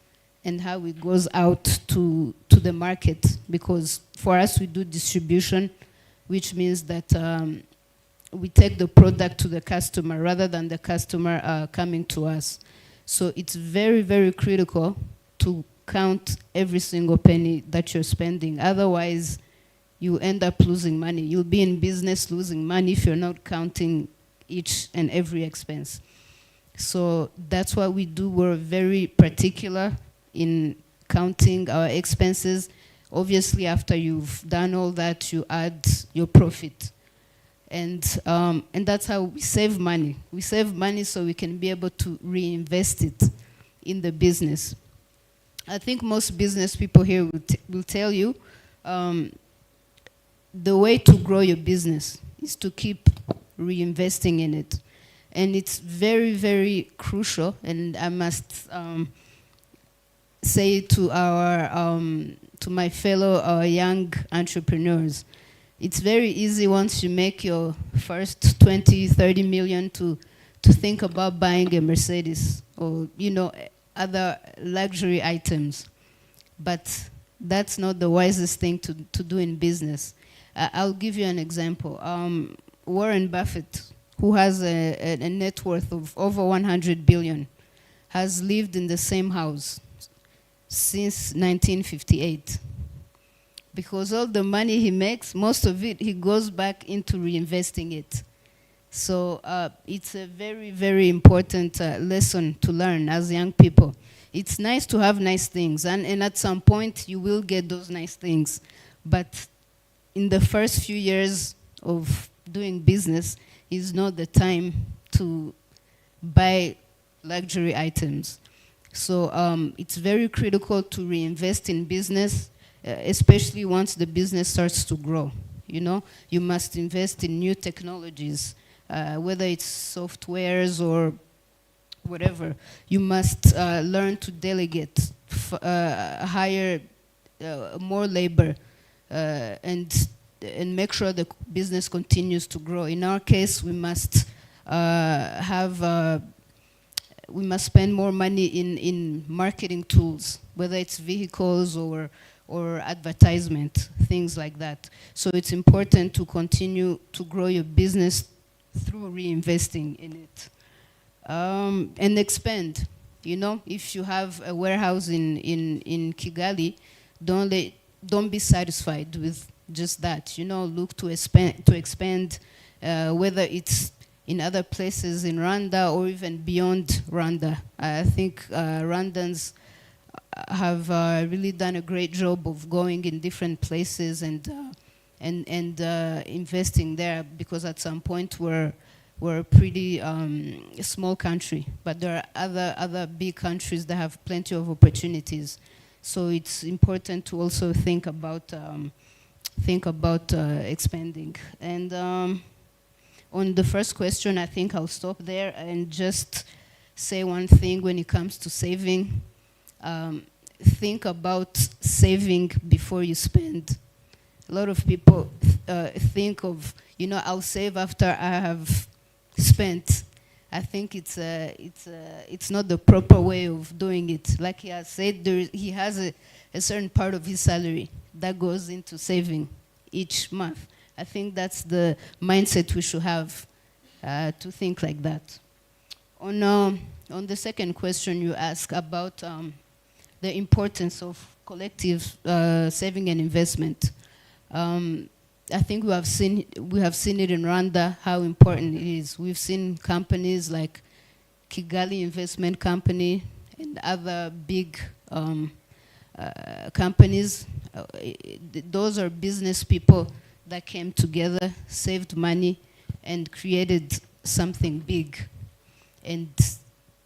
and how it goes out to the market. Because for us, we do distribution, which means that we take the product to the customer rather than the customer coming to us. So it's very, very critical to count every single penny that you're spending. Otherwise, you end up losing money. You'll be in business losing money if you're not counting each and every expense. So that's what we do. We're very particular in counting our expenses. Obviously, after you've done all that, you add your profit. And that's how we save money. We save money so we can be able to reinvest it in the business. I think most business people here will tell you the way to grow your business is to keep reinvesting in it. And it's very, very crucial, and I must say to to my fellow young entrepreneurs, it's very easy once you make your first 20, 30 million to think about buying a Mercedes or, other luxury items. But that's not the wisest thing to do in business. I'll give you an example. Warren Buffett, who has a net worth of over 100 billion, has lived in the same house since 1958. Because all the money he makes, most of it, he goes back into reinvesting it. So it's a very, very important lesson to learn as young people. It's nice to have nice things, and at some point you will get those nice things. But in the first few years of doing business is not the time to buy luxury items. So it's very critical to reinvest in business, especially once the business starts to grow. You must invest in new technologies, whether it's softwares or whatever. You must learn to delegate, hire more labor, and make sure the business continues to grow. In our case, we must we must spend more money in marketing tools, whether it's vehicles or or advertisement, things like that. So it's important to continue to grow your business through reinvesting in it. And expand. You know, if you have a warehouse in Kigali, don't be satisfied with just that. You know, look to expand, whether it's in other places in Rwanda or even beyond Rwanda. I think Rwandans have really done a great job of going in different places and investing there, because at some point we're a pretty small country, but there are other big countries that have plenty of opportunities. So it's important to also think about expanding. And on the first question, I think I'll stop there and just say one thing when it comes to saving. Think about saving before you spend. A lot of people think of, you know, I'll save after I have spent. I think it's not the proper way of doing it. Like he has said, he has a certain part of his salary that goes into saving each month. I think that's the mindset we should have, to think like that. On the second question you asked about the importance of collective saving and investment. I think we have seen it in Rwanda, how important it is. We've seen companies like Kigali Investment Company and other big companies. Those are business people that came together, saved money, and created something big. And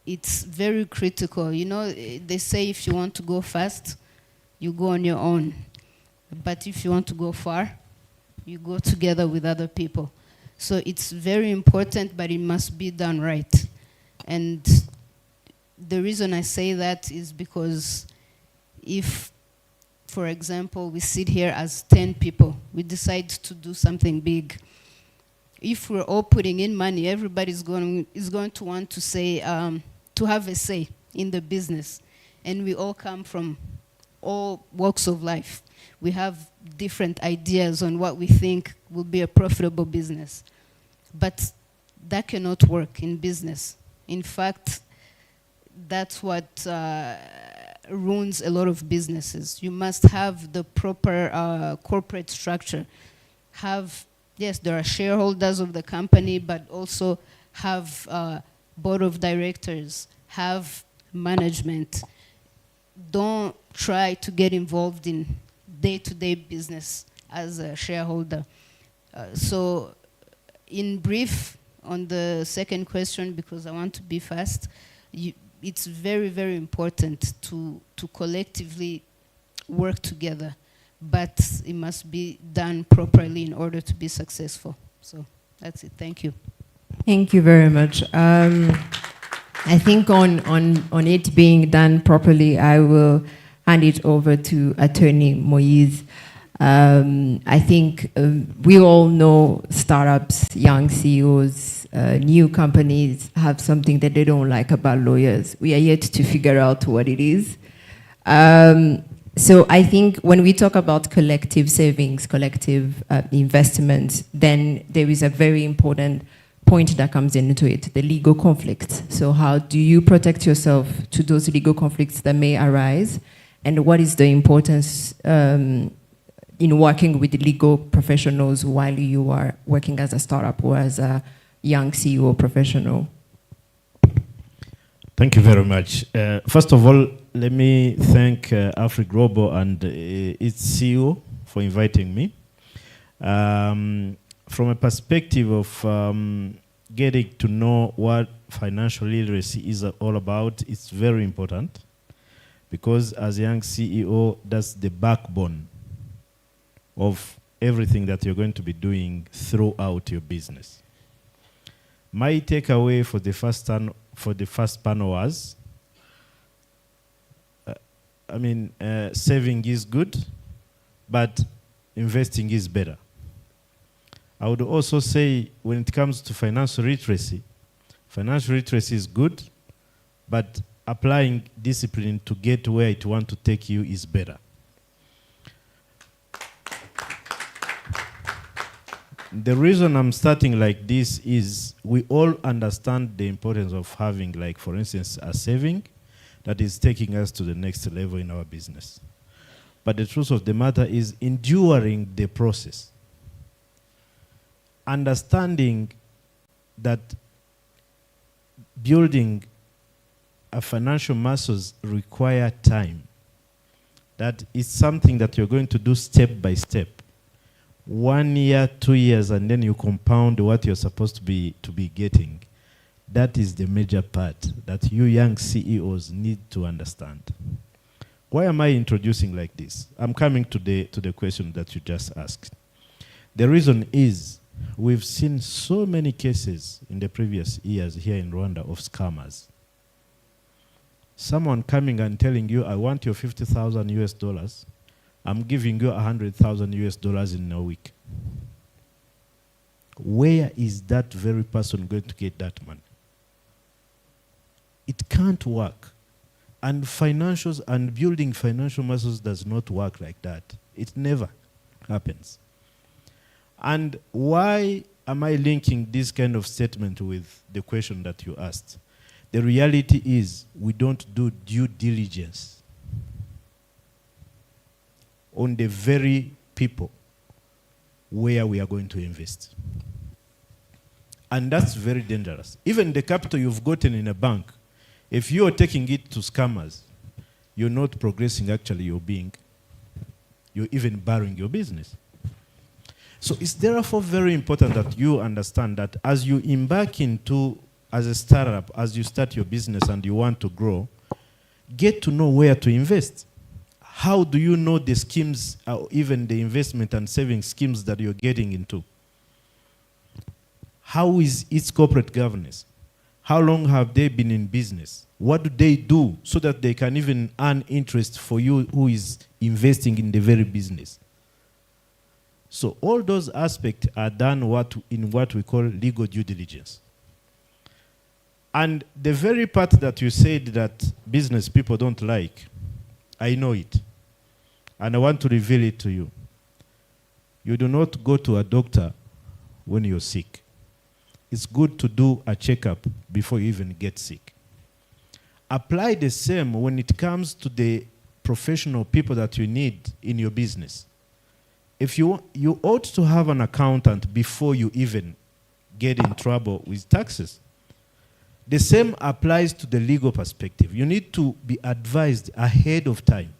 it's very critical. You know, they say if you want to go fast, you go on your own. But if you want to go far, you go together with other people. So it's very important, but it must be done right. And the reason I say that is because if, for example, we sit here as 10 people, we decide to do something big. If we're all putting in money, everybody's is going to want to say, to have a say in the business. And we all come from all walks of life. We have different ideas on what we think will be a profitable business. But that cannot work in business. In fact, that's what ruins a lot of businesses. You must have the proper corporate structure. Yes, there are shareholders of the company, but also have board of directors, have management. Don't try to get involved in day-to-day business as a shareholder. So in brief, on the second question, because I want to be fast, it's very, very important to collectively work together, but it must be done properly in order to be successful. So that's it. Thank you. Thank you very much. I think on it being done properly, I will hand it over to Attorney Moise. I think we all know startups, young CEOs, new companies have something that they don't like about lawyers. We are yet to figure out what it is. So I think when we talk about collective savings, collective investments, then there is a very important point that comes into it, the legal conflicts. So how do you protect yourself to those legal conflicts that may arise? And what is the importance in working with legal professionals while you are working as a startup or as a young CEO professional? Thank you very much. First of all, let me thank Afri Global and its CEO for inviting me. From a perspective of getting to know what financial literacy is all about, it's very important because as a young CEO, that's the backbone of everything that you're going to be doing throughout your business. My takeaway for the first panel was, saving is good, but investing is better. I would also say when it comes to financial literacy is good, but applying discipline to get where it wants to take you is better. The reason I'm starting like this is we all understand the importance of having, like, for instance, a saving that is taking us to the next level in our business. But the truth of the matter is enduring the process. Understanding that building a financial muscles require time. That is something that you're going to do step by step. 1 year, 2 years, and then you compound what you're supposed to be getting. That is the major part that you young CEOs need to understand. Why am I introducing like this? I'm coming to the question that you just asked. The reason is we've seen so many cases in the previous years here in Rwanda of scammers. Someone coming and telling you, I want your 50,000 US dollars. I'm giving you 100,000 US dollars in a week. Where is that very person going to get that money? It can't work. And financials and building financial muscles does not work like that. It never happens. And why am I linking this kind of statement with the question that you asked? The reality is we don't do due diligence on the very people where we are going to invest. And that's very dangerous. Even the capital you've gotten in a bank, if you're taking it to scammers, you're not progressing actually your being. You're even borrowing your business. So it's therefore very important that you understand that as you embark into, as a startup, as you start your business and you want to grow, get to know where to invest. How do you know the schemes, or even the investment and saving schemes that you're getting into? How is its corporate governance? How long have they been in business? What do they do so that they can even earn interest for you who is investing in the very business? So all those aspects are done in what we call legal due diligence. And the very part that you said that business people don't like, I know it. And I want to reveal it to you. You do not go to a doctor when you're sick. It's good to do a checkup before you even get sick. Apply the same when it comes to the professional people that you need in your business. If you ought to have an accountant before you even get in trouble with taxes. The same applies to the legal perspective. You need to be advised ahead of time.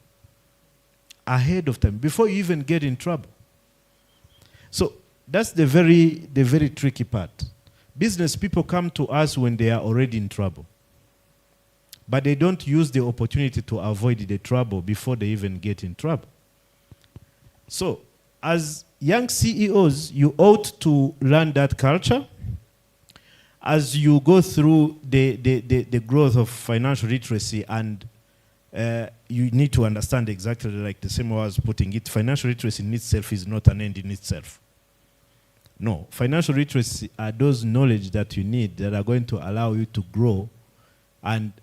Ahead of time, before you even get in trouble. So that's the very tricky part. Business people come to us when they are already in trouble. But they don't use the opportunity to avoid the trouble before they even get in trouble. So, as young CEOs, you ought to learn that culture. As you go through the growth of financial literacy, and you need to understand exactly like the same way I was putting it, financial literacy in itself is not an end in itself. No, financial literacy are those knowledge that you need that are going to allow you to grow and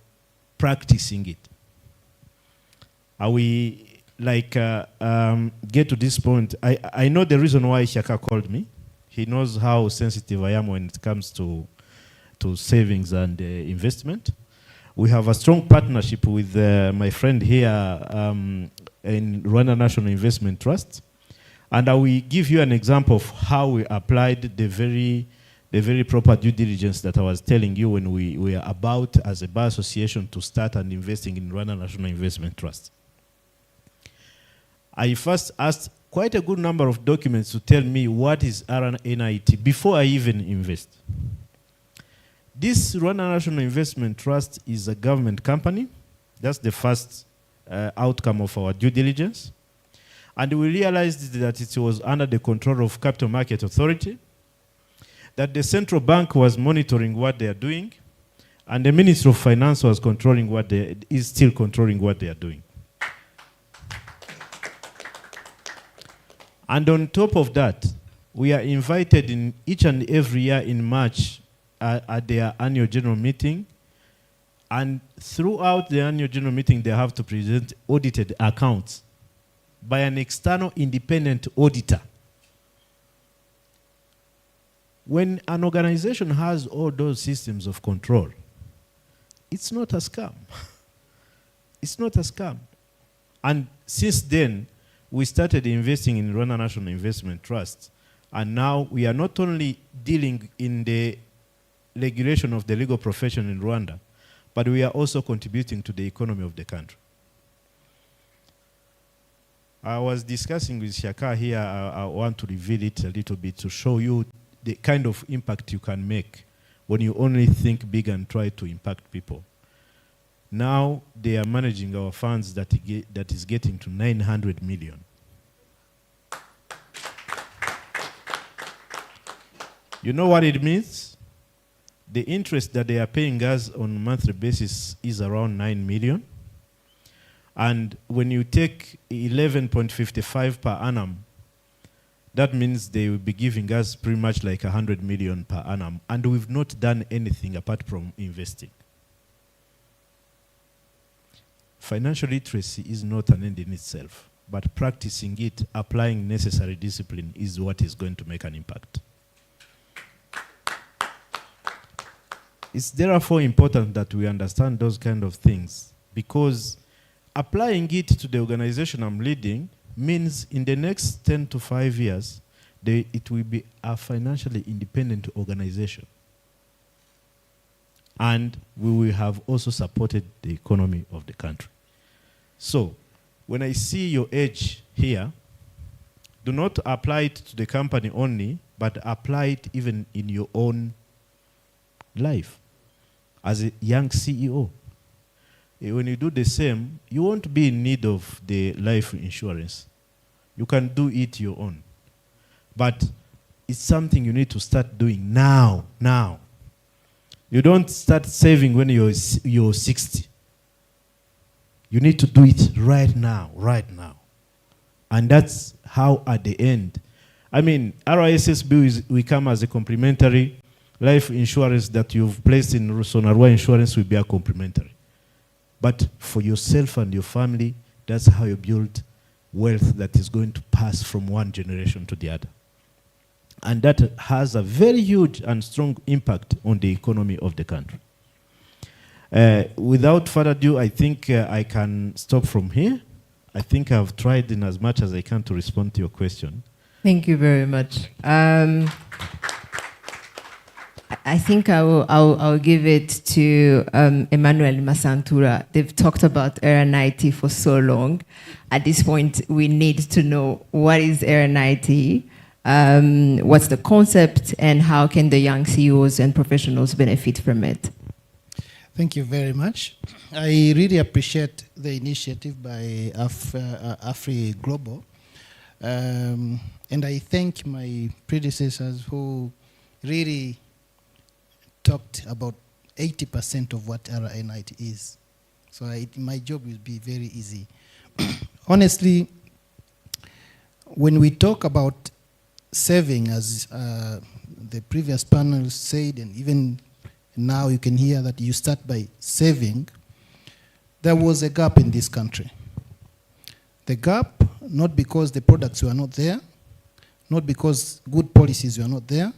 practicing it. Are we get to this point? I know the reason why Shaka called me. He knows how sensitive I am when it comes to savings and investment. We have a strong partnership with my friend here in Rwanda National Investment Trust. And I will give you an example of how we applied the very proper due diligence that I was telling you when we were about, as a bar association, to start and investing in Rwanda National Investment Trust. I first asked quite a good number of documents to tell me what is RNIT before I even invest. This Rwanda National Investment Trust is a government company. That's the first outcome of our due diligence. And we realized that it was under the control of Capital Market Authority, that the central bank was monitoring what they are doing, and the Ministry of Finance was is still controlling what they are doing. And on top of that, we are invited in each and every year in March at their annual general meeting. And throughout the annual general meeting, they have to present audited accounts by an external independent auditor. when an organization has all those systems of control, it's not a scam. It's not a scam. And since then, we started investing in Rwanda National Investment Trust. And now we are not only dealing in the regulation of the legal profession in Rwanda, but we are also contributing to the economy of the country. I was discussing with Shaka here, I want to reveal it a little bit to show you the kind of impact you can make when you only think big and try to impact people. Now they are managing our funds that is getting to 900 million. You know what it means? The interest that they are paying us on a monthly basis is around 9 million. And when you take 11.55 per annum, that means they will be giving us pretty much like 100 million per annum. And we've not done anything apart from investing. Financial literacy is not an end in itself, but practicing it, applying necessary discipline is what is going to make an impact. It's therefore important that we understand those kind of things, because applying it to the organization I'm leading means in the next 10 to 5 years, it will be a financially independent organization. And we will have also supported the economy of the country. So, when I see your age here, do not apply it to the company only, but apply it even in your own life as a young CEO. When you do the same, you won't be in need of the life insurance. You can do it your own. But it's something you need to start doing now. You don't start saving when you're 60. You need to do it right now. And that's how at the end, I mean, RISSB will come as a complementary. Life insurance that you've placed in Sonarwa insurance will be a complementary. But for yourself and your family, that's how you build wealth that is going to pass from one generation to the other. And that has a very huge and strong impact on the economy of the country. Without further ado, I think I can stop from here. I think I've tried in as much as I can to respond to your question. Thank you very much. I think I'll give it to Emmanuel Masantura. They've talked about Era 90 for so long. At this point, we need to know what is Era 90, what's the concept, and how can the young CEOs and professionals benefit from it? Thank you very much. I really appreciate the initiative by Afri Global. And I thank my predecessors who really talked about 80% of what RI90 is. So my job will be very easy. Honestly, when we talk about saving, as the previous panel said, and even now you can hear that you start by saving, there was a gap in this country. The gap, not because the products were not there, not because good policies were not there,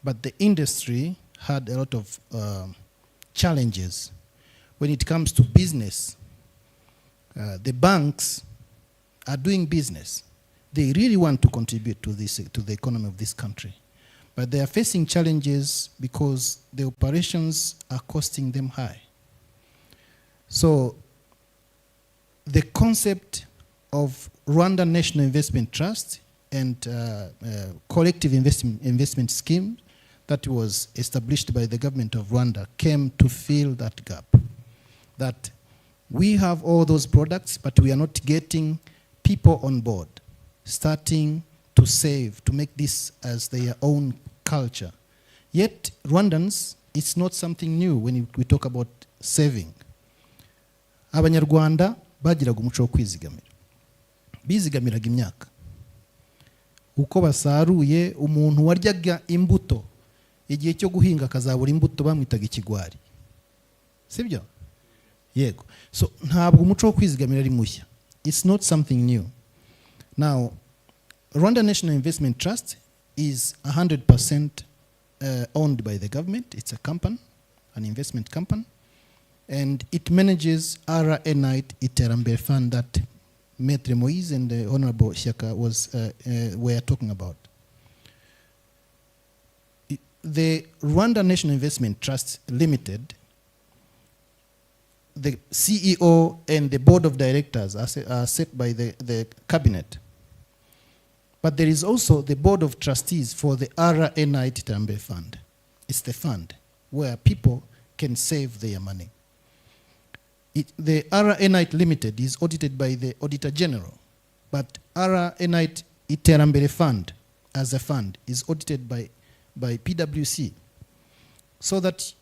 but the industry had a lot of challenges. When it comes to business, the banks are doing business. They really want to contribute to the economy of this country. But they are facing challenges because the operations are costing them high. So the concept of Rwanda National Investment Trust and collective investment scheme that was established by the government of Rwanda came to fill that gap. That we have all those products, but we are not getting people on board, starting to save, to make this as their own culture. Yet, Rwandans, it's not something new when we talk about saving. Abanyarwanda bagiraga umuco wo kwizigamira. Bizigamiraga imyaka. Uko basaruye, umuntu waryaga imbuto, igihe cyo guhinga akazabura imbuto bamwitaga ikigwari. Sibyo? Yego. So ntabwo umuco wo kwizigamira ari mushya. It's not something new. Now, Rwanda National Investment Trust is 100% owned by the government. It's a company, an investment company, and it manages RNI Iterambere Fund that Maitre Moise and the Honorable Shaka were talking about. The Rwanda National Investment Trust Limited, the CEO and the board of directors are set by the cabinet. But there is also the board of trustees for the RNI Iterambere Fund. It's the fund where people can save their money. The RNI Limited is audited by the Auditor General, but RNI Iterambere Fund as a fund is audited by PwC, so that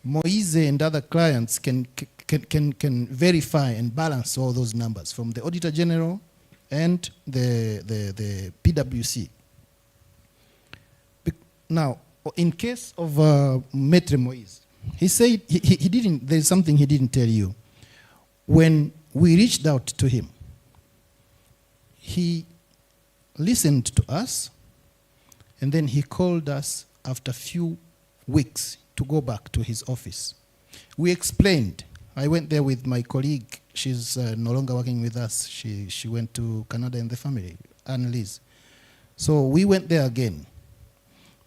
Moise and other clients can verify and balance all those numbers from the Auditor General and the PwC. Now, in case of Maitre Moise, he said he didn't. There's something he didn't tell you. When we reached out to him, he listened to us, and then he called us after a few weeks to go back to his office. We explained. I went there with my colleague. She's no longer working with us. She went to Canada and the family, Anne-Lise. So we went there again.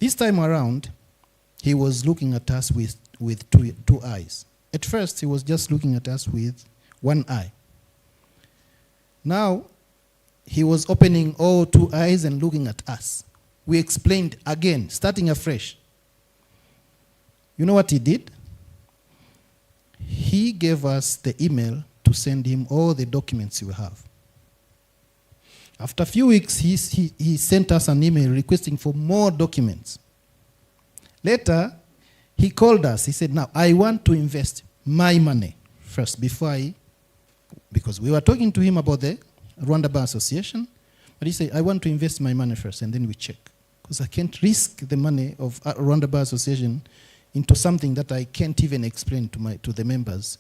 This time around, he was looking at us with two eyes. At first, he was just looking at us with one eye. Now, he was opening all two eyes and looking at us. We explained again, starting afresh. You know what he did? He gave us the email to send him all the documents we have. After a few weeks, he sent us an email requesting for more documents. Later, he called us. He said, now, I want to invest my money first because we were talking to him about the Rwanda Bar Association, but he said, I want to invest my money first, and then we check. Because I can't risk the money of Rwanda Bar Association into something that I can't even explain to the members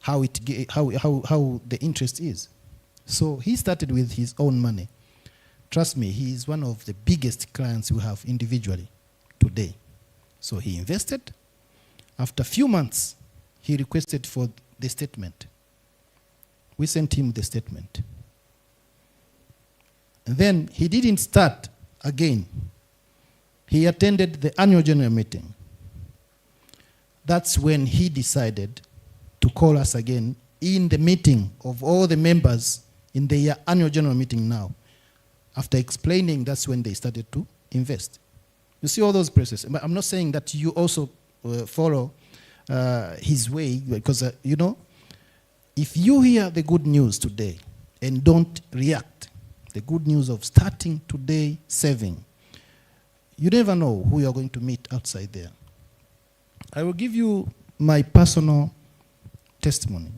how the interest is. So he started with his own money. Trust me, he is one of the biggest clients we have individually today. So he invested. After a few months, he requested for the statement. We sent him the statement. And then he didn't start again. He attended the annual general meeting. That's when he decided to call us again in the meeting of all the members in the annual general meeting now. After explaining, that's when they started to invest. You see all those processes. But I'm not saying that you also follow his way, because, if you hear the good news today and don't react, the good news of starting today saving, you never know who you're going to meet outside there. I will give you my personal testimony.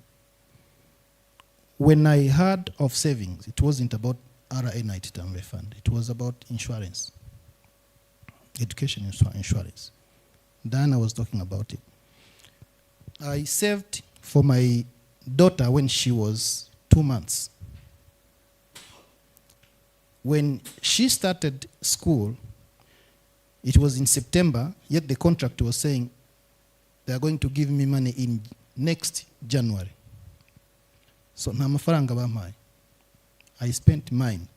When I heard of savings, it wasn't about RNI Iterambere Fund. It was about insurance, education insurance. Diana was talking about it. I saved for my daughter when she was 2 months. When she started school, it was in September, yet the contract was saying they are going to give me money in next January. So namafaranga bamaye. I spent mine.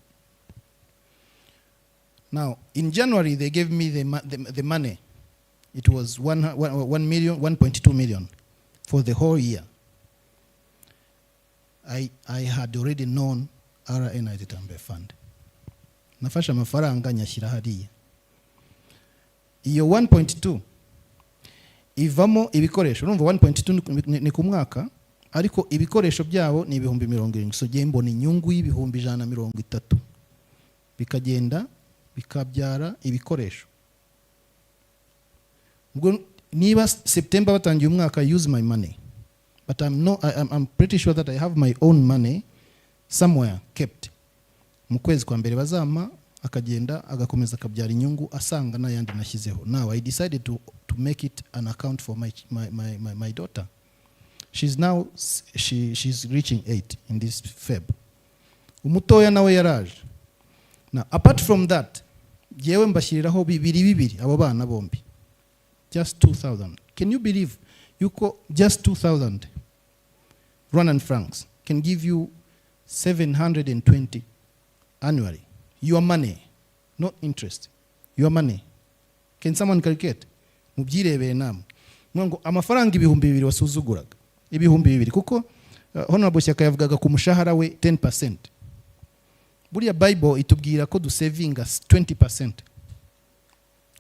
Now, in January, they gave me the money. It was 1.2 million for the whole year. I had already known RNI Iterambere Fund. Nafasha mafaranga nyashira hariya. Iyo 1.2 ivamo ibikoresho. Urumva 1.2 ni ku mwaka, ariko ibikoresho byabo ni 70,000. So je mbona inyungu y'ibihumbi 130. Bikagenda bikabyara ibikoresho. Ubwo niba September batangiye umwaka, I use my money. But I'm pretty sure that I have my own money somewhere kept. Mu kwezi kwa mbere bazama akagenda agakomeza akabyara inyungu asanga n'ayandi nashyizeho. Now I decided to make it an account for my daughter. She's reaching 8 in this Feb. Umutoya nawe yaraje. Now apart from that, yewe mbashyiriraho bibiri abo bana bombi, just 2,000. Can you believe yuko just 2,000 Rwandan francs can give you 720 annually? Your money, not interest. Your money. Can someone calculate? Mubyirebere namwe. Ngo amafaranga ibihumbi 2,000 wasuzuguraga. Ibihumbi 2,000 kuko Honorable Shyaka yavugaga ku mushahara we 10%. Buriya Bible itubwira ko dusavinga 20%.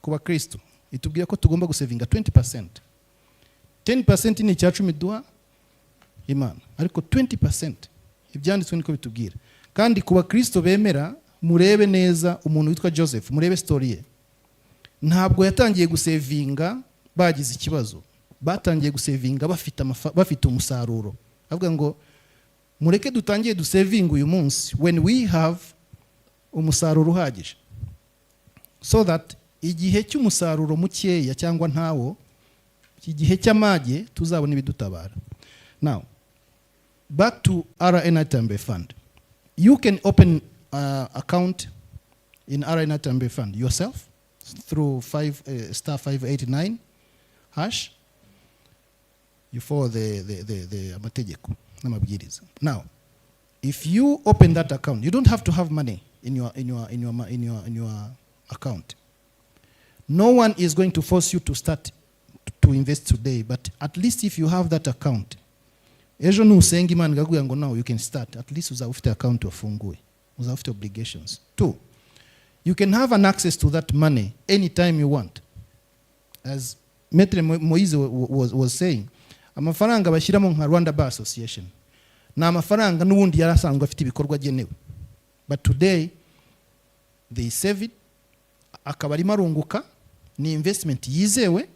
Kuba Kristo itubwira ko tugomba gusavinga 20%. 10% ni icya 10 duha Imana, ariko 20% ibyanditswe niko bitubwira. Kandi kuba Kristo bemera, murebe neza umuntu witwa Joseph, murebe story ye. Ntabwo yatangiye gusavinga bagize ikibazo, batangiye gusavinga bafite umusaruro. Avuga ngo mureke dutangiye dusavinga uyu munsi when we have umusaruro uhagije, so that igihe cy'umusaruro mukeya cyangwa ntawo, igihe cy'amage tuzabona ibidutabara. Now back to RNI Tambe Fund. You can open account in RNI Tambe Fund yourself through *589# you follow the amategeko n'amabwiriza. Now if you open that account, you don't have to have money in your account. No one is going to force you to start to invest today, but at least if you have that account, ejo nusenga Imana gaguya ngo now you can start, at least uzaba ufite account wafunguye, uzaba ufite obligations. 2, you can have an access to that money anytime you want. As Maitre Moise was saying, amafaranga bashyiramo nka Rwanda Bar Association na amafaranga n'ubundi yarasanzwe afite ibikorwa genewe, but today they save it, akaba ari marunguka, ni investment yizewe.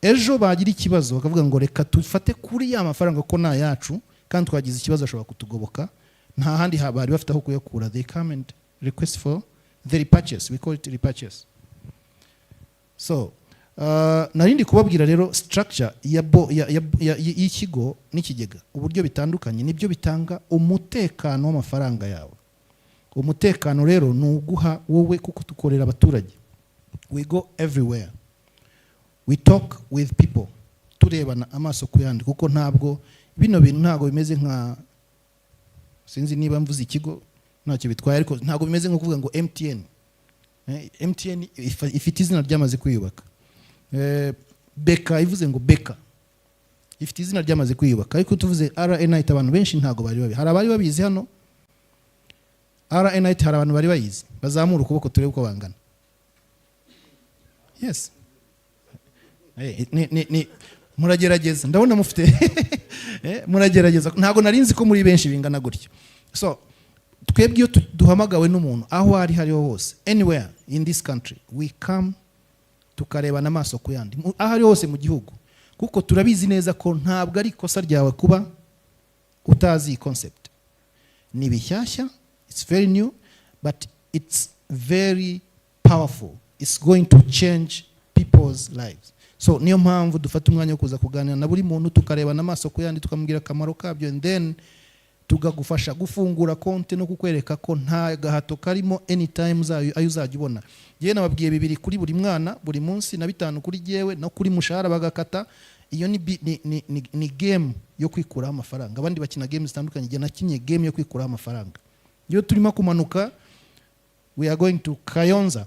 Ejo bagira ikibazo bakavuga ngo reka tufate kuri ya mafaranga ko na yacu, kandi twagize ikibazo ashobora kutugoboka, nta handi bari bafite aho kuyakura. They come and request for the repurchase. We call it repurchase. So narindi kubabwira rero structure y'ikigo n'ikigega, uburyo bitandukanye nibyo bitanga umutekano w'amafaranga yawe. Umutekano rero nuguha wowe kuko tukorera abaturage. We go everywhere, we talk with people, turebana amaso kuyandi, kuko ntabwo bino bintu ntabwo bimeze nka, sinzi niba mvuze ikigo ntacyo bitwaye, ariko ntabwo bimeze nko kuvuga ngo MTN. MTN ifite izina ryamaze kwiyubaka. Beka ivuze ngo Beka ifite izina ryamaze kwiyubaka, ariko tuvuze RNI abantu benshi ntabwo bari babi. Hari abari babizi hano RNI, hari abantu bari bayizi, bazamura ukuboko turebe uko bangana. Yes. Muragerageza, ndabona mufite muragerageza, ntabwo narinzi ko muri benshi bingana gutyo. So twebwe iyo duhamagawe n'umuntu aho ari hariho hose, anywhere in this country, we come tukareba n'amaso ku yandi aho ari hose mu gihugu, kuko turabizi neza ko ntabwo ari ikosa ryawe kuba utazi concept. Ni bishyashya, it's very new, but it's very powerful. It's going to change people's lives. So niyo mpamvu dufata umwanya wo kuza kuganira na buri muntu, tukareba n'amaso ku yandi, tukamubwira akamaro kabyo, and then tugagufasha gufungura konti no kukwereka ko nta gahato karimo, anytime ayo uzajya ubona. Yewe nababwiye 2 kuri buri mwana buri munsi na 5 kuri jewe no kuri mushahara bagakata. Iyo ni game yo kwikuraho amafaranga. Abandi bakina games zitandukanye, je nakinye game yo kwikuraho amafaranga. Iyo turimo kumanuka, we are going to Kayonza,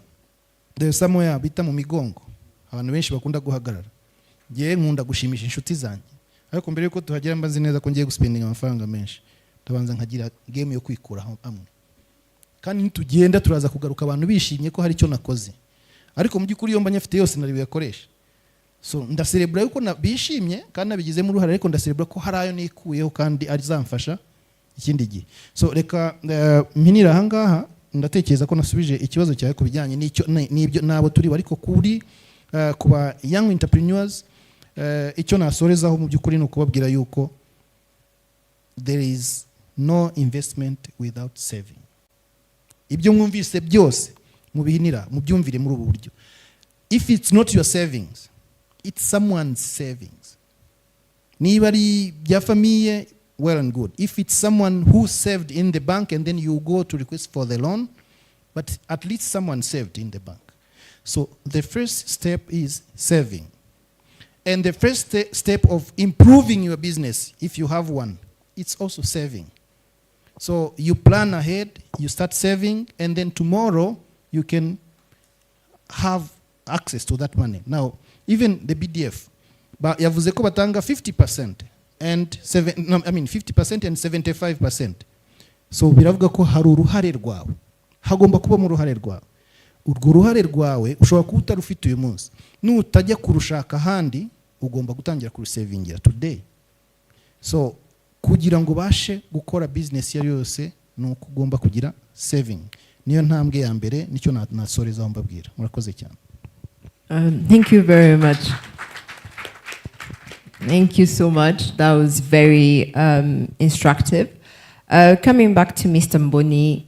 there's somewhere bita mu Migongo, abantu benshi bakunda guhagarara. Je nkunda gushimisha inshuti zanjye, ariko mbere yuko tuhagera mbazi neza ko ngiye guspendinga amafaranga menshi, tabanza nkagira game yo kwikuraho amwe, kandi nitugenda turaza kugaruka abantu bishimye ko hari icyo nakoze, ariko mu by'ukuri iyo mba nyafite yose nari buyakoresha. So ndaserebra yuko bishimye kandi nabigizemo uruhare, ariko ndaserebra ko hari ayo nikuyeho kandi azamfasha ikindi gihe. So reka mpinira ahangaha, ndatekereza ko nasubije ikibazo cyawe kubijyanye n'ibyo nabo turi, ariko kuri kuba young entrepreneurs, icyo nasorezaho mu by'ukuri ni ukubabwira yuko there is no investment without saving. Ibyo mwumvise byose mubihinira mubyumvire muri ubu buryo. If it's not your savings, it's someone's savings. Niba ari bya famille, well and good. If it's someone who saved in the bank and then you go to request for the loan, but at least someone saved in the bank. So the first step is saving. And the first step of improving your business, if you have one, it's also saving. So you plan ahead, you start saving, and then tomorrow you can have access to that money. Now, even the BDF, yavuze ko batanga 50% and 50% and 75%. So biravuga ko hari uruhare rwawe. Hagomba kuba mu ruhare rwawe. Urwo ruhare rwawe ushobora kuba utarufite uyu munsi. Nutajya kurushaka handi ugomba gutangira kurusavingira today. So kugira ngo bashe gukora business yari yose nuko ugomba kugira saving. Niyo ntambwe ya mbere nicyo nasoreza mbabwira. Murakoze cyane. Thank you very much. Thank you so much. That was very instructive. Coming back to Mr. Mboni,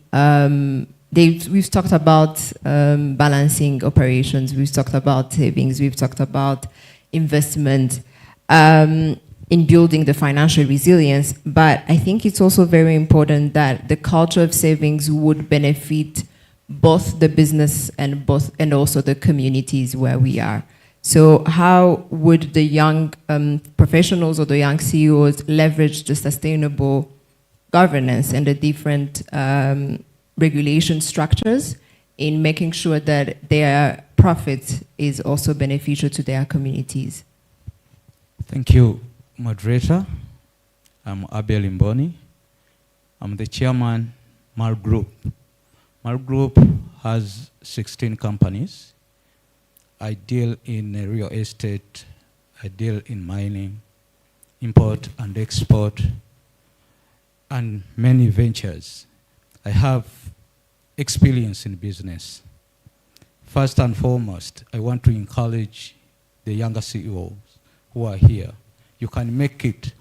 we've talked about balancing operations, we've talked about savings, we've talked about investment in building the financial resilience, but I think it's also very important that the culture of savings would benefit both the business and also the communities where we are. So how would the young professionals or the young CEOs leverage the sustainable governance and the different regulation structures in making sure that their profit is also beneficial to their communities? Thank you, moderator. I'm Abel Mboni. I'm the chairman, Mal Group. Mal Group has 16 companies. I deal in real estate, I deal in mining, import and export, and many ventures. I have experience in business. First and foremost, I want to encourage the younger CEOs who are here. You can make it,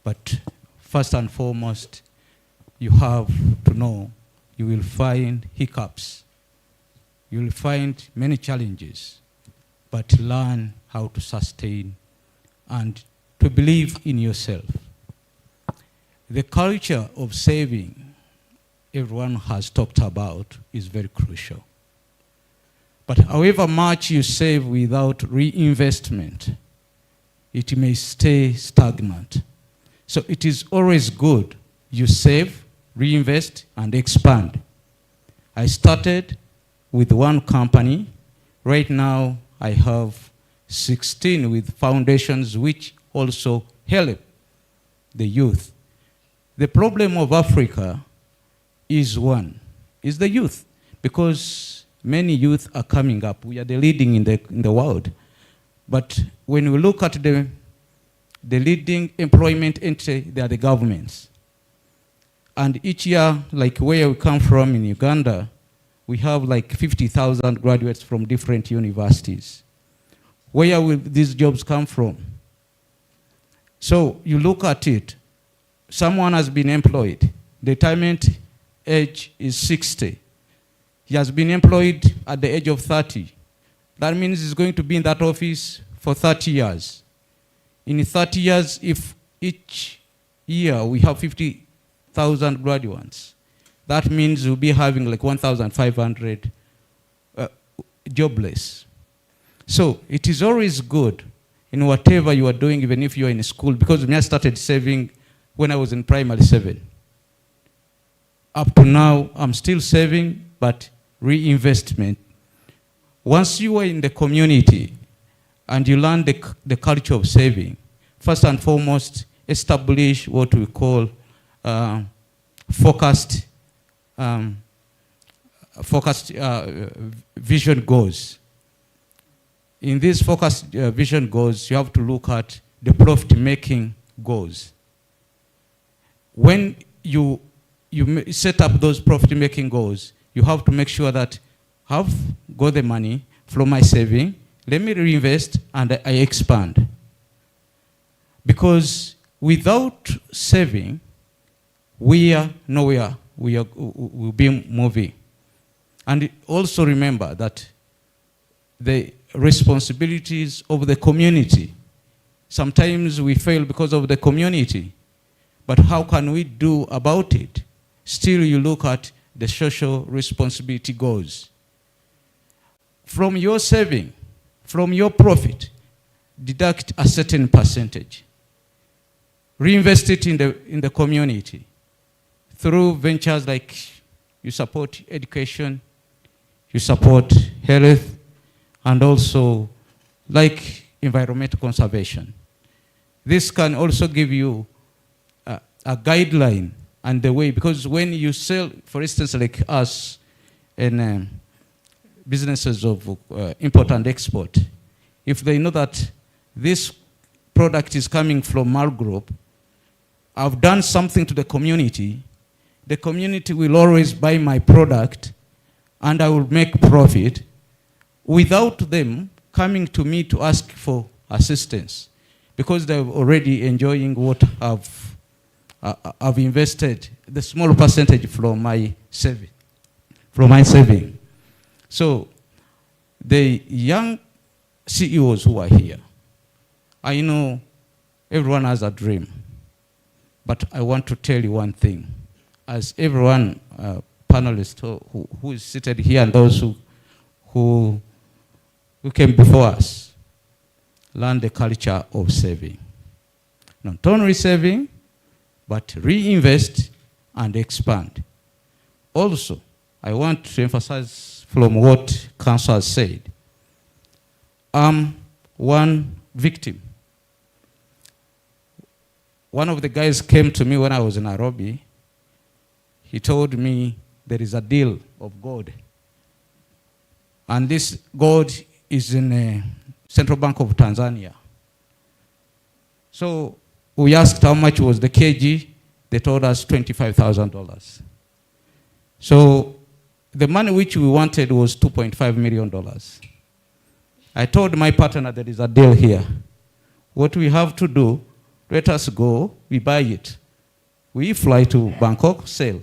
but first and foremost, you have to know you will find hiccups. You will find many challenges, but learn how to sustain and to believe in yourself. The culture of saving everyone has talked about is very crucial. But however much you save without reinvestment, it may stay stagnant. So it is always good you save, reinvest, and expand. I started with one company. Right now, I have 16 with foundations which also help the youth. The problem of Africa is the youth, because many youth are coming up. We are the leading in the world. But when we look at the leading employment entity, they are the governments. And each year, like where we come from in Uganda, we have like 50,000 graduates from different universities. Where will these jobs come from? So you look at it, someone has been employed. The retirement age is 60. He has been employed at the age of 30. That means he's going to be in that office for 30 years. In 30 years, if each year we have 50,000 graduates, that means we'll be having like 1,500 jobless. So it is always good in whatever you are doing, even if you are in school, because I started saving when I was in primary 7. Up to now, I'm still saving, but reinvestment. Once you are in the community and you learn the culture of saving, first and foremost, establish what we call focused vision goals. In these focused vision goals, you have to look at the profit-making goals. When you set up those profit-making goals, you have to make sure that I've got the money from my saving, let me reinvest, and I expand. Because without saving, we are nowhere. We'll be moving. And also remember that the responsibilities of the community, sometimes we fail because of the community. But how can we do about it? Still, you look at the social responsibility goes. From your saving, from your profit, deduct a certain percentage. Reinvest it in the community through ventures like you support education, you support health, and also like environmental conservation. This can also give you a guideline and the way, because when you sell, for instance, like us in businesses of import and export, if they know that this product is coming from Mal Group, I've done something to the community will always buy my product and I will make profit without them coming to me to ask for assistance, because they're already enjoying what I've invested, the small percentage from my saving. So the young CEOs who are here, I know everyone has a dream, but I want to tell you one thing. As everyone, panelists who is seated here and those who came before us, learn the culture of saving. Not only saving, but reinvest and expand. Also, I want to emphasize from what Council has said. I'm one victim. One of the guys came to me when I was in Nairobi. He told me there is a deal of gold. And this gold is in the Central Bank of Tanzania. So we asked how much was the kg. They told us $25,000. So the money which we wanted was $2.5 million. I told my partner there is a deal here. What we have to do, let us go, we buy it. We fly to Bangkok, sell.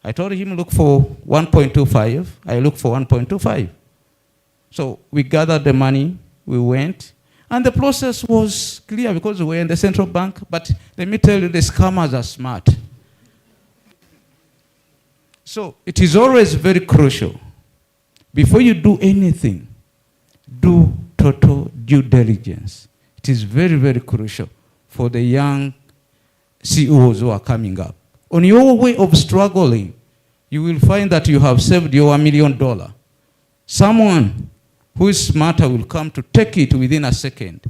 I told him look for 1.25, I look for 1.25. So we gathered the money, we went, and the process was clear because we were in the central bank, but let me tell you, the scammers are smart. So it is always very crucial. Before you do anything, do total due diligence. It is very, very crucial for the young CEOs who are coming up. On your way of struggling, you will find that you have saved your $1 million. Someone who is smarter will come to take it within a second.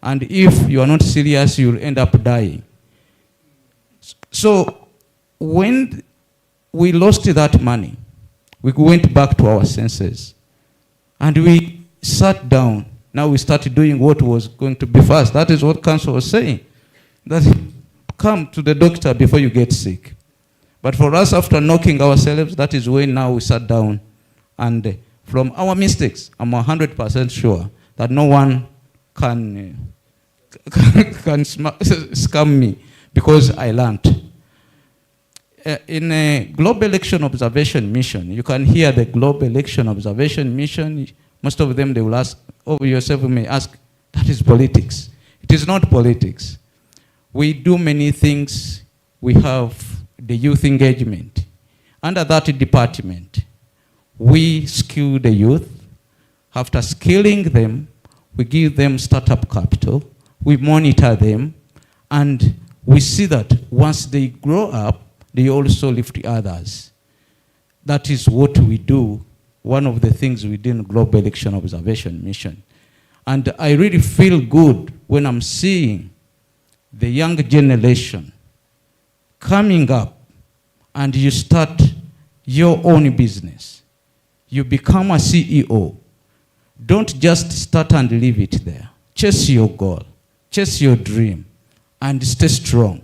And if you are not serious, you will end up dying. So when we lost that money, we went back to our senses. And we sat down. Now we started doing what was going to be first. That is what Council was saying. That come to the doctor before you get sick. But for us, after knocking ourselves, that is when now we sat down. And from our mistakes, I'm 100% sure that no one can scam me, because I learned. In a Global Election Observation Mission, you can hear the Global Election Observation Mission. Most of them, they will ask, or yourself may ask, that is politics. It is not politics. We do many things. We have the youth engagement. Under that department, we skill the youth. After skilling them, we give them startup capital. We monitor them. And we see that once they grow up, they also lift others. That is what we do. One of the things we do in Global Election Observation Mission. And I really feel good when I'm seeing the young generation coming up and you start your own business. You become a CEO. Don't just start and leave it there. Chase your goal. Chase your dream. And stay strong.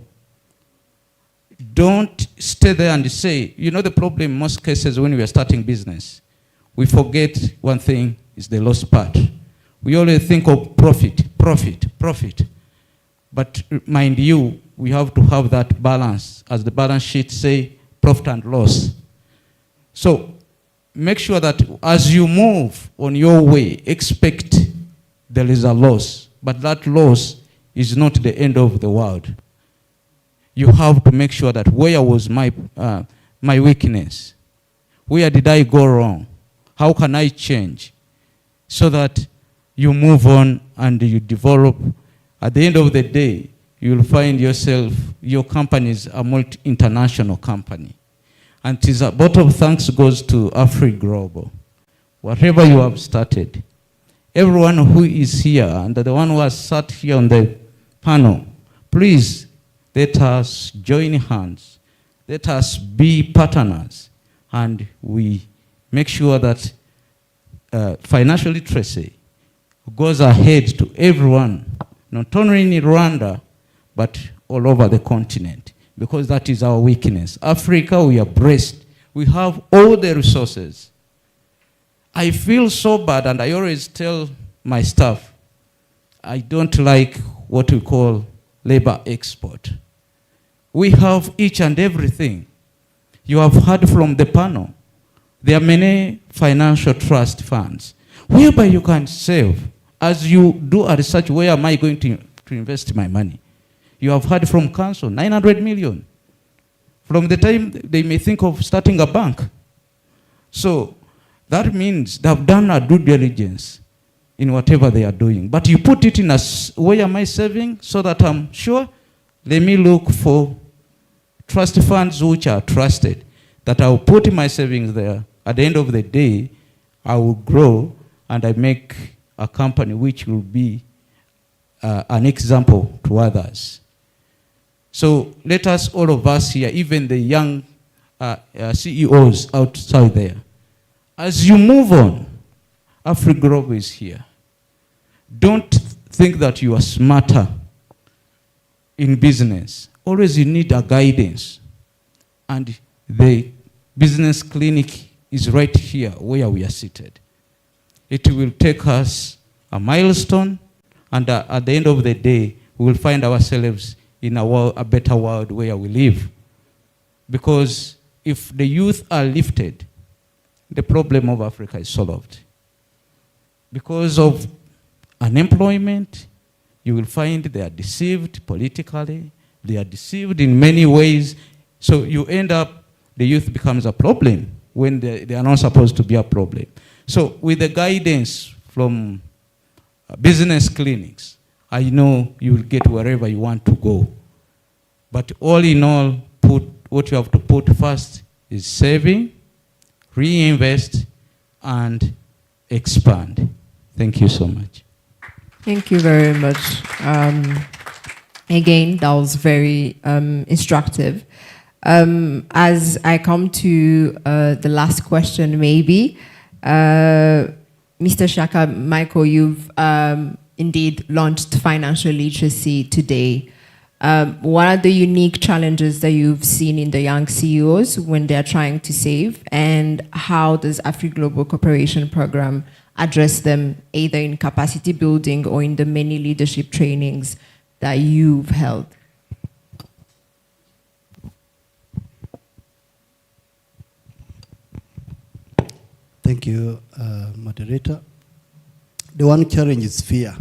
Don't stay there and say, you know the problem in most cases when we are starting business, we forget one thing is the loss part. We always think of profit, profit, profit. But mind you, we have to have that balance. As the balance sheet say, profit and loss. So make sure that as you move on your way, expect there is a loss. But that loss is not the end of the world. You have to make sure that where was my my weakness? Where did I go wrong? How can I change? So that you move on and you develop. At the end of the day, you'll find yourself, your company is a multi-international company. And it is a vote of thanks goes to Afri Global. Whatever you have started, everyone who is here and the one who has sat here on the panel, please let us join hands. Let us be partners. And we make sure that financial literacy goes ahead to everyone, not only in Rwanda, but all over the continent, because that is our weakness. Africa, we are blessed. We have all the resources. I feel so bad, and I always tell my staff, I don't like what we call labor export. We have each and everything. You have heard from the panel. There are many financial trust funds whereby you can save. As you do a research, where am I going to invest my money? You have heard from council, 900 million. From the time they may think of starting a bank. So that means they have done a due diligence in whatever they are doing. But you put it in a, where am I saving? So that I'm sure, let me look for trust funds which are trusted, that I will put my savings there. At the end of the day, I will grow and I make a company which will be an example to others. So let us, all of us here, even the young CEOs outside there, as you move on, Afri Global is here. Don't think that you are smarter in business. Always you need a guidance. And the business clinic is right here where we are seated. It will take us a milestone, and at the end of the day, we will find ourselves in a better world where we live. Because if the youth are lifted, the problem of Africa is solved. Because of unemployment, you will find they are deceived politically, they are deceived in many ways, so you end up, the youth becomes a problem when they are not supposed to be a problem. So with the guidance from business clinics, I know you will get wherever you want to go. But all in all, what you have to put first is saving, reinvest, and expand. Thank you so much. Thank you very much. Again, that was very instructive. As I come to the last question, maybe, Mr. Shaka, Michael, you've indeed launched financial literacy today. What are the unique challenges that you've seen in the young CEOs when they're trying to save, and how does Afri Global Cooperation Program address them, either in capacity building or in the many leadership trainings that you've held? Thank you, moderator. The one challenge is fear.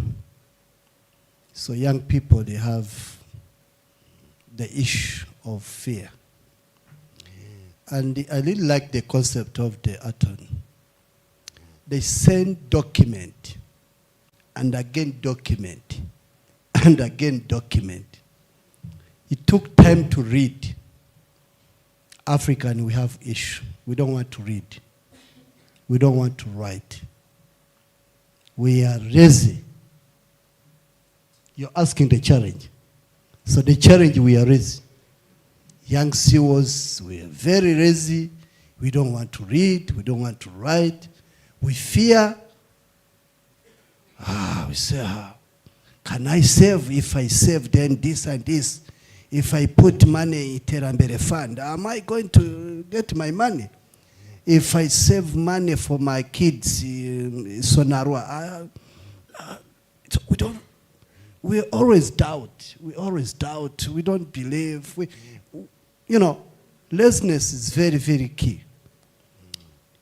So young people, they have the issue of fear. And I really like the concept of the atom. They send document, and again document, and again document. It took time to read. African, we have issue. We don't want to read. We don't want to write. We are lazy. You're asking the challenge. So the challenge, we are lazy. Young CEOs, we are very lazy. We don't want to read. We don't want to write. We fear. We say, can I save? If I save, then this and this. If I put money in Terambere Fund, am I going to get my money? If I save money for my kids in Sonarwa, we always doubt. We always doubt. We don't believe. Laziness is very, very key.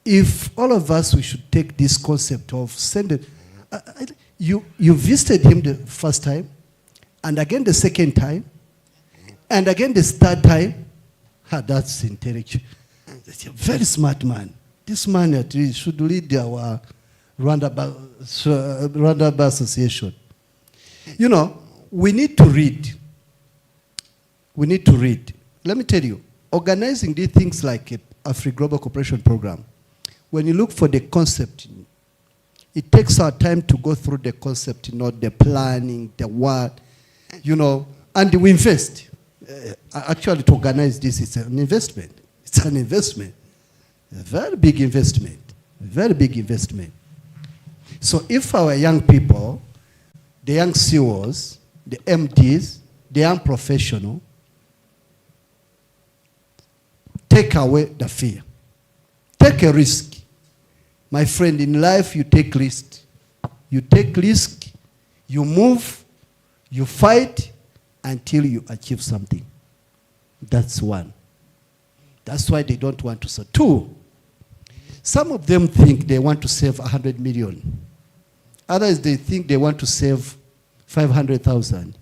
If all of us, we should take this concept of sending. You visited him the first time, and again the second time, and again the third time. That's intellectual. He's a very smart man. This man at least should lead our Rwanda Association. You know, we need to read. We need to read. Let me tell you, organizing these things like a Afri Global Cooperation Program, when you look for the concept, it takes our time to go through the concept, you know, the planning, the what, you know, and we invest. Actually, to organize this is an investment. It's an investment. A very big investment. A very big investment. So if our young people, the young CEOs, the MDs, the young professional, take away the fear. Take a risk. My friend, in life you take risk. You take risk, you move, you fight until you achieve something. That's one. That's why they don't want to sell. Two, some of them think they want to save 100 million. Others, they think they want to save 500,000.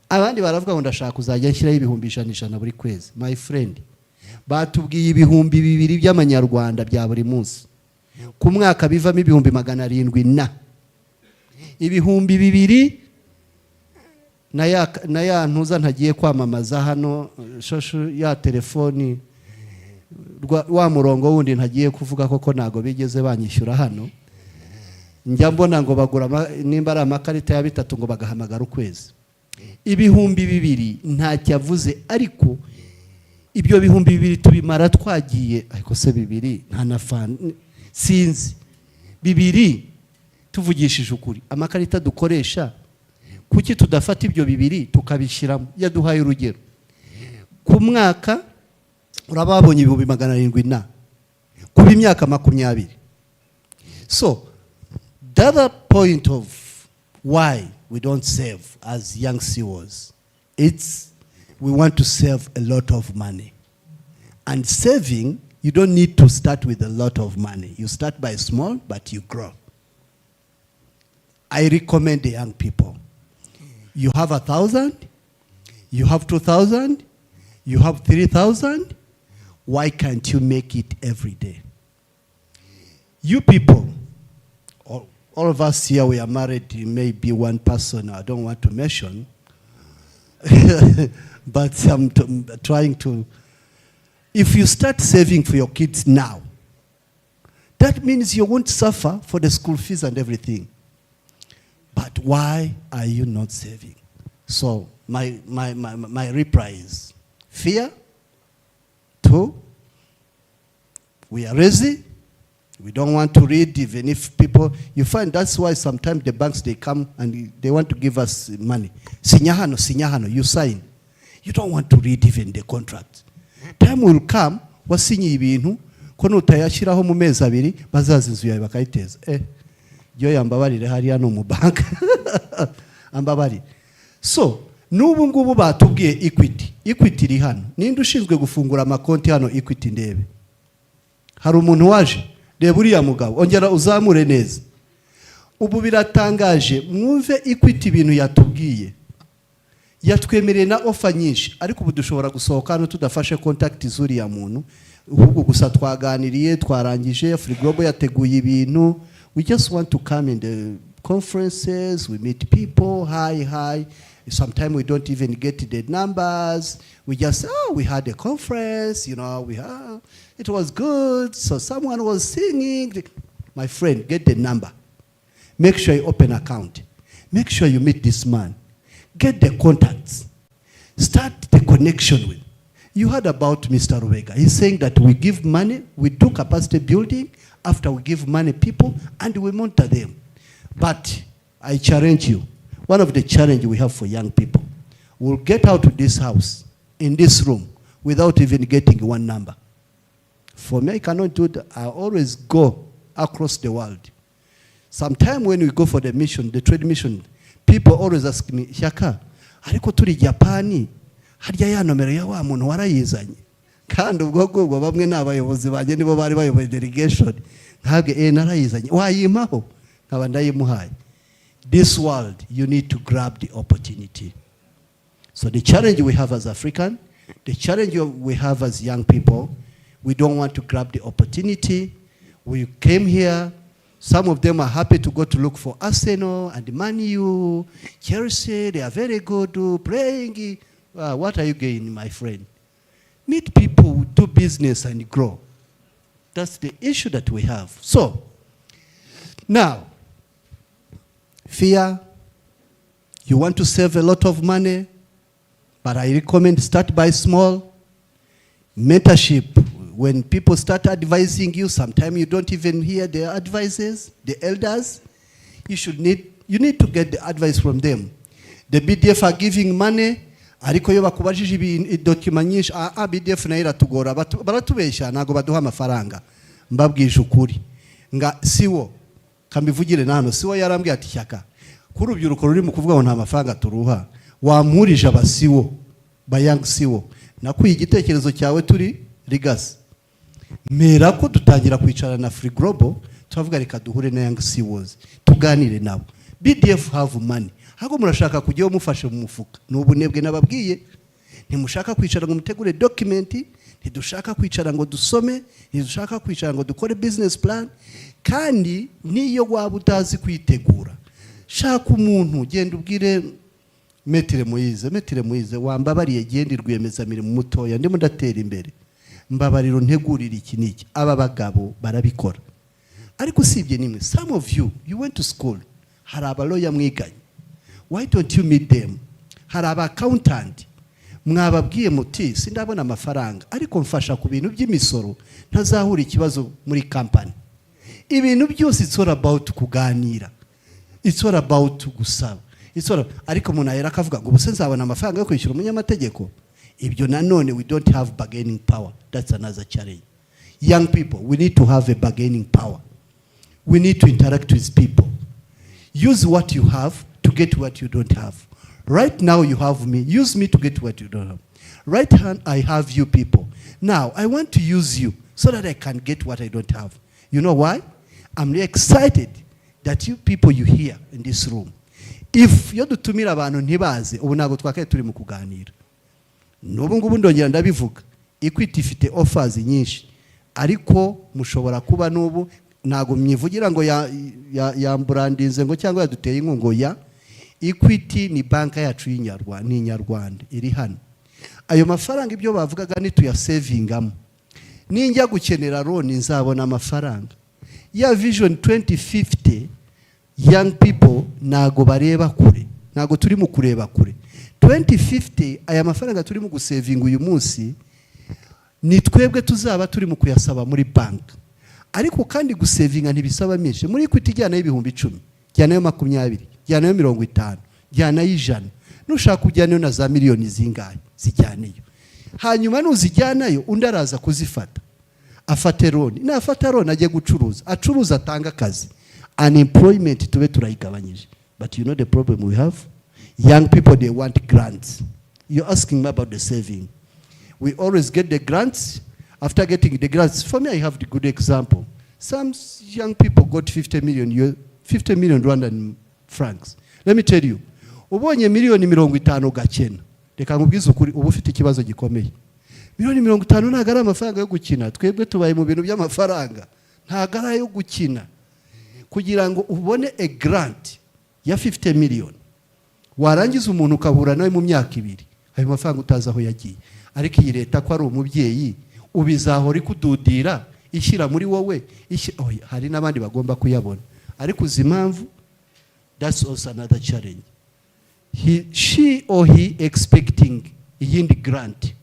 Abandi baravuga ngo ndashaka kuzajya nshyiraho ibihumbi ijana buri kwezi. My friend, batubwiye ibihumbi 2 by'amanyarwanda bya buri munsi. Ku mwaka bivamo ibihumbi 700 na. Ibihumbi 2 na ya ntuza ntagiye kwamamaza hano shosho ya telefoni wa murongo wundi ntagiye kuvuga koko nago bigeze banyishyura hano. Njya mbona ngo bagura nimba ari amakarita ya 3 ngo bagahamagara ukwezi. Ibihumbi 2 nta cyavuze, ariko ibyo bihumbi 2 tubimara twagiye, ariko se 2 nta nafana sinzi. 2 tuvugishije ukuri, amakarita dukoresha kuki tudafata ibyo 2 tukabishiramo? Yaduhaye urugero, ku mwaka urababonye ibihumbi 700 na kuba imyaka 20. So the other point of why we don't save as young CEOs, it's we want to save a lot of money. And saving, you don't need to start with a lot of money. You start by small, but you grow. I recommend the young people. You have 1,000, you have 2,000, you have 3,000. Why can't you make it every day? You people, all of us here, we are married, maybe one person I don't want to mention, but I'm trying to. If you start saving for your kids now, that means you won't suffer for the school fees and everything. But why are you not saving? So my reply is fear. 2, we are lazy. We don't want to read, even if people, you find that's why sometimes the banks, they come and they want to give us money. Sinyahano, you sign. You don't want to read even the contract. Time will come, wasinyi ibintu, kono utayashiraho mu mezi 2, bazaza inzu yawe bakayiteza. Yo yambabarire hariya no mu bank. Ambabari. So, nubu ngubu batubwiye Equity. Equity iri hano. Ninde ushinzwe gufungura amakonti hano Equity ndebe? Hari umuntu waje? Reba uriya mugabo, ongera uzamure neza. Ubu biratangaje, mwumve Equity ibintu yatubwiye. Yatwemereye na offer nyinshi, ariko ubu dushobora gusohoka no tudafashe contact zuri ya muntu. Ubwo gusa twaganiriye, twarangije, Afri Global yateguye ibintu. We just want to come in the conferences, we meet people, hi. Sometimes we don't even get the numbers. We just, we had a conference, you know, it was good, so someone was singing. My friend, get the number. Make sure you open an account. Make sure you meet this man. Get the contacts. Start the connection with. You heard about Mr. Rubega. He's saying that we give money, we do capacity building, after we give money people, and we monitor them. But I challenge you. One of the challenges we have for young people, we'll get out of this house, in this room, without even getting one number. For me, I cannot do that. I always go across the world. Sometime when we go for the mission, the trade mission, people always ask me, Shaka, ariko turi Japani, harya ya nomero ya wa muntu warayizanye. Kandi ubwo bamwe n'abayobozi banje nibo bari bayoboye delegation. Nkage narayizanye. Wayimaho nkaba ndayimuhaye. This world, you need to grab the opportunity. So the challenge we have as African, the challenge we have as young people, We don't want to grab the opportunity. We came here. Some of them are happy to go to look for Arsenal and Man U, Chelsea. They are very good playing. What are you gaining, my friend? Meet people, do business and grow. That's the issue that we have. So, now, fear, you want to save a lot of money, but I recommend start by small. Mentorship, when people start advising you, sometimes you don't even hear their advices, the elders. You need to get the advice from them. The BDF are giving money, ariko yo bakubajije document nyinshi BDF na iratugora baratubesha nago baduha amafaranga mbabwije ukuri nga siwo kambivugire nano siwo yarambwiye ati cyaka kuri urubyiruko ruri mu kuvuga ngo nta mafaranga turuha wampurije abasiwo bayang siwo nakuye igitekerezo cyawe turi rigasi mera ko dutangira kwicara na Afri Global tuvuga reka duhure na young siwozi tuganire nabo BDF have money hago murashaka kujya mufashe mu mufuka n'ubunebwe nababwiye ntimushaka kwicara ngo mutegure document ntidushaka kwicara ngo dusome ntidushaka kwicara ngo dukore business plan kandi niyo waba utazi kwitegura shaka umuntu genda ubwire Metire Moise wambabariye genda rwiyemeza mirimo mutoya ndimo ndatera imbere mbabariro ntegurira iki niki aba bagabo barabikora ariko sibye nimwe some of you went to school hari abaloya mwiganye. Why don't you meet them? Hari aba accountant mwababwiye muti sindabona amafaranga ariko mfasha ku bintu by'imisoro ntazahura ikibazo muri company. Ibintu byose it's all about kuganira. It's all about gusaba. Ariko umuntu ahera akavuga ngo ubuse nzabona amafaranga yo kwishyura umunyamategeko. Ibyo nanone we don't have bargaining power. That's another challenge. Young people, we need to have a bargaining power. We need to interact with people. Use what you have to get what you don't have. Right now you have me. Use me to get what you don't have. Right hand, I have you people. Now, I want to use you so that I can get what I don't have. You know why? I'm really excited that you people you here in this room. If you dutumira abantu ntibaze ubu nago twakaye turi mu kuganira. N'ubu ngubu ndongera ndabivuga. Equity ifite offers nyinshi. Ariko mushobora kuba n'ubu nago myivugira ngo ya brandinze ngo cyangwa yaduteye inkungo ya Equity ni banka yacu y'inyarwanda iri hano. Ayo mafaranga ibyo bavugaga ni tuyasavingamo. Ninjya gukenera loan nzabona amafaranga. Ya Vision 2050 young people nago bareba kure. Nago turi mu kureba kure. 2050 aya mafaranga turi mu gusavinga uyu munsi ni twebwe tuzaba turi mu kuyasaba muri bank. Ariko kandi gusavinga ntibisaba menshi. Muri Equity jyana y'ibihumbi 10, jyana yo 20, jyana yo 50, jyana y'ijana. Nushaka kujyana na za miliyoni zingahe zijyaneyo. Hanyuma nuzijyanayo undi araza kuzifata. Afate loan. Na afata loan ajye gucuruza. Acuruza atanga akazi. Unemployment tube turayigabanyije. But you know the problem we have? Young people, they want grants. You're asking me about the saving. We always get the grants. After getting the grants, for me, I have the good example. Some young people got 50 million Rwandan francs. Let me tell you, ubonye miliyoni 50 gakena. Reka nkubwize ukuri ubu ufite ikibazo gikomeye. Miliyoni 50 ntago ari amafaranga yo gukina. Twebwe tubaye mu bintu by'amafaranga. Ntago ari yo gukina. Kugira ngo ubone a grant ya 50 million. Warangiza umuntu ukahura nawe mu myaka 2. Ayo mafaranga utaza aho yagiye. Ariko iyi leta ko ari umubyeyi ubizahora ikududira ishyira muri wowe hari n'abandi bagomba kuyabona. Ariko uzimpamvu that's also another challenge. She or he expecting iyindi grant.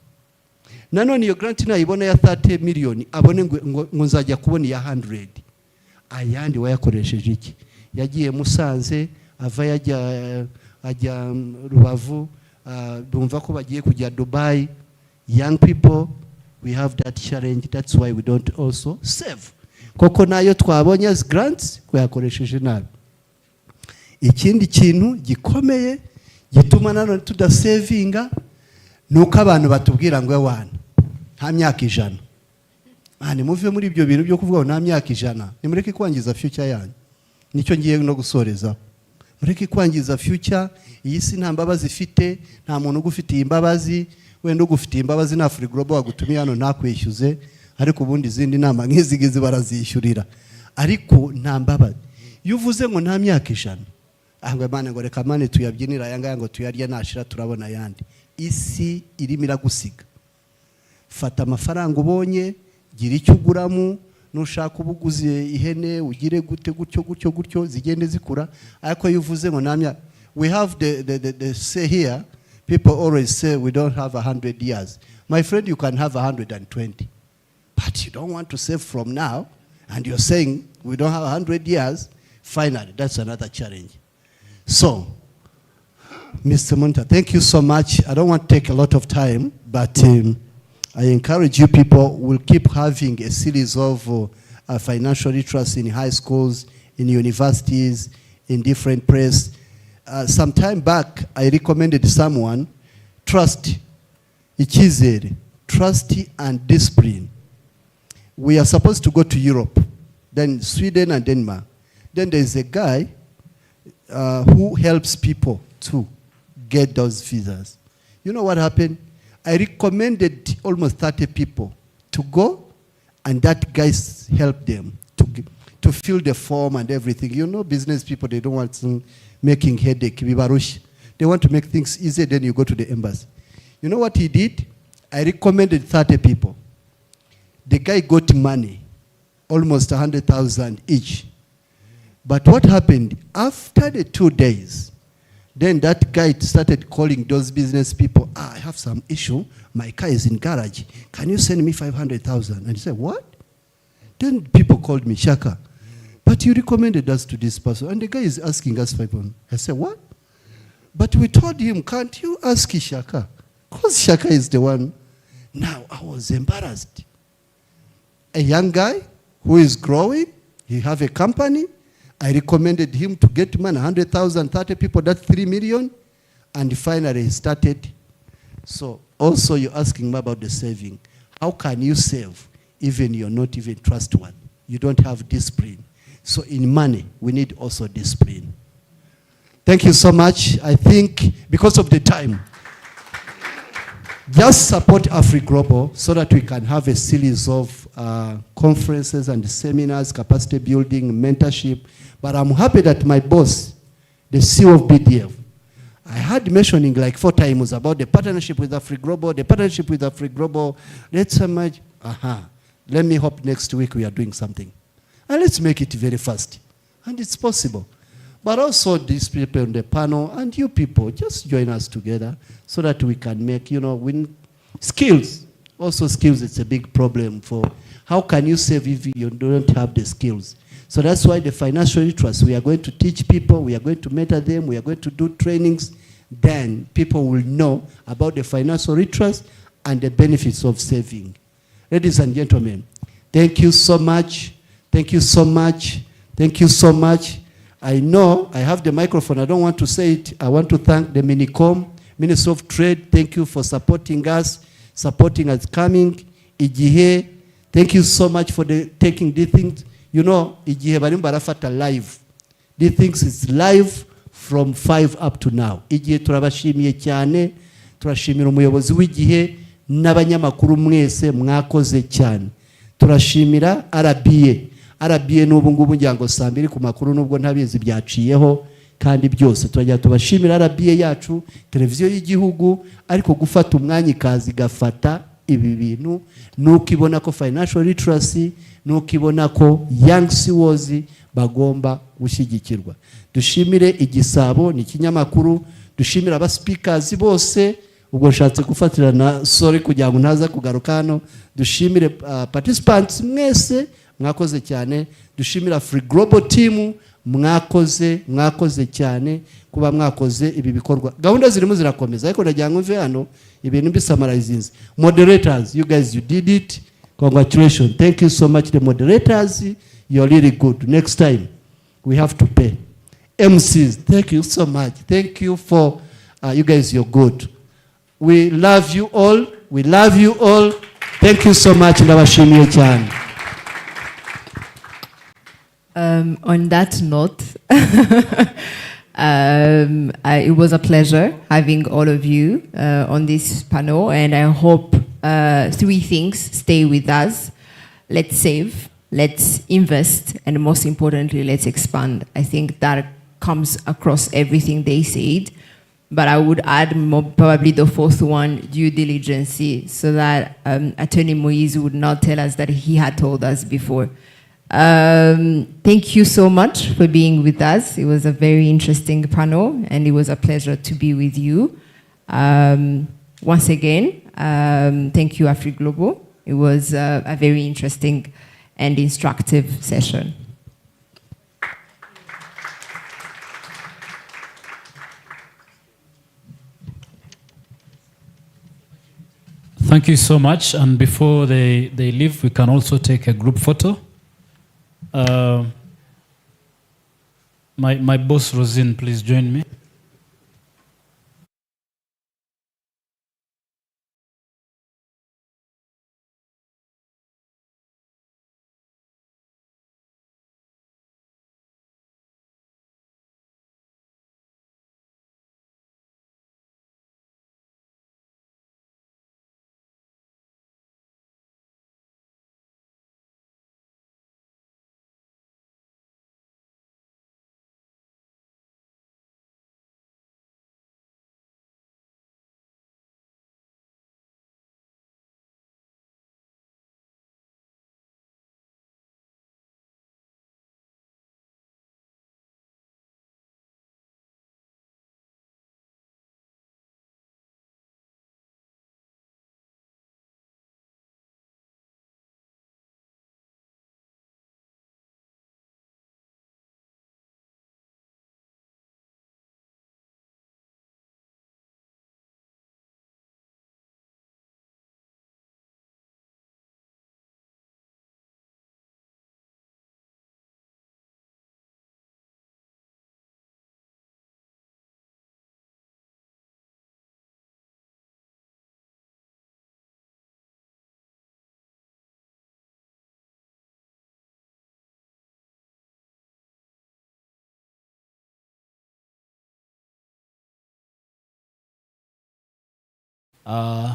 Nanone iyo grant nayibona ya 30 million abone ngo nzajya kubona ya 100. Ayandi wayakoresheje iki? Yagiye Musanze ava ajya Rubavu bumva ko bagiye kujya Dubai. Young people, we have that challenge. That's why we don't also save. Koko nayo twabonye as grants kuyakoresheje nabi. Ikindi kintu gikomeye gituma nano tudasavinga nuko abantu batubwira ngo yawana nta myaka 100. Ani muve muri ibyo bintu byo kuvuga nta myaka 100. Nimureke kwangiza future yanyu. Nicyo ngiye no gusoreza. Mureke kwangiza future. Iyi si nta mbabazi ifite, nta muntu ugufitiye imbabazi. Wenda ugufitiye imbabazi na Afri Global wagutumiye hano nakwishyuze ariko ubundi izindi nama nk'izi ngizi barazishyurira ariko nta mbabazi iyo uvuze ngo nta myaka 5 ahubwo Imana ngo reka mane tuyabyinira aya ngaya ngo tuyarye nashira turabona ayandi isi irimo iragusiga fata amafaranga ubonye gira icyo uguramo nushaka ubuguze ihene ugire gute gutyo zigende zikura ariko iyo uvuze ngo namya we have the say here people always say we don't have 100 years my friend you can have 120 but you don't want to save from now and you're saying we don't have 100 years finally that's another challenge. So Mr. Munta, thank you so much. I don't want to take a lot of time, but I encourage you people, we'll keep having a series of financial literacy in high schools, in universities, in different places. Some time back, I recommended someone, trust, icyizere, trust and discipline. We are supposed to go to Europe, then Sweden and Denmark. Then there's a guy who helps people to get those visas. You know what happened? I recommended almost 30 people to go, and that guy helped them to fill the form and everything. You know, business people, they don't want making headache. They want to make things easier, then you go to the embassy. You know what he did? I recommended 30 people. The guy got money, almost 100,000 each. But what happened? After the 2 days, then that guy started calling those business people, I have some issue. My car is in garage. Can you send me 500,000? And he said, what? Then people called me, Shaka, but you recommended us to this person. And the guy is asking us 500. I said, what? But we told him, can't you ask Shaka? Because Shaka is the one. Now I was embarrassed. A young guy who is growing, he have a company. I recommended him to get money, 100,000, 30 people, that's 3 million. And finally he started. So also you're asking me about the saving. How can you save even you're not even trustworthy? You don't have discipline. So in money, we need also discipline. Thank you so much. I think because of the time, just support Afri Global so that we can have a series of conferences and seminars, capacity building, mentorship. But I'm happy that my boss, the CEO of BDF, I had mentioning like 4 times about the partnership with Afri Global, Let's imagine, let me hope next week we are doing something. And let's make it very fast. And it's possible. But also these people on the panel and you people, just join us together so that we can make, win skills. Also skills, it's a big problem for how can you save if you don't have the skills. So that's why the financial literacy, we are going to teach people, we are going to mentor them, we are going to do trainings. Then people will know about the financial literacy and the benefits of saving. Ladies and gentlemen, thank you so much. Thank you so much. Thank you so much. I know I have the microphone. I don't want to say it. I want to thank the Minicom, Minister of Trade. Thank you for supporting us coming. IGIHE, thank you so much for taking these things. IGIHE barim barafata live. These things is live from 5 up to now. IGIHE turabashimiye cyane, turashimira umuyobozi w'IGIHE n'abanyamakuru mwese mwakoze cyane. Turashimira RBA n'ubu ngubu njyango sambiri ku makuru nubwo ntabizi byaciyeho kandi byose turajya tubashimira RBA yacu, televiziyo y'igihugu, ariko gufata umwanya ikazi gafata ibi bintu nuko ibona ko financial literacy, nuko ibona ko young CEOs bagomba gushyigikirwa. Dushimire Igisabo ni kinyamakuru, dushimira aba speakers bose, ubwo nshatse gufatirana sorry kugira ngo ntaza kugaruka hano. Dushimire participants mwese mwakoze cyane, dushimira Afri Global team mwakoze cyane kuba mwakoze ibi bikorwa. Gahunda zirimo zirakomeza ariko ndagira ngo mve hano ibintu bisamarizinze. Moderators, you guys, you did it. Congratulations. Thank you so much, the moderators. You're really good. Next time we have to pay. MCs, thank you so much. Thank you for you guys, you're good. We love you all. We love you all. Thank you so much. Ndabashimiye cyane. On that note, it was a pleasure having all of you on this panel, and I hope 3 things stay with us. let's save, let's invest, and most importantly, let's expand. I think that comes across everything they said. But I would add probably the fourth one, due diligence, so that Attorney Moise would not tell us that he had told us before. Thank you so much for being with us. It was a very interesting panel, and it was a pleasure to be with you. Once again, thank you, Afri Global. It was a very interesting and instructive session. Thank you so much. And before they leave, we can also take a group photo. My boss, Rosine, please join me.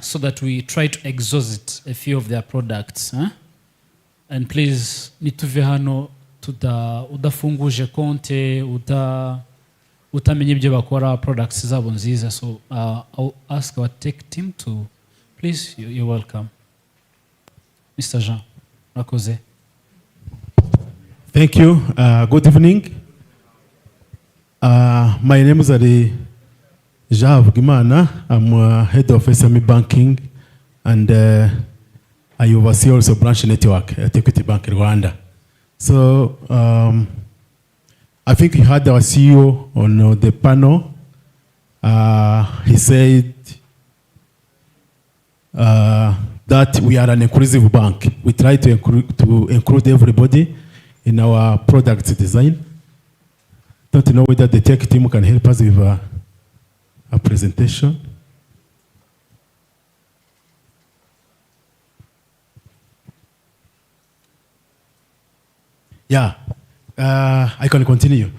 So that we try to exhaust a few of their products. Huh? And please, nituve hano udafunguje konte, utamenye ibyo bakora products zabo nziza. So I'll ask our tech team to, please, you're welcome. Mr. Jean, Rakoze. Thank you. Good evening. My name is Adi Jean Gimana. I'm head of SME banking, and I oversee also branch network at Equity Bank in Rwanda. So I think you had our CEO on the panel. He said that we are an inclusive bank. We try to include everybody in our product design. Don't know whether the tech team can help us with a presentation. Yeah, I can continue.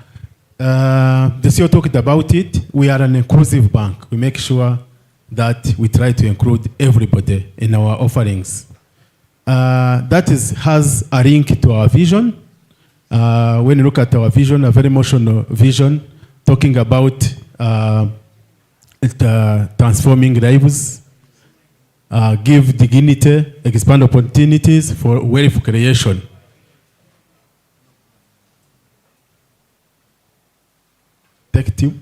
The CEO talked about it. We are an inclusive bank. We make sure that we try to include everybody in our offerings. That has a link to our vision. When you look at our vision, a very emotional vision, talking about transforming lives, give dignity, expand opportunities for wealth creation. Tech team.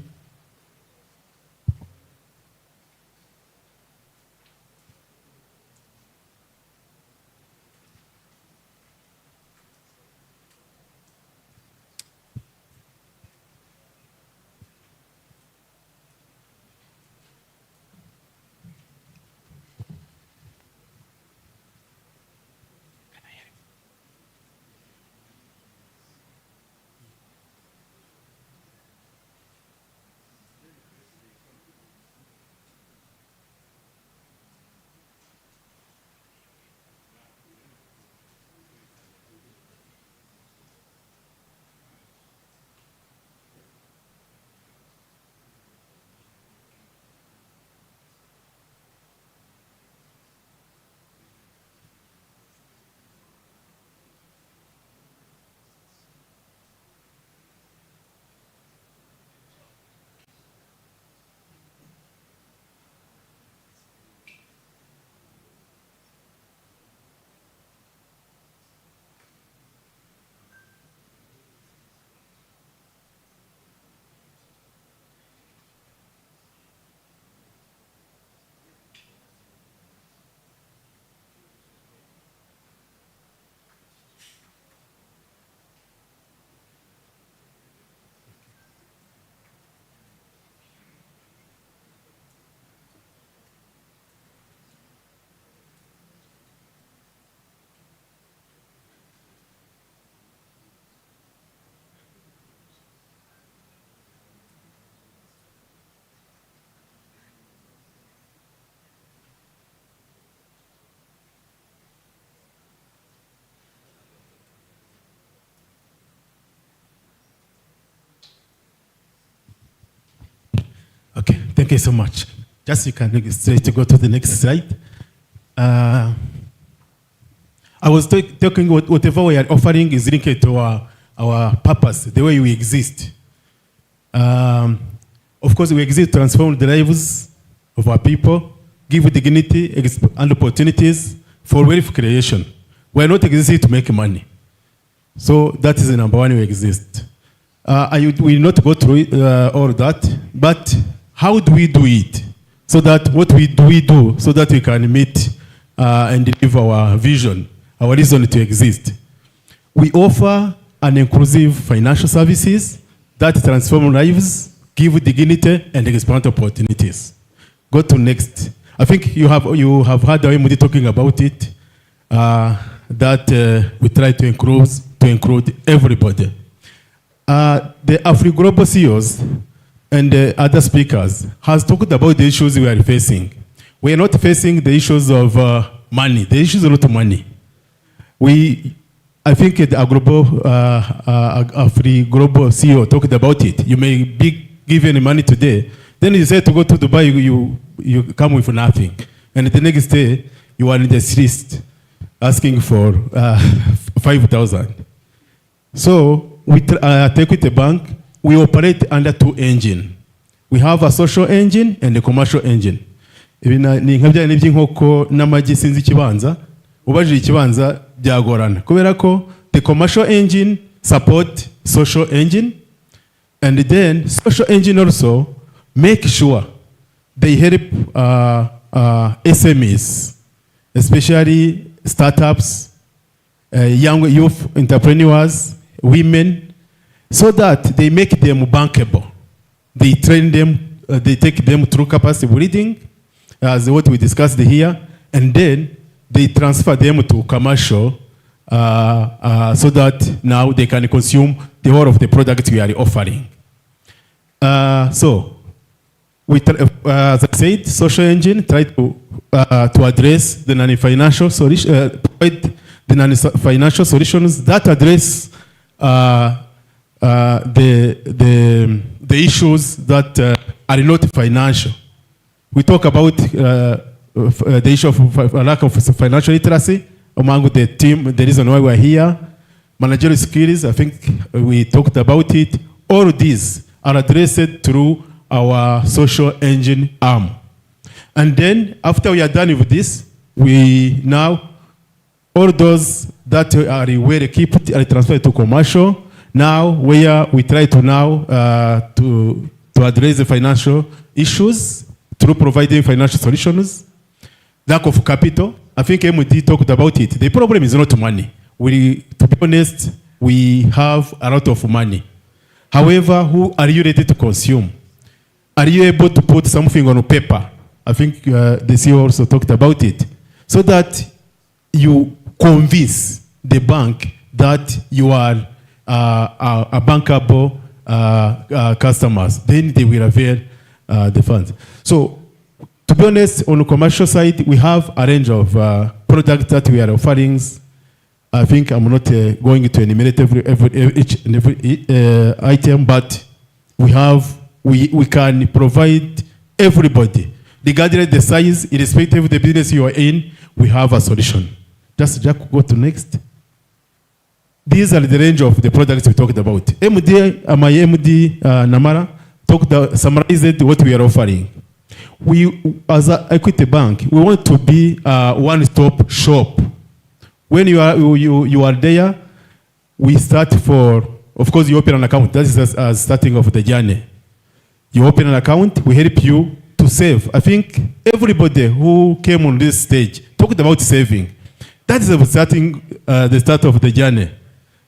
Okay, so much. Just you can straight to go to the next slide. I was talking whatever we are offering is linked to our purpose, the way we exist. Of course, we exist to transform the lives of our people, give dignity and opportunities for wealth creation. We are not existing to make money. So that is the number one we exist. I will not go through all that, but how do we do it? So that what we do so that we can meet and deliver our vision, our reason to exist. We offer an inclusive financial services that transform lives, give dignity, and expand opportunities. Go to next. I think you have heard Emudi talking about it, that we try to include everybody. The Afri Global CEOs and other speakers has talked about the issues we are facing. We are not facing the issues of money. The issues are not money. I think the Afri Global CEO talked about it. You may be given money today, then you say to go to Dubai, you come with nothing. And the next day, you are in the streets asking for 5,000. So we take with the bank, we operate under two engines. We have a social engine and a commercial engine. Ni nkabya n'iby'inkoko n'amagi sinzi ikibanza, ubajije ikibanza byagorana. Kubera ko the commercial engine support social engine, and then social engine also make sure they help SMEs, especially startups, young youth entrepreneurs, women, so that they make them bankable. They train them, they take them through capacity building, as what we discussed here, and then they transfer them to commercial so that now they can consume the whole of the product we are offering. So, as I said, social engine try to address the non-financial solution, provide the non-financial solutions that address the issues that are not financial. We talk about the issue of lack of financial literacy among the team, the reason why we're here. Managerial skills, I think we talked about it. All of these are addressed through our social engine arm. And then after we are done with this, we now, all those that are well equipped are transferred to commercial. Now, where we try to now to address the financial issues through providing financial solutions. Lack of capital, I think MD talked about it. The problem is not money. To be honest, we have a lot of money. However, who are you ready to consume? Are you able to put something on paper? I think the CEO also talked about it. So that you convince the bank that you are a bankable customers. Then they will avail the funds. So, to be honest, on the commercial side, we have a range of products that we are offering. I think I'm not going to enumerate each and every item, but we can provide everybody, regardless of the size, irrespective of the business you are in, we have a solution. Just go to next. These are the range of the products we talked about. My MD Namara summarized what we are offering. We, as an equity bank, we want to be a one-stop shop. When you are there, we start for, of course, you open an account. That is a starting of the journey. You open an account, we help you to save. I think everybody who came on this stage talked about saving. That is the start of the journey.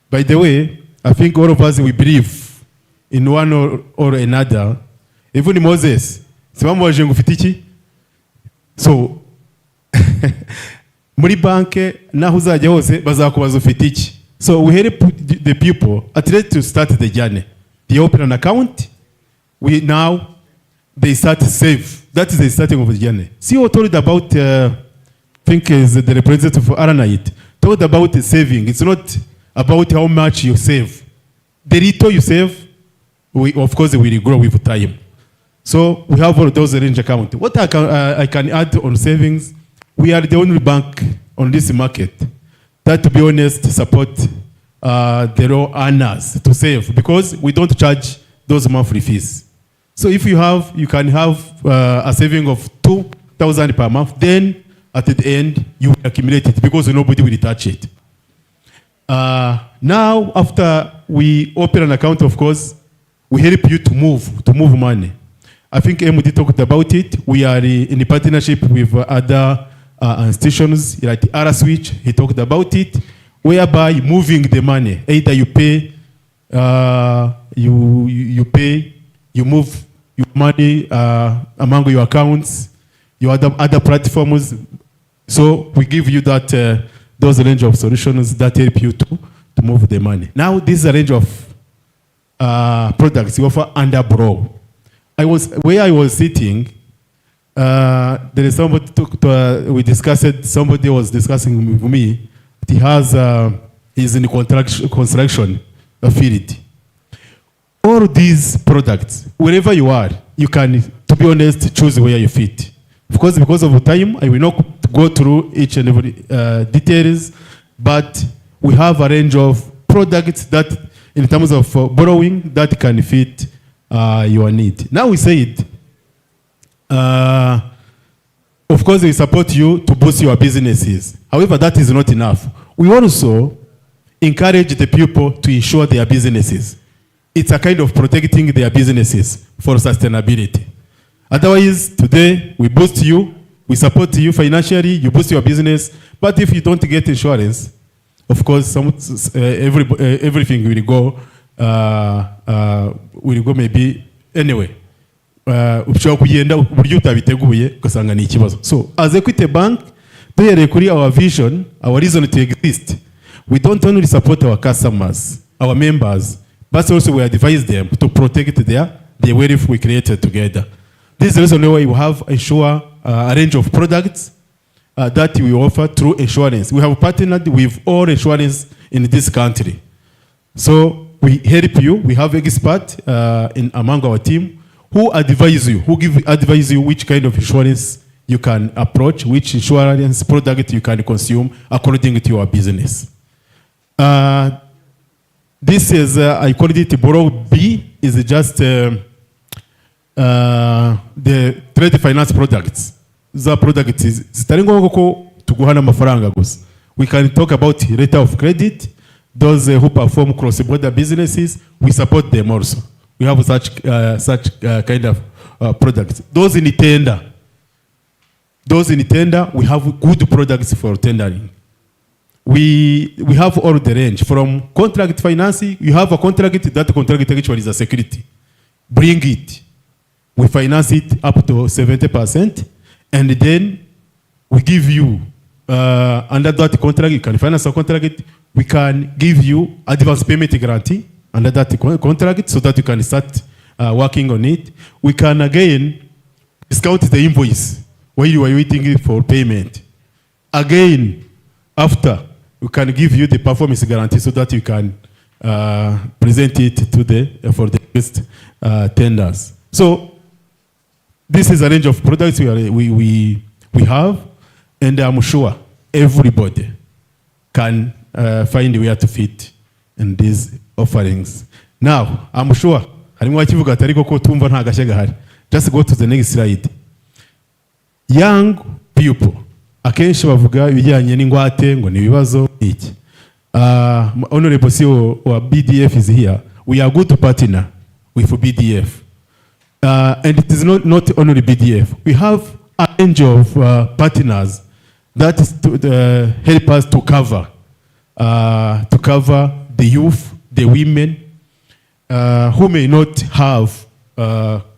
By the way, I think all of us, we believe in one or another. Even Moses, so, muri banke naho uzajya hose bazakubaza ufite iki. So we help the people at least to start the journey. They open an account. They start to save. That is the starting of the journey. CEO told about, I think is the representative for Aranite, told about the saving. It's not about how much you save. The little you save, of course, will grow with time. So we have all those range accounts. What I can add on savings, we are the only bank on this market that, to be honest, support the low earners to save, because we don't charge those monthly fees. So if you can have a saving of 2,000 per month, then at the end you will accumulate it because nobody will touch it. Now, after we open an account, of course, we help you to move money. I think MD talked about it. We are in the partnership with other institutions like R-Switch. He talked about it, whereby moving the money, either you pay, you move your money among your accounts, your other platforms. So we give you that those range of solutions that help you to move the money. Now, this is a range of products we offer under Bro. Where I was sitting, there is somebody somebody was discussing with me. He's in the construction field. All these products, wherever you are, you can, to be honest, choose where you fit. Of course, because of time, I will not go through each and every details, but we have a range of products that, in terms of borrowing, that can fit your need. Now we said, of course, we support you to boost your businesses. However, that is not enough. We also encourage the people to insure their businesses. It's a kind of protecting their businesses for sustainability. Otherwise, today, we boost you, we support you financially, you boost your business, but if you don't get insurance, of course, everything will go maybe anyway. So, as Equity Bank, our vision, our reason to exist, we don't only support our customers, our members, but also we advise them to protect the wealth we created together. This is the reason why we have a range of products that we offer through insurance. We have partnered with all insurance in this country. So we help you. We have experts among our team who advise you, advise you which kind of insurance you can approach, which insurance product you can consume according to your business. This is, I call it Borrow B, is just the trade finance products. The product is we can talk about letter of credit. Those who perform cross-border businesses, we support them also. We have such kind of products. Those in tender, we have good products for tendering. We have all the range from contract financing. You have a contract, that contract actually is a security. Bring it. We finance it up to 70%, and then we give you under that contract. You can finance a contract. We can give you advance payment guarantee under that contract, so that you can start working on it. We can again discount the invoice while you are waiting for payment. Again, after, we can give you the performance guarantee so that you can present it to for the best tenders. So this is a range of products we have, and I'm sure everybody can find where to fit in these offerings. Now, I'm sure, just go to the next slide. Young people, akenshi bavuga ibijyanye n'ingwate ngo ni ibibazo iki. Honorable CEO wa BDF is here. We are good to partner with BDF. And it is not only BDF. We have a range of partners that is to help us to cover the youth, the women who may not have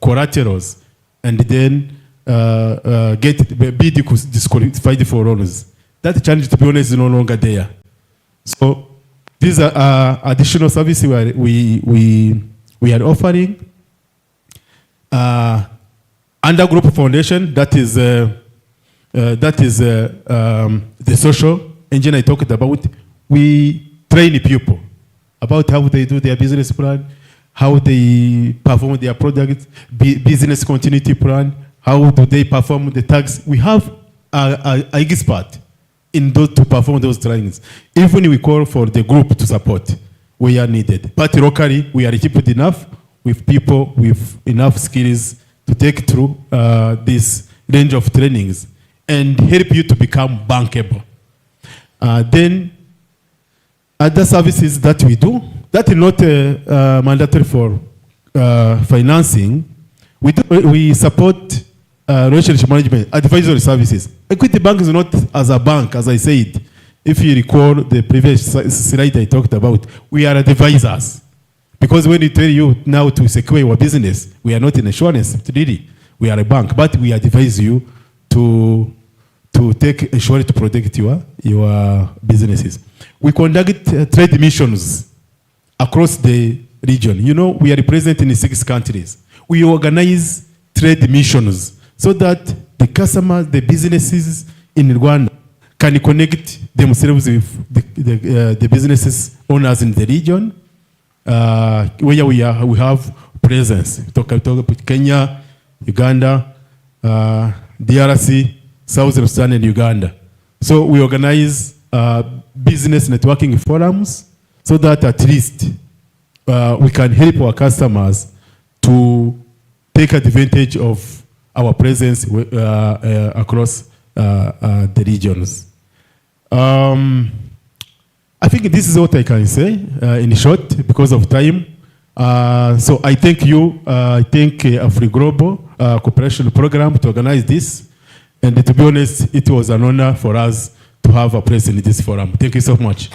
collaterals, and then be disqualified for loans. That challenge, to be honest, is no longer there. So these are additional services we are offering. Under Group Foundation, that is the social engine I talked about. We train people about how they do their business plan, how they perform their product, business continuity plan, how do they perform the tax. We have an expert in those to perform those trainings. Even we call for the group to support where needed. But locally, we are equipped enough with people with enough skills to take through this range of trainings and help you to become bankable. Then other services that we do, that is not mandatory for financing. We support relationship management, advisory services. Equity Bank is not as a bank, as I said. If you recall the previous slide I talked about, we are advisors. Because when we tell you now to secure your business, we are not in insurance, really. We are a bank, but we advise you to take insurance to protect your businesses. We conduct trade missions across the region. You know, we are present in 6 countries. We organize trade missions so that the customers, the businesses in Rwanda can connect themselves with the businesses owners in the region where we have presence. We talk about Kenya, Uganda, DRC, South Sudan, and Uganda. So we organize business networking forums so that at least we can help our customers to take advantage of our presence across the regions. I think this is what I can say in short because of time. So I thank you. I thank Afri Global Cooperation Program to organize this. And to be honest, it was an honor for us to have a presence in this forum. Thank you so much.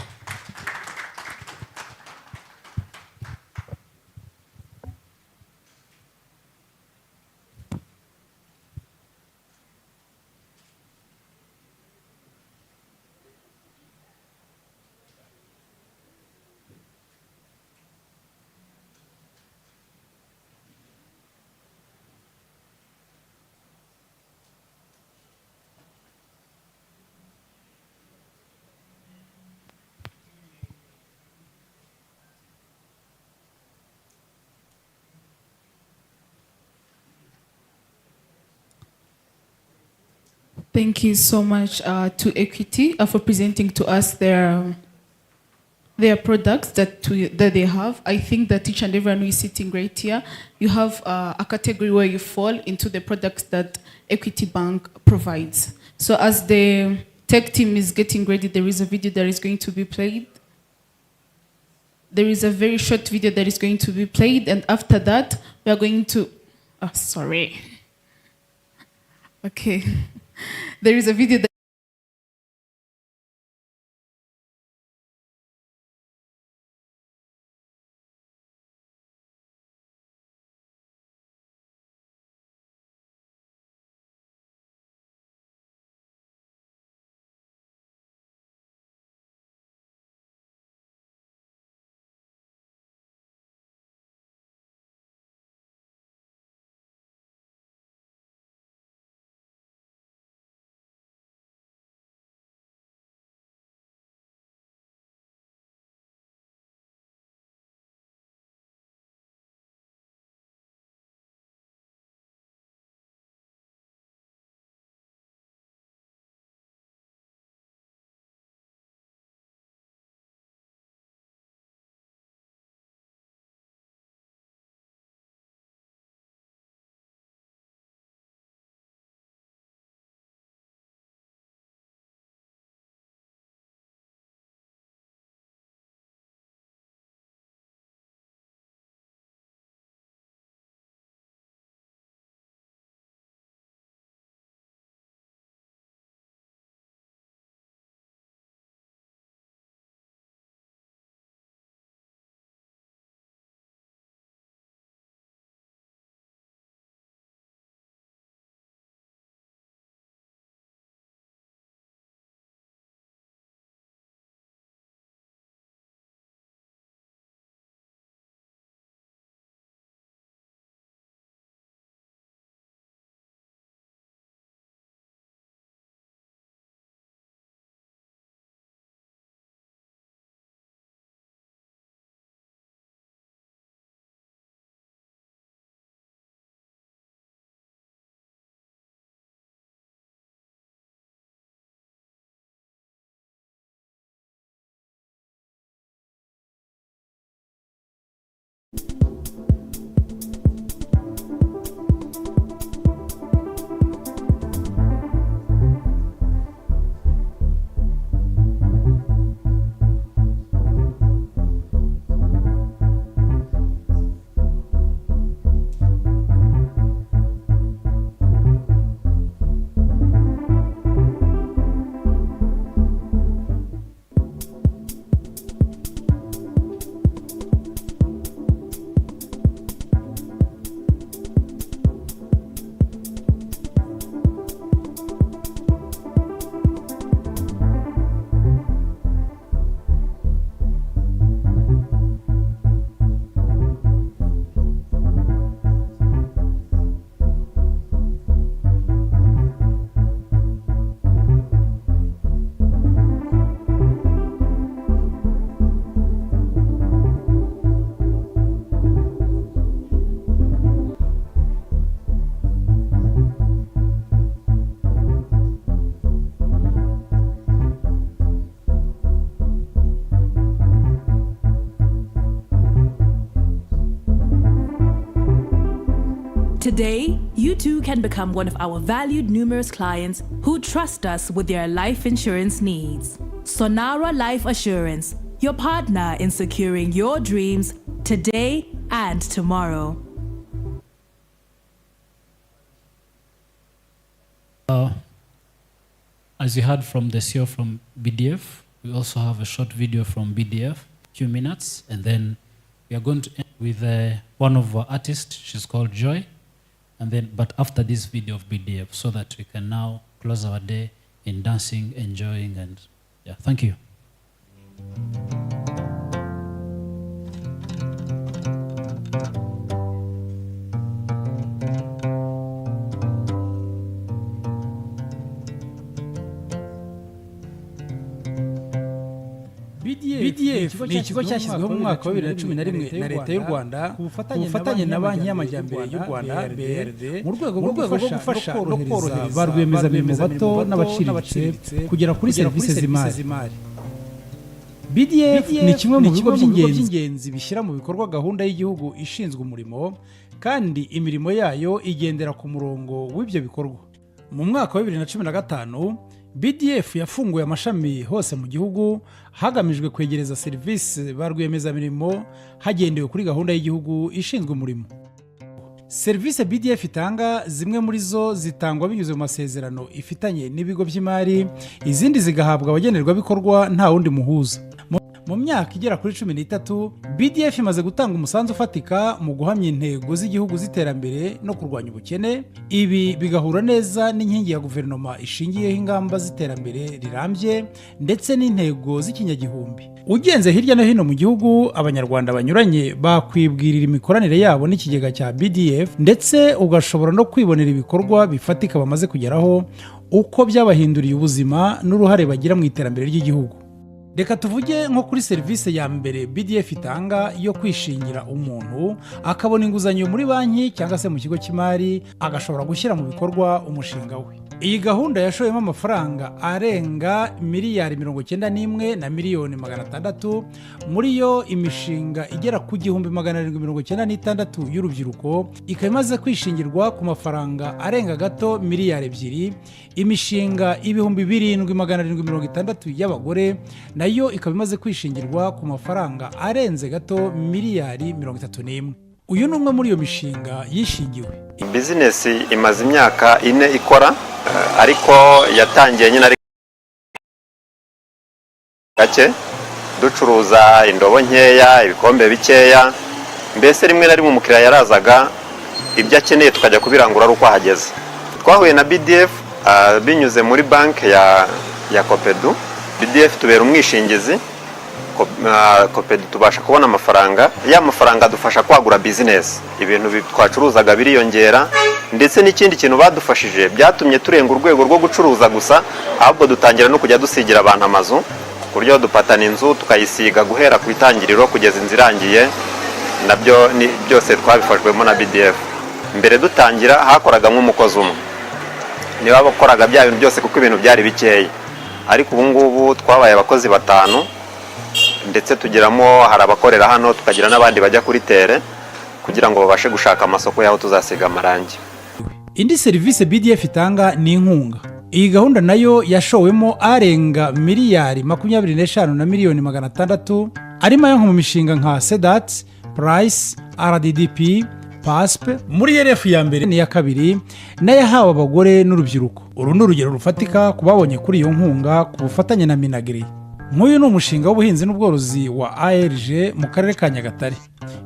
Thank you so much to Equity for presenting to us their products that they have. I think that each and everyone who is sitting right here, you have a category where you fall into the products that Equity Bank provides. So as the tech team is getting ready, there is a video that is going to be played. There is a very short video that is going to be played, and after that, we are going to, sorry. Okay. There is a video that Today, you too can become one of our valued numerous clients who trust us with their life insurance needs. Sonara Life Assurance, your partner in securing your dreams today and tomorrow. As you heard from the CEO from BDF, we also have a short video from BDF, 2 minutes, and then we are going to end with one of our artists. She's called Joy, and then but after this video of BDF, so that we can now close our day in dancing, enjoying, and yeah, thank you. BDF ni ikigo cyashyizweho mu mwaka wa 2011 na leta y'u Rwanda ku bufatanye na banki y'amajyambere y'u Rwanda BRD mu rwego rwo gufasha no korohereza ba rwiyemezamirimo bato n'abaciriritse kugera kuri serivisi z'imari. BDF ni kimwe mu bigo by'ingenzi bishyira mu bikorwa gahunda y'igihugu ishinzwe umurimo, kandi imirimo yayo igendera ku murongo w'ibyo bikorwa. Mu mwaka wa 2015 BDF yafunguye amashami hose mu gihugu hagamijwe kwegereza serivisi ba rwiyemezamirimo hagendewe kuri gahunda y'igihugu ishinzwe umurimo. Serivisi BDF itanga, zimwe muri zo zitangwa binyuze mu masezerano ifitanye n'ibigo by'imari, izindi zigahabwa abagenerwabikorwa nta wundi muhuza. Mu myaka igera kuri 13, BDF imaze gutanga umusanzu ufatika mu guhamya intego z'igihugu z'iterambere no kurwanya ubukene. Ibi bigahura neza n'inkingi ya guverinoma ishingiyeho ingamba z'iterambere rirambye ndetse n'intego z'ikinyagihumbi. Ugenze hirya no hino mu gihugu, abanyarwanda banyuranye bakwibwirira imikoranire yabo n'ikigega cya BDF, ndetse ugashobora no kwibonera ibikorwa bifatika bamaze kugeraho, uko byabahinduriye ubuzima n'uruhare bagira mu iterambere ry'igihugu. Reka tuvuge nko kuri serivisi ya mbere BDF itanga yo kwishingira umuntu akabona inguzanyo muri banki cyangwa se mu kigo cy'imari, agashobora gushyira mu bikorwa umushinga we. Iyi gahunda yashoyemo amafaranga arenga miliyari 91 na miliyoni 600, muri yo imishinga igera ku 1796 y'urubyiruko ikaba imaze kwishingirwa ku mafaranga arenga gato miliyari 2, imishinga 2760 y'abagore nayo ikaba imaze kwishingirwa ku mafaranga arenze gato miliyari 31. Uyu ni umwe muri iyo mishinga yishingiwe. Business imaze imyaka 4 ikora, ariko yatangiye nyine ari gake, ducuruza indobo nkeya, ibikombe bikeya, mbese rimwe na rimwe umukiriya yarazaga ibyo akeneye tukajya kubirangura ari uko ahageze. Twahuye na BDF binyuze muri banki ya Copedu. BDF tubera umwishingizi, Copedu tubasha kubona amafaranga, ya mafaranga adufasha kwagura business, ibintu twacuruzaga biriyongera, ndetse n'ikindi kintu badufashije byatumye turenga urwego rwo gucuruza gusa, ahubwo dutangira no kujya dusigira abantu amazu, ku buryo dupatana inzu tukayisiga guhera ku itangiriro kugeza inzu irangiye. Nabyo byose twabifashwemo na BDF. Mbere dutangira hakoraga nk'umukozi umwe, niba bakoraga bya bintu byose kuko ibintu byari bikeya, ariko ubu ngubu twabaye abakozi 5, ndetse tugiramo hari abakorera hano, tukagira n'abandi bajya kuri tere kugira ngo babashe gushaka amasoko yaho tuzasiga amarangi. Indi serivisi BDF itanga ni inkunga. Iyi gahunda nayo yashowemo arenga miliyari 25 na miliyoni 600, arimo ayo mu mishinga nka Sedat, Price, RDDP, PASP, muri RF ya mbere n'iya kabiri, n'ayahawe abagore n'urubyiruko. Uru ni urugero rufatika kubabonye kuri iyo nkunga ku bufatanye na Minagri. Nk'uyu ni umushinga w'ubuhinzi n'ubworozi wa ARG mu karere ka Nyagatare.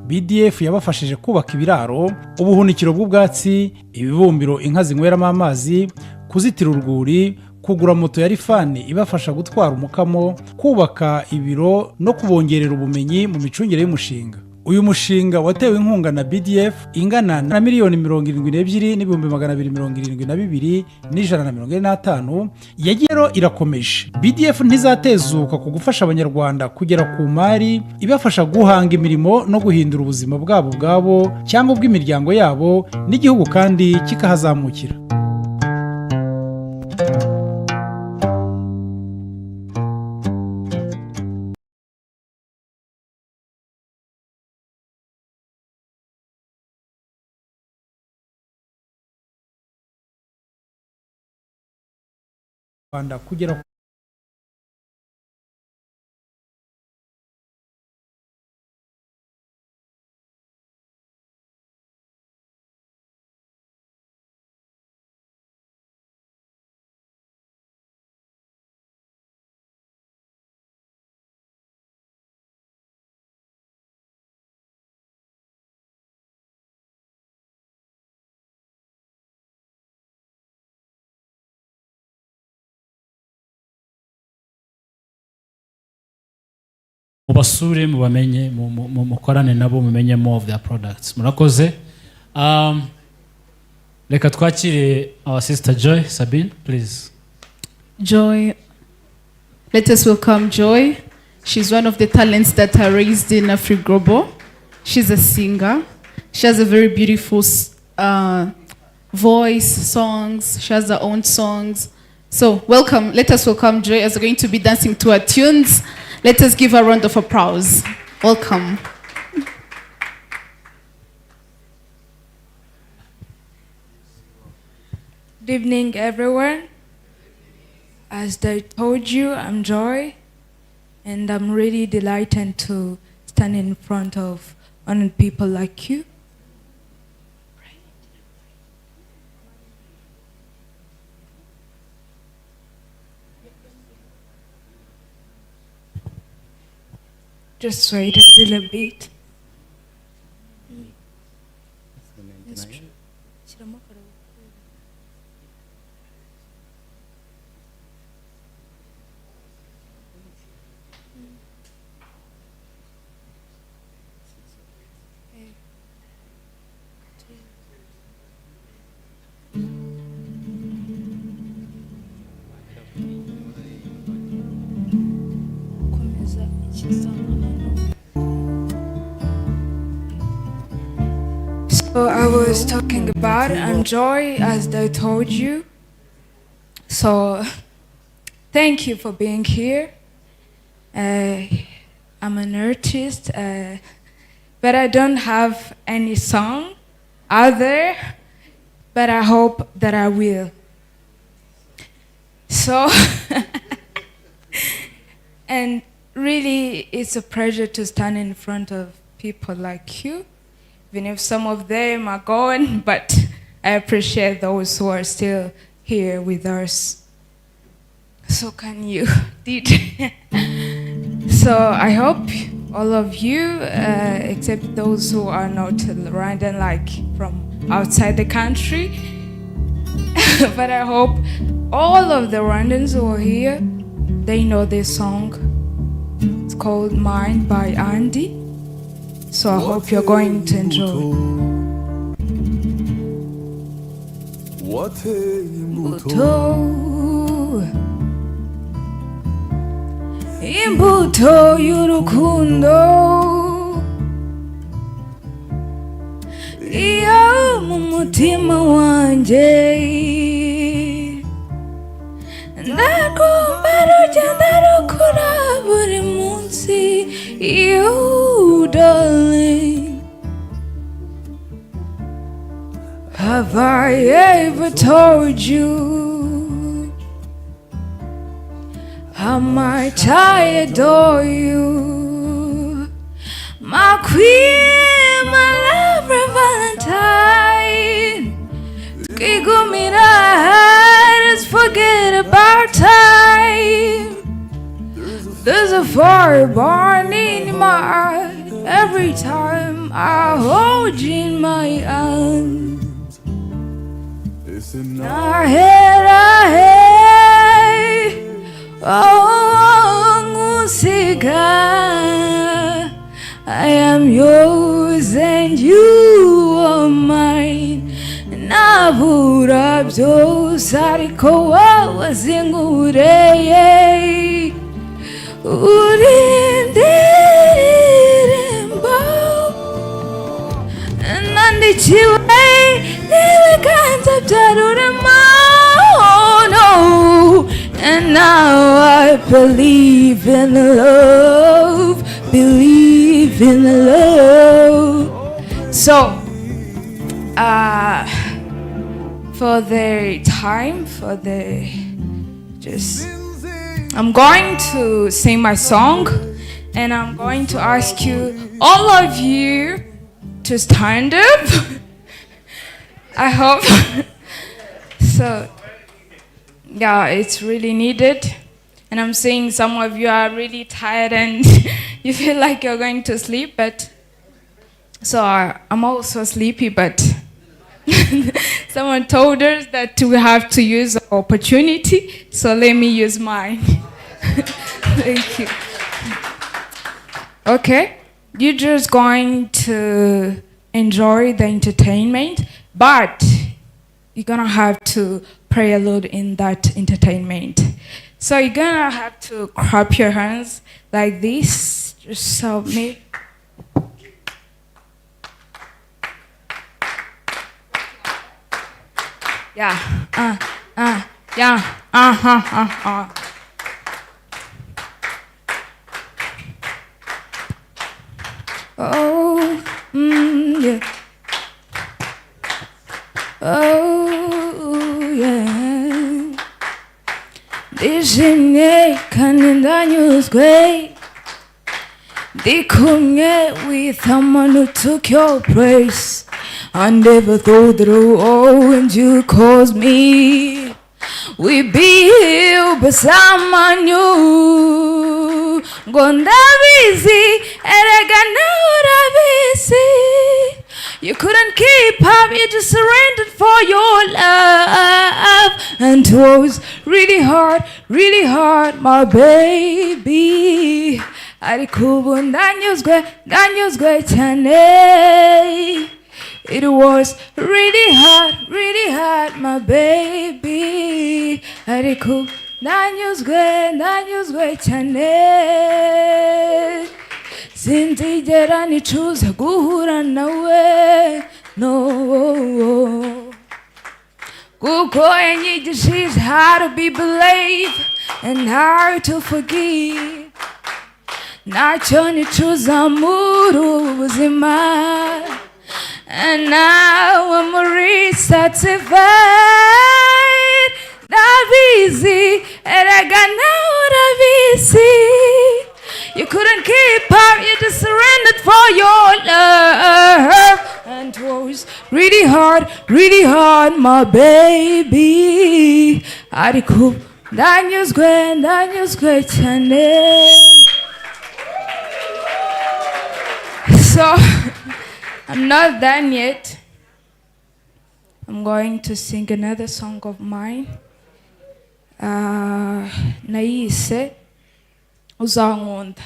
BDF yabafashije kubaka ibiraro, ubuhunikiro bw'ubwatsi, ibibumbiro inka zinyweramo amazi, kuzitira urwuri, kugura moto ya rifani ibafasha gutwara umukamo, kubaka ibiro no kubongerera ubumenyi mu micungire y'umushinga. Uyu mushinga watewe inkunga na BDF ingana na miliyoni 72 n'ibihumbi 272 n'ijana na 145, yagero irakomeje. BDF ntizatezuka ku gufasha abanyarwanda kugera ku mari ibafasha guhanga imirimo no guhindura ubuzima bwabo cyangwa ubw'imiryango yabo, n'igihugu kandi kikahazamukira. Rwanda kugera mubasure mubamenye mukorane nabo mumenye more of their products. Murakoze. Reka twakire our sister Joy Sabine, please. Joy, let us welcome Joy. She's one of the talents that are raised in Afri Global. She's a singer. She has a very beautiful voice, songs. She has her own songs. So welcome, let us welcome Joy as we're going to be dancing to her tunes. Let us give her a round of applause. Welcome. Good evening, everyone. As I told you, I'm Joy, and I'm really delighted to stand in front of honored people like you. Just wait a little bit. So I was talking about Joy, as I told you. So thank you for being here. I'm an artist, but I don't have any song out there, but I hope that I will. So, and really, it's a pleasure to stand in front of people like you. Even if some of them are gone, but I appreciate those who are still here with us. So can you did? So I hope all of you, except those who are not Rwandan, like from outside the country, but I hope all of the Rwandans who are here, they know this song. It's called Mine by Andy. So I hope you're going to enjoy. Imbuto y'urukundo iyo mu mutima wanjye ndagomba rugenda rukura buri munsi. You, darling, have I ever told you how much I adore you? My queen, my lover, Valentine. Tukigumira, just forget about time. There's a fire burning in my heart every time I hold you in my arms. Oh, Musica, I am yours and you are mine. Nabura byose ariko wowe zingureye. Urindirimbo nandikiwe n'ibiganza bya rurema. Oh no, and now I believe in love, believe in love. So for the time, for the I'm going to sing my song, and I'm going to ask you, all of you, to stand up. I hope. So, yeah, it's really needed. And I'm seeing some of you are really tired and you feel like you're going to sleep, but so I'm also sleepy, but someone told us that we have to use the opportunity, so let me use mine. Thank you. Okay, you're just going to enjoy the entertainment, but you're gonna have to pray a lot in that entertainment. So you're gonna have to clap your hands like this, just so me. Yeah, yeah, Oh, yeah. Oh, yeah. Ndishimye kandi ndanyuzwe, ndi kumwe with someone who took your place. I never thought that and you caused me. We be here, but someone new. Gondavizi, erega nauravizi. You couldn't keep up, you just surrendered for your love. And it was really hard, my baby. Ariko ndanyuzwe cyane. It was really hard, my baby. Ariko ndanyuzwe cyane. Sinzigera nicuza guhura nawe, no. Kuko yanyigishije how to be believe and how to forgive. Ntacyo nicuza muri ubu buzima. And now I'm really satisfied. Davizi, erega nauravizi. You couldn't keep up, you just surrendered for your love. And it was really hard, my baby. Ariko ndanyuzwe cyane. So, I'm not done yet. I'm going to sing another song of mine. Nayise uzankunda.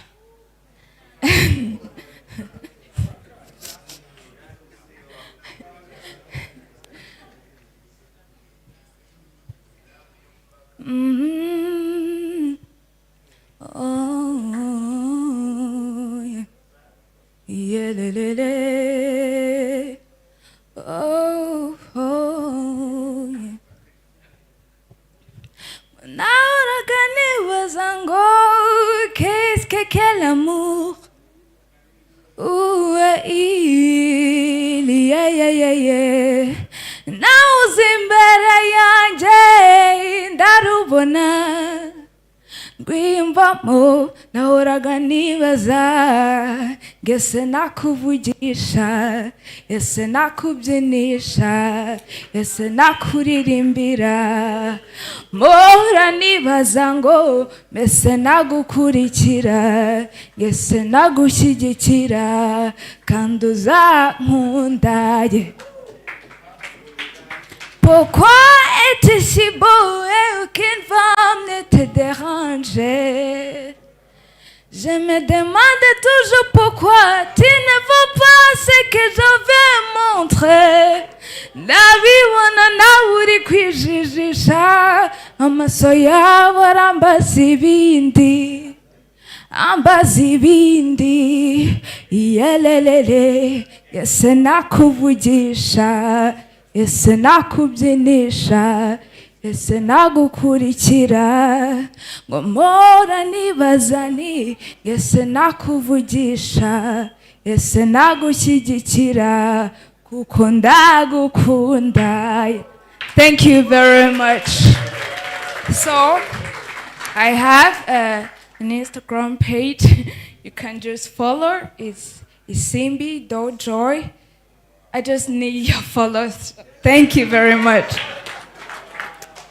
Oh, yeah. Yeah, le, le, le. Oh, yeah. Nauraga nibaza qu'est-ce que quel amour. Yeah. Nauze imbere yanjye ndarubona. Gwimvamo nahoraga nibaza, ngese nakuvugisha, ese nakubyinisha, ese nakuririmbira. Mpora nibaza ngo mbese nagukurikira, ngese nagushyigikira, kandi uzankunda. Pourquoi es-tu si beau et aucune femme ne te dérange? Je me demande toujours pourquoi tu ne vois pas ce que je veux montrer. Ndabibona nawe uri kwijijisha, amaso yawe arambaza ibindi. Yelelele, ese nakuvugisha, ese nakubyinisha, ese nagukurikira. Ngo mpora nibaza nti, ese nakuvugisha, ese nagushyigikira, kuko ndagukunda. Thank you very much. So I have an Instagram page. You can just follow. It's Simbi.joy. I just need your followers. Thank you very much.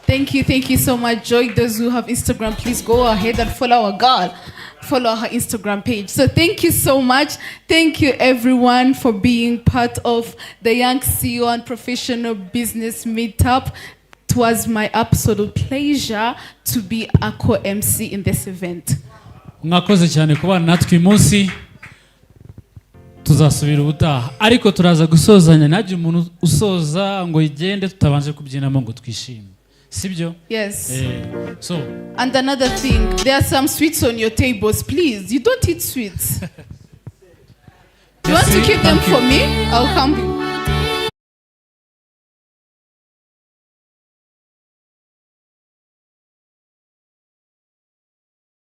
Thank you so much, Joy. Those who have Instagram, please go ahead and follow our girl. Follow her Instagram page. So thank you so much. Thank you everyone for being part of the Young CEO and Professional Business Meetup. It was my absolute pleasure to be a co-MC in this event. Mwakoze cyane kubana natwe uyu munsi. Tuzasubira ubutaha ariko turaza gusozanya naje umuntu usoza ngo igende tutabanje kubyinamo ngo twishime. Sibyo? Yes. So. And another thing, there are some sweets on your tables. Please, you don't eat sweets. You want to keep them for me? I'll come.